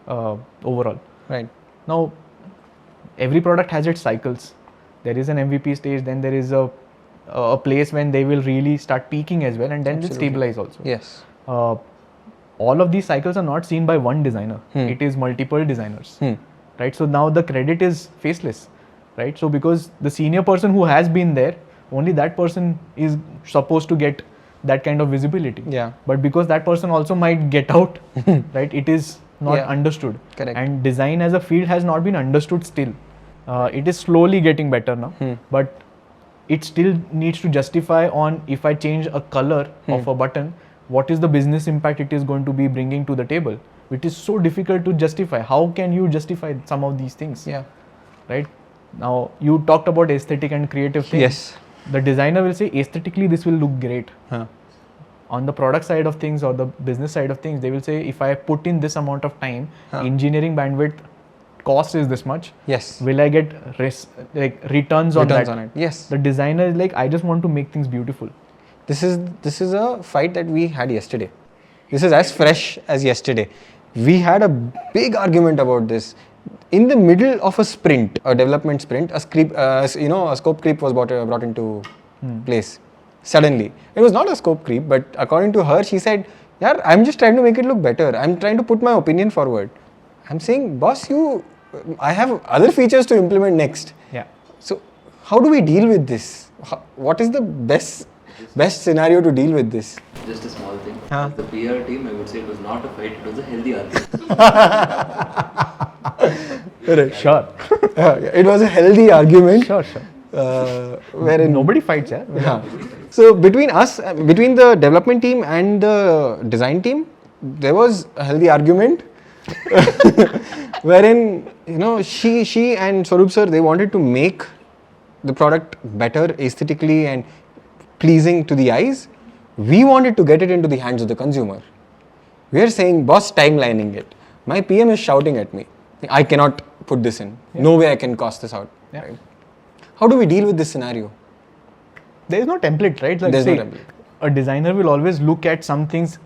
[SPEAKER 1] overall.
[SPEAKER 2] Right.
[SPEAKER 1] Now, every product has its cycles. There is an MVP stage, then there is a place when they will really start peaking as well, and then will stabilize also.
[SPEAKER 2] Yes.
[SPEAKER 1] All of these cycles are not seen by one designer. It is multiple designers, right? So now the credit is faceless, right? So because the senior person who has been there, only that person is supposed to get that kind of visibility.
[SPEAKER 2] Yeah.
[SPEAKER 1] But because that person also might get out, right? It is not understood.
[SPEAKER 2] Correct.
[SPEAKER 1] And design as a field has not been understood still. It is slowly getting better now, but it still needs to justify on if I change a color of a button, what is the business impact it is going to be bringing to the table, which is so difficult to justify. How can you justify some of these things?
[SPEAKER 2] Yeah.
[SPEAKER 1] Right? Now, you talked about aesthetic and creative things.
[SPEAKER 2] Yes.
[SPEAKER 1] The designer will say aesthetically this will look great.
[SPEAKER 2] Huh.
[SPEAKER 1] On the product side of things or the business side of things, they will say if I put in this amount of time, engineering bandwidth cost is this much.
[SPEAKER 2] Yes.
[SPEAKER 1] Will I get returns on that?
[SPEAKER 2] On it. Yes.
[SPEAKER 1] The designer is like, I just want to make things beautiful.
[SPEAKER 2] This is a fight that we had yesterday. This is as fresh as yesterday. We had a big argument about this. In the middle of a sprint, a development sprint, a scope creep was brought into place. Suddenly, it was not a scope creep, but according to her, she said, "Yeah, I'm just trying to make it look better. I'm trying to put my opinion forward." I'm saying, "Boss, I have other features to implement next."
[SPEAKER 1] Yeah.
[SPEAKER 2] So, how do we deal with this? What is the best scenario to deal with this?
[SPEAKER 6] Just a small thing.
[SPEAKER 2] Huh?
[SPEAKER 6] The PR team, I would say it was not a fight, it was a healthy argument.
[SPEAKER 1] Sure.
[SPEAKER 2] It was a healthy argument.
[SPEAKER 1] Sure.
[SPEAKER 2] Wherein
[SPEAKER 1] Nobody fights, yeah.
[SPEAKER 2] Yeah. So between the development team and the design team, there was a healthy argument wherein she and Swaroop sir, they wanted to make the product better aesthetically and pleasing to the eyes. We wanted to get it into the hands of the consumer. We are saying, boss, timelining it. My PM is shouting at me. I cannot put this in. Yeah. No way I can cost this out.
[SPEAKER 1] Yeah.
[SPEAKER 2] Right? How do we deal with this scenario?
[SPEAKER 1] There is no template, right? Like
[SPEAKER 2] There's no template.
[SPEAKER 1] A designer will always look at some things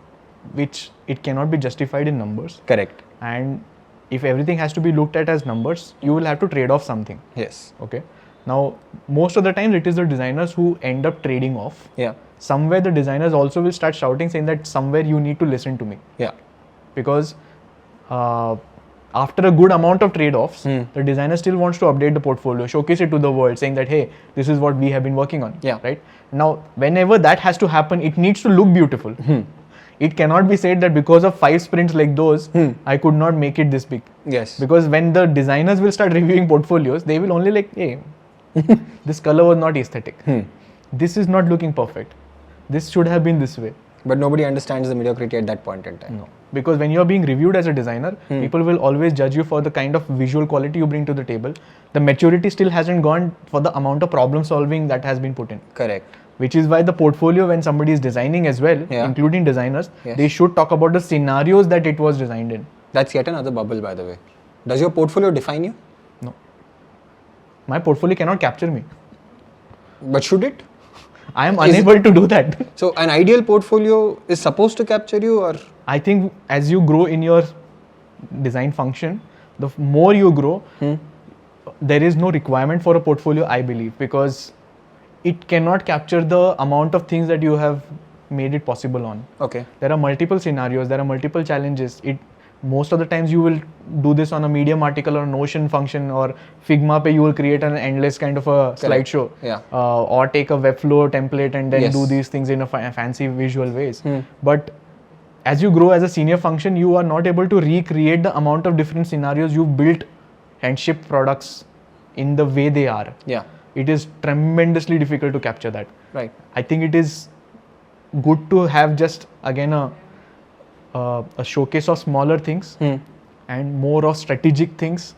[SPEAKER 1] which it cannot be justified in numbers.
[SPEAKER 2] Correct.
[SPEAKER 1] And if everything has to be looked at as numbers, you will have to trade off something.
[SPEAKER 2] Yes.
[SPEAKER 1] Okay. Now, most of the time it is the designers who end up trading off.
[SPEAKER 2] Yeah.
[SPEAKER 1] Somewhere the designers also will start shouting, saying that somewhere you need to listen to me.
[SPEAKER 2] Yeah.
[SPEAKER 1] Because after a good amount of trade-offs, the designer still wants to update the portfolio, showcase it to the world, saying that, hey, this is what we have been working on.
[SPEAKER 2] Yeah.
[SPEAKER 1] Right? Now, whenever that has to happen, it needs to look beautiful. It cannot be said that because of 5 sprints like those, I could not make it this big.
[SPEAKER 2] Yes.
[SPEAKER 1] Because when the designers will start reviewing portfolios, they will only like, hey, this color was not aesthetic. This is not looking perfect. This should have been this way.
[SPEAKER 2] But nobody understands the mediocrity at that point in time.
[SPEAKER 1] No. Because when you are being reviewed as a designer, people will always judge you for the kind of visual quality you bring to the table. The maturity still hasn't gone for the amount of problem solving that has been put in.
[SPEAKER 2] Correct.
[SPEAKER 1] Which is why the portfolio, when somebody is designing as well, including designers,
[SPEAKER 2] Yes.
[SPEAKER 1] they should talk about the scenarios that it was designed in.
[SPEAKER 2] That's yet another bubble, by the way. Does your portfolio define you?
[SPEAKER 1] No. My portfolio cannot capture me.
[SPEAKER 2] But should it?
[SPEAKER 1] I am unable to do that.
[SPEAKER 2] So an ideal portfolio is supposed to capture you, or?
[SPEAKER 1] I think as you grow in your design function, the more you grow, there is no requirement for a portfolio, I believe, because it cannot capture the amount of things that you have made it possible on.
[SPEAKER 2] Okay.
[SPEAKER 1] There are multiple scenarios, there are multiple challenges. Most of the times you will do this on a Medium article or Notion function, or Figma pe you will create an endless kind of a slideshow.
[SPEAKER 2] Yeah.
[SPEAKER 1] Or take a Webflow template and then
[SPEAKER 2] Yes.
[SPEAKER 1] do these things in a fancy visual ways. But as you grow as a senior function, you are not able to recreate the amount of different scenarios you've built and shipped products in the way they are.
[SPEAKER 2] Yeah.
[SPEAKER 1] It is tremendously difficult to capture that.
[SPEAKER 2] Right.
[SPEAKER 1] I think it is good to have just again a showcase of smaller things and more of strategic things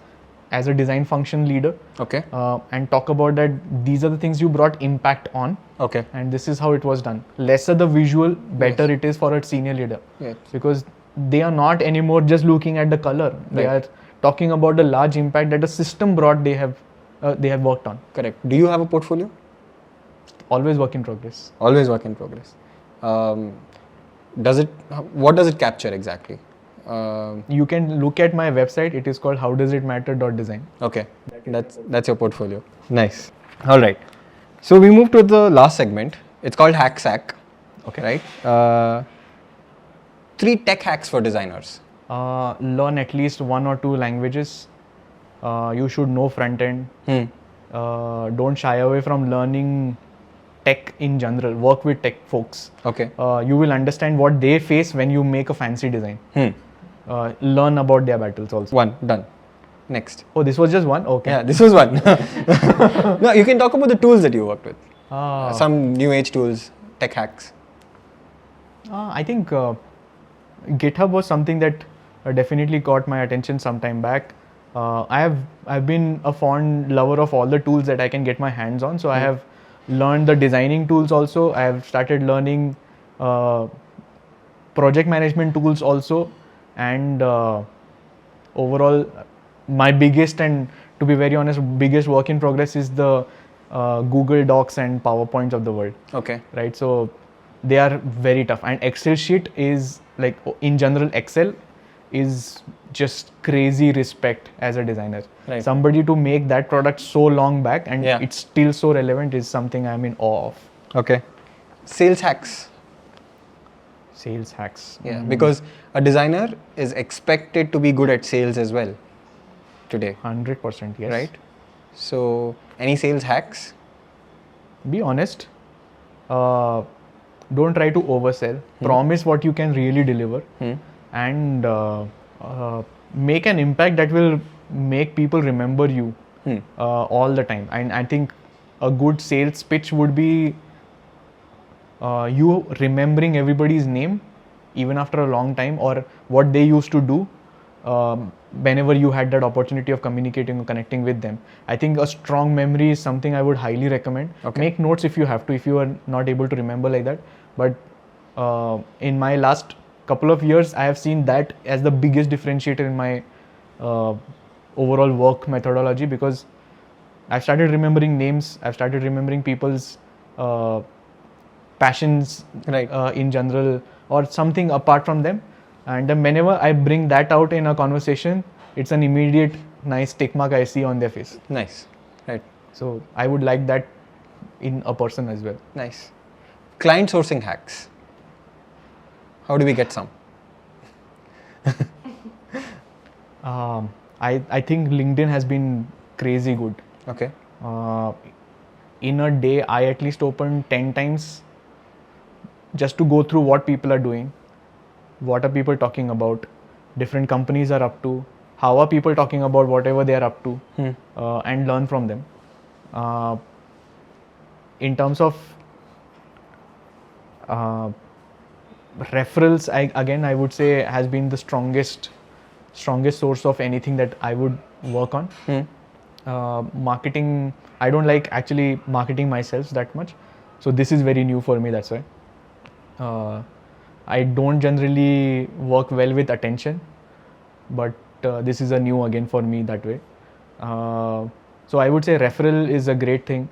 [SPEAKER 1] as a design function leader.
[SPEAKER 2] Okay.
[SPEAKER 1] And talk about that these are the things you brought impact on.
[SPEAKER 2] Okay.
[SPEAKER 1] And this is how it was done. Lesser the visual, better it is for a senior leader.
[SPEAKER 2] Yes.
[SPEAKER 1] Because they are not anymore just looking at the color. They are talking about the large impact that the system brought they have worked on.
[SPEAKER 2] Correct. Do you have a portfolio?
[SPEAKER 1] Always work in progress.
[SPEAKER 2] Always work in progress. What does it capture exactly?
[SPEAKER 1] You can look at my website. It is called howdoesitmatter.design.
[SPEAKER 2] Okay, that's your portfolio. Nice. All right. So we move to the last segment. It's called Hack Sack.
[SPEAKER 1] Okay.
[SPEAKER 2] Right. 3 tech hacks for designers.
[SPEAKER 1] Learn at least 1 or 2 languages. You should know front end. Don't shy away from learning tech in general. Work with tech folks.
[SPEAKER 2] Okay.
[SPEAKER 1] You will understand what they face when you make a fancy design. Learn about their battles also.
[SPEAKER 2] 1 done. Next.
[SPEAKER 1] Oh, this was just 1? Okay.
[SPEAKER 2] Yeah, this was 1. No, you can talk about the tools that you worked with.
[SPEAKER 1] Ah.
[SPEAKER 2] Some new age tools, tech hacks.
[SPEAKER 1] I think GitHub was something that definitely caught my attention some time back. I've been a fond lover of all the tools that I can get my hands on. So I have learned the designing tools also. I have started learning project management tools also, and overall, my biggest and, to be very honest, biggest work in progress is the Google Docs and PowerPoints of the world.
[SPEAKER 2] Okay.
[SPEAKER 1] Right, so they are very tough, and Excel sheet is like, in general, Excel is just crazy respect as a designer.
[SPEAKER 2] Right.
[SPEAKER 1] Somebody to make that product so long back and
[SPEAKER 2] Yeah.
[SPEAKER 1] it's still so relevant is something I'm in awe of.
[SPEAKER 2] Okay. Sales hacks.
[SPEAKER 1] Sales hacks.
[SPEAKER 2] Yeah, because a designer is expected to be good at sales as well today,
[SPEAKER 1] 100%, yes.
[SPEAKER 2] right? So, any sales hacks?
[SPEAKER 1] Be honest. Don't try to oversell. Promise what you can really deliver, and make an impact that will make people remember you all the time. And I think a good sales pitch would be you remembering everybody's name even after a long time, or what they used to do whenever you had that opportunity of communicating or connecting with them. I think a strong memory is something I would highly recommend.
[SPEAKER 2] Okay.
[SPEAKER 1] Make notes if you have to, if you are not able to remember like that. But in my last couple of years, I have seen that as the biggest differentiator in my overall work methodology, because I've started remembering names, I've started remembering people's passions,
[SPEAKER 2] Right.
[SPEAKER 1] in general, or something apart from them. And then whenever I bring that out in a conversation, it's an immediate nice tick mark I see on their face.
[SPEAKER 2] Nice. Right.
[SPEAKER 1] So I would like that in a person as well.
[SPEAKER 2] Nice. Client sourcing hacks. How do we get some?
[SPEAKER 1] I think LinkedIn has been crazy good.
[SPEAKER 2] Okay.
[SPEAKER 1] In a day, I at least open 10 times just to go through what people are doing, what are people talking about, different companies are up to, how are people talking about whatever they are up to, and learn from them. In terms of referrals, I would say has been the strongest source of anything that I would work on. Marketing, I don't like actually marketing myself that much, so this is very new for me, that's why. I don't generally work well with attention, but this is a new again for me that way. So I would say referral is a great thing.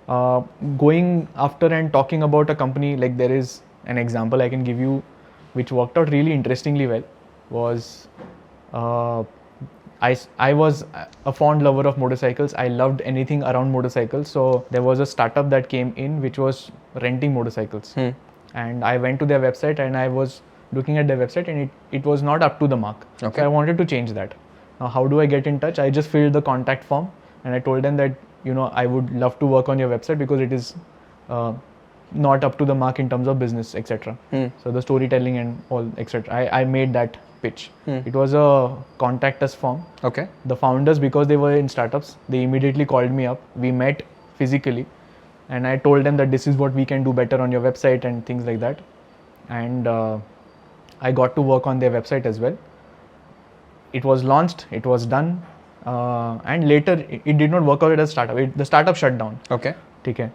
[SPEAKER 1] Going after and talking about a company, like there is an example I can give you which worked out really interestingly well, was I was a fond lover of motorcycles. I loved anything around motorcycles. So there was a startup that came in which was renting motorcycles. And I went to their website and I was looking at their website and it was not up to the mark.
[SPEAKER 2] Okay.
[SPEAKER 1] So I wanted to change that. Now, how do I get in touch? I just filled the contact form and I told them that, I would love to work on your website because it is not up to the mark in terms of business, etc. So the storytelling and all, etc. I made that pitch. It was a contact us form.
[SPEAKER 2] Okay.
[SPEAKER 1] The founders, because they were in startups, they immediately called me up. We met physically and I told them that this is what we can do better on your website and things like that. And I got to work on their website as well. It was launched, it was done, and later it did not work out as a startup. The startup shut down.
[SPEAKER 2] Okay.
[SPEAKER 1] Okay.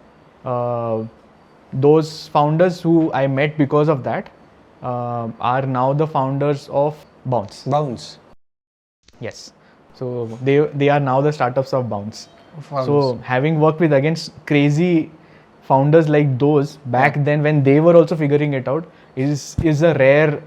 [SPEAKER 1] Those founders who I met because of that are now the founders of Bounce.
[SPEAKER 2] Bounce.
[SPEAKER 1] Yes. So they are now the startups of Bounce.
[SPEAKER 2] Bounce.
[SPEAKER 1] So having worked with against crazy founders like those back then when they were also figuring it out is a rare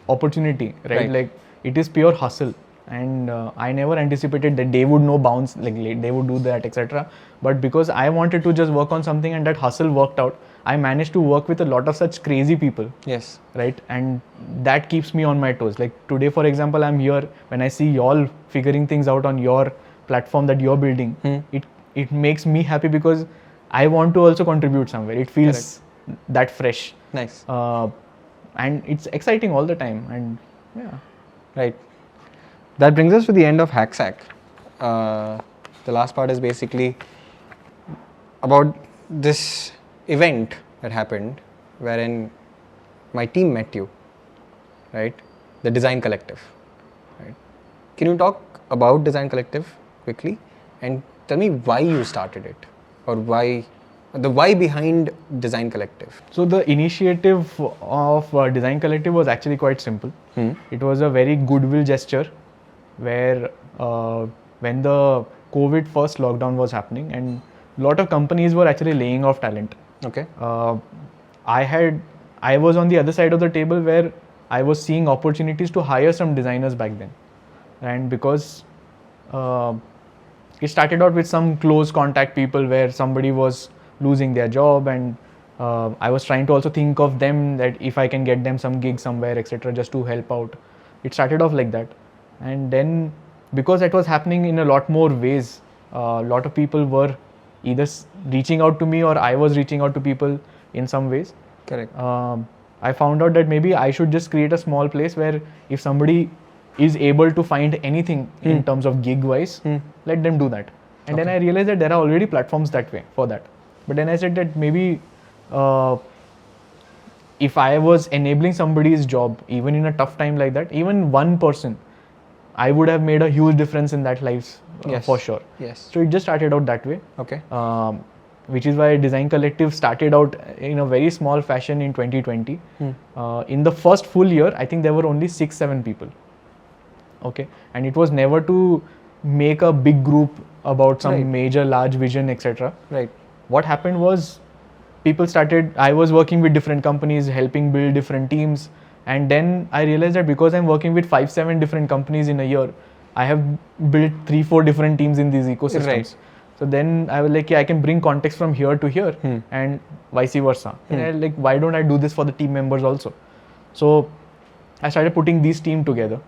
[SPEAKER 1] opportunity, right?
[SPEAKER 2] Right.
[SPEAKER 1] Like it is pure hustle. And I never anticipated that they would know bounce, like they would do that, etc. But because I wanted to just work on something and that hustle worked out, I managed to work with a lot of such crazy people.
[SPEAKER 2] Yes.
[SPEAKER 1] Right, and that keeps me on my toes. Like today, for example, I'm here. When I see y'all figuring things out on your platform that you're building, it makes me happy because I want to also contribute somewhere. It feels that fresh.
[SPEAKER 2] Nice.
[SPEAKER 1] And it's exciting all the time. And yeah.
[SPEAKER 2] Right. That brings us to the end of Hacksack. The last part is basically about this event that happened wherein my team met you, right? The Design Collective, right? Can you talk about Design Collective quickly and tell me why you started it, or why behind Design Collective?
[SPEAKER 1] So the initiative of Design Collective was actually quite simple. It was a very goodwill gesture where when the COVID first lockdown was happening and a lot of companies were actually laying off talent.
[SPEAKER 2] Okay.
[SPEAKER 1] I was on the other side of the table where I was seeing opportunities to hire some designers back then. And because it started out with some close contact people where somebody was losing their job, and I was trying to also think of them, that if I can get them some gig somewhere, etc., just to help out. It started off like that. And then because it was happening in a lot more ways, a lot of people were either reaching out to me or I was reaching out to people in some ways.
[SPEAKER 2] Correct.
[SPEAKER 1] I found out that maybe I should just create a small place where if somebody is able to find anything in terms of gig wise, let them do that. And then I realized that there are already platforms that way for that. But then I said that maybe if I was enabling somebody's job, even in a tough time like that, even one person, I would have made a huge difference in that lives for sure.
[SPEAKER 2] Yes.
[SPEAKER 1] So it just started out that way.
[SPEAKER 2] Okay.
[SPEAKER 1] Which is why Design Collective started out in a very small fashion in 2020. In the first full year, I think there were only 6-7 people. Okay. And it was never to make a big group about some major large vision, etc.
[SPEAKER 2] Right.
[SPEAKER 1] What happened was I was working with different companies, helping build different teams. And then I realized that because I'm working with 5-7 different companies in a year, I have built 3-4 different teams in these ecosystems.
[SPEAKER 2] Right.
[SPEAKER 1] So then I was like, I can bring context from here to here and vice versa. And I like, why don't I do this for the team members also? So I started putting these teams together,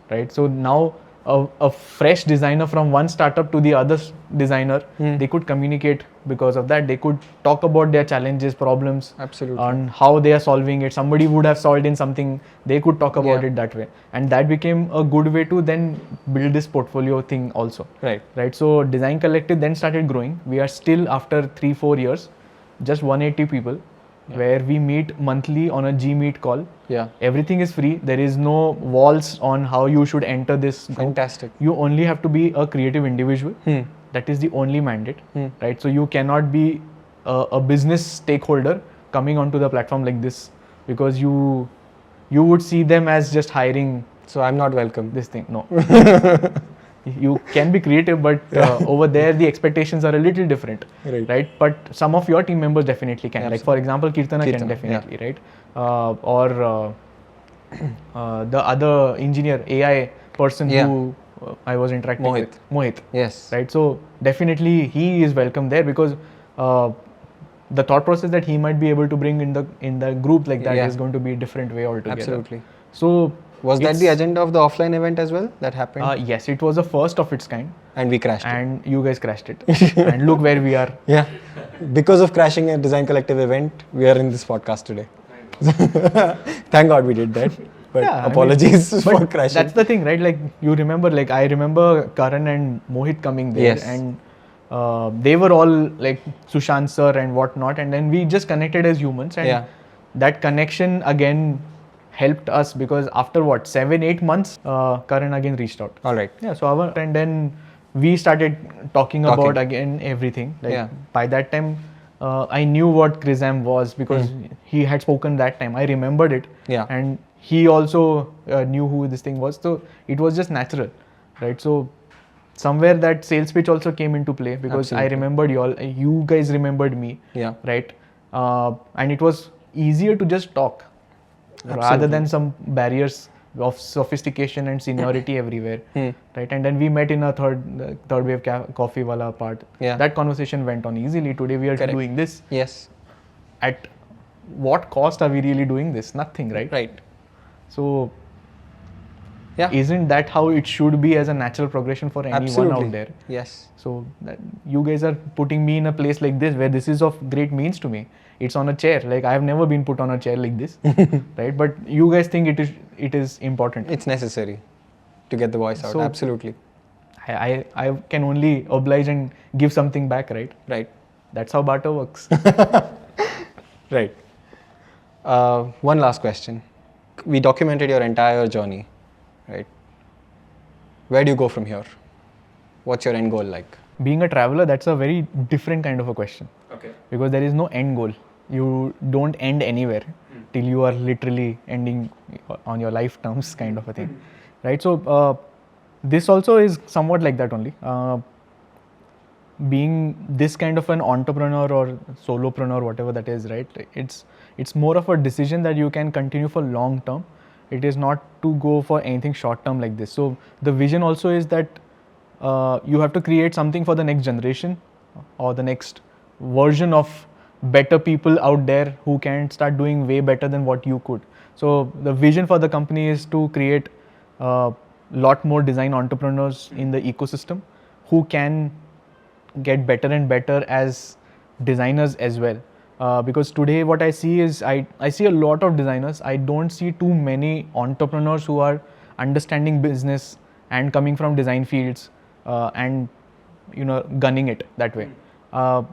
[SPEAKER 1] right? So now a fresh designer from one startup to the other designer, they could communicate because of that. They could talk about their challenges, problems,
[SPEAKER 2] absolutely,
[SPEAKER 1] on how they are solving it. Somebody would have solved in something, they could talk about it that way. And that became a good way to then build this portfolio thing also.
[SPEAKER 2] Right.
[SPEAKER 1] So Design Collective then started growing. We are still, after 3-4 years, just 180 people, where we meet monthly on a G-Meet call.
[SPEAKER 2] Yeah.
[SPEAKER 1] Everything is free. There is no walls on how you should enter this group.
[SPEAKER 2] Fantastic.
[SPEAKER 1] You only have to be a creative individual. That is the only mandate, right? So you cannot be a business stakeholder coming onto the platform like this, because you would see them as just hiring.
[SPEAKER 2] So I'm not welcome.
[SPEAKER 1] This thing, no. You can be creative, but over there the expectations are a little different, right? But some of your team members definitely can. Like for example, Kirtana can definitely, right? Or the other engineer, AI person who I was interacting with, Mohit.
[SPEAKER 2] Yes.
[SPEAKER 1] Right. So definitely he is welcome there, because the thought process that he might be able to bring in the group like that is going to be a different way altogether.
[SPEAKER 2] Absolutely.
[SPEAKER 1] So
[SPEAKER 2] was that the agenda of the offline event as well that happened?
[SPEAKER 1] Yes, it was the first of its kind.
[SPEAKER 2] And we crashed it.
[SPEAKER 1] And you guys crashed it. And look where we are.
[SPEAKER 2] Yeah. Because of crashing a Design Collective event, we are in this podcast today. Thank God we did that. But apologies for crashing.
[SPEAKER 1] That's the thing, right? Like you remember, like I remember Karan and Mohit coming there, and they were all like Sushant sir and whatnot, and then we just connected as humans, and that connection again helped us, because after 7-8 months, Karan again reached out.
[SPEAKER 2] All right.
[SPEAKER 1] Yeah. So and then we started talking about again everything. Like by that time, I knew what Crezam was, because he had spoken that time. I remembered it.
[SPEAKER 2] Yeah.
[SPEAKER 1] And he also knew who this thing was. So it was just natural, right? So somewhere that sales pitch also came into play, because I remembered you guys remembered me.
[SPEAKER 2] Yeah.
[SPEAKER 1] Right. And it was easier to just talk rather than some barriers of sophistication and seniority everywhere, right? And then we met in a third wave coffee wala part.
[SPEAKER 2] Yeah.
[SPEAKER 1] That conversation went on easily. Today we are
[SPEAKER 2] Correct.
[SPEAKER 1] doing this.
[SPEAKER 2] Yes.
[SPEAKER 1] At what cost are we really doing this? Nothing, right?
[SPEAKER 2] Right.
[SPEAKER 1] So
[SPEAKER 2] Yeah.
[SPEAKER 1] isn't that how it should be as a natural progression for anyone
[SPEAKER 2] Absolutely.
[SPEAKER 1] out there?
[SPEAKER 2] Yes.
[SPEAKER 1] So that you guys are putting me in a place like this where this is of great means to me. It's on a chair. Like I have never been put on a chair like this, right? But you guys think it is important.
[SPEAKER 2] It's necessary to get the voice out.
[SPEAKER 1] So-
[SPEAKER 2] Absolutely.
[SPEAKER 1] I can only oblige and give something back, right?
[SPEAKER 2] Right.
[SPEAKER 1] That's how Barter works.
[SPEAKER 2] Right. One last question. We documented your entire journey, right? Where do you go from here? What's your end goal like?
[SPEAKER 1] Being a traveler, that's a very different kind of a question.
[SPEAKER 2] Okay.
[SPEAKER 1] Because there is no end goal. You don't end anywhere till you are literally ending on your life terms, kind of a thing, right? So this also is somewhat like that only. Being this kind of an entrepreneur or solopreneur, whatever that is, right? It's more of a decision that you can continue for long term. It is not to go for anything short term like this. So the vision also is that you have to create something for the next generation or the next version of better people out there who can start doing way better than what you could. So the vision for the company is to create a lot more design entrepreneurs in the ecosystem who can get better and better as designers as well. Because today what I see is I see a lot of designers. I don't see too many entrepreneurs who are understanding business and coming from design fields and gunning it that way.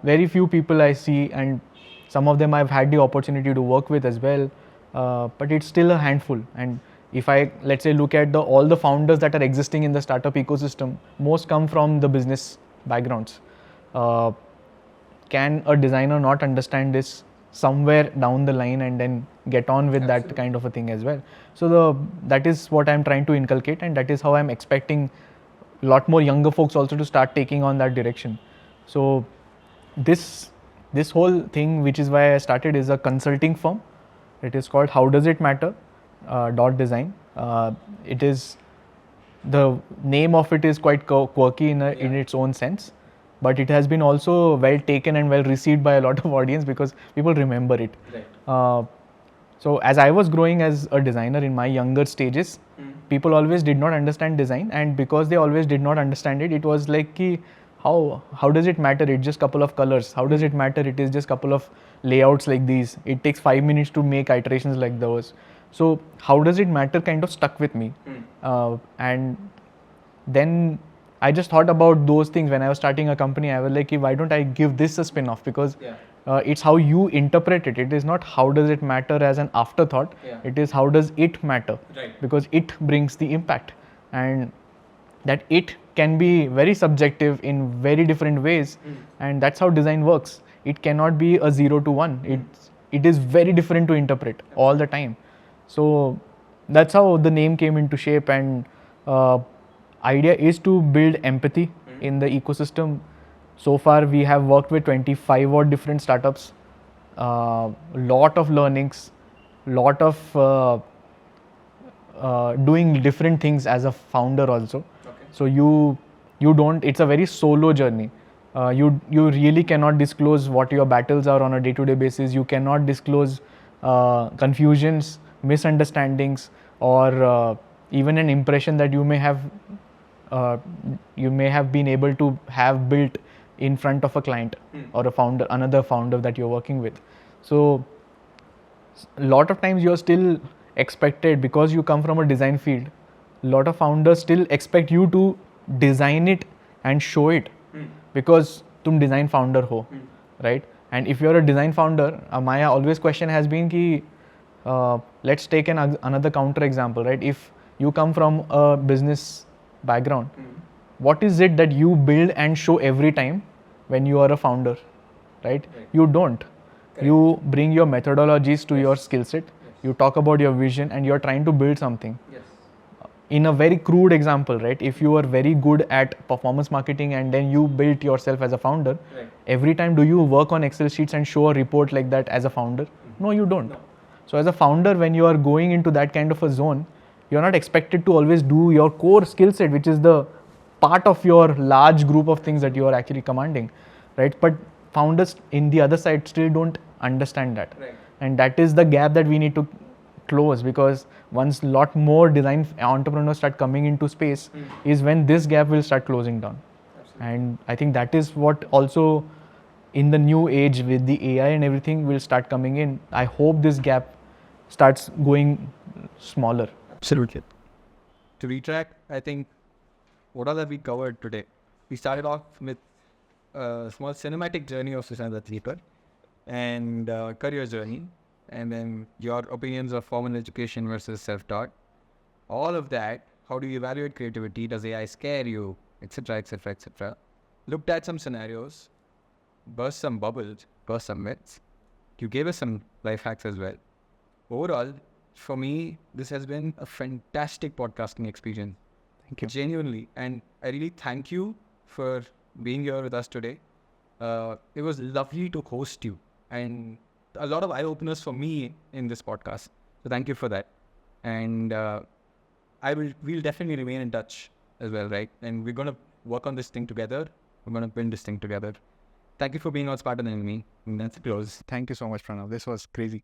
[SPEAKER 1] Very few people I see, and some of them I've had the opportunity to work with as well, but it's still a handful. And if I, let's say, look at all the founders that are existing in the startup ecosystem, most come from the business backgrounds. Can a designer not understand this somewhere down the line and then get on with that kind of a thing as well? So that is what I'm trying to inculcate, and that is how I'm expecting a lot more younger folks also to start taking on that direction. So this whole thing, which is why I started, is a consulting firm. It is called How Does It Matter? .design. It is, the name of it is quite quirky in its own sense, but it has been also well taken and well received by a lot of audience because people remember it. Right. So as I was growing as a designer in my younger stages, people always did not understand design, and because they always did not understand it, it was like ki, how does it matter? It's just couple of colors. How does it matter? It is just couple of layouts like these. It takes 5 minutes to make iterations like those. So how does it matter kind of stuck with me. And then I just thought about those things when I was starting a company. I was like, why don't I give this a spin-off? Because it's how you interpret it. It is not how does it matter as an afterthought. It is how does it matter, because it brings the impact, and that it can be very subjective in very different ways, and that's how design works. It cannot be a 0 to 1. It is very different to interpret all the time. So that's how the name came into shape, and idea is to build empathy in the ecosystem. So far we have worked with 25 odd different startups, lot of learnings, lot of doing different things as a founder also. So you don't, it's a very solo journey. You really cannot disclose what your battles are on a day-to-day basis. You cannot disclose confusions, misunderstandings, or even an impression that you may have been able to have built in front of a client or a founder, another founder that you're working with. So a lot of times you're still expected, because you come from a design field, a lot of founders still expect you to design it and show it, because tum design founder ho, right? And if you're a design founder, my always question has been ki, let's take another counter example, right? If you come from a business background, what is it that you build and show every time when you are a founder, right? You don't. You bring your methodologies to your skill set, you talk about your vision, and you're trying to build something. In a very crude example, right? If you are very good at performance marketing and then you built yourself as a founder, every time do you work on Excel sheets and show a report like that as a founder? No, you don't. So as a founder, when you are going into that kind of a zone, You're not expected to always do your core skill set, which is the part of your large group of things that you are actually commanding, right? But founders in the other side still don't understand that.
[SPEAKER 2] Right.
[SPEAKER 1] And that is the gap that we need to close, because once a lot more design entrepreneurs start coming into space is when this gap will start closing down. And I think that is what also in the new age with the AI and everything will start coming in. I hope this gap starts going smaller.
[SPEAKER 5] Absolutely. To retrack, I think what all have we covered today? We started off with a small cinematic journey of Sushant Ajnikar and career journey, and then your opinions of formal education versus self-taught. All of that, how do you evaluate creativity? Does AI scare you? Etc., etc., etc. Looked at some scenarios, burst some bubbles, burst some myths. You gave us some life hacks as well. Overall, for me, this has been a fantastic podcasting experience.
[SPEAKER 1] Thank you.
[SPEAKER 5] Genuinely. And I really thank you for being here with us today. It was lovely to host you, and a lot of eye-openers for me in this podcast. So thank you for that. And we'll definitely remain in touch as well, right? And we're going to work on this thing together. We're going to build this thing together. Thank you for being on Smarter Than Me. And that's close.
[SPEAKER 1] Thank you so much, Pranav. This was crazy.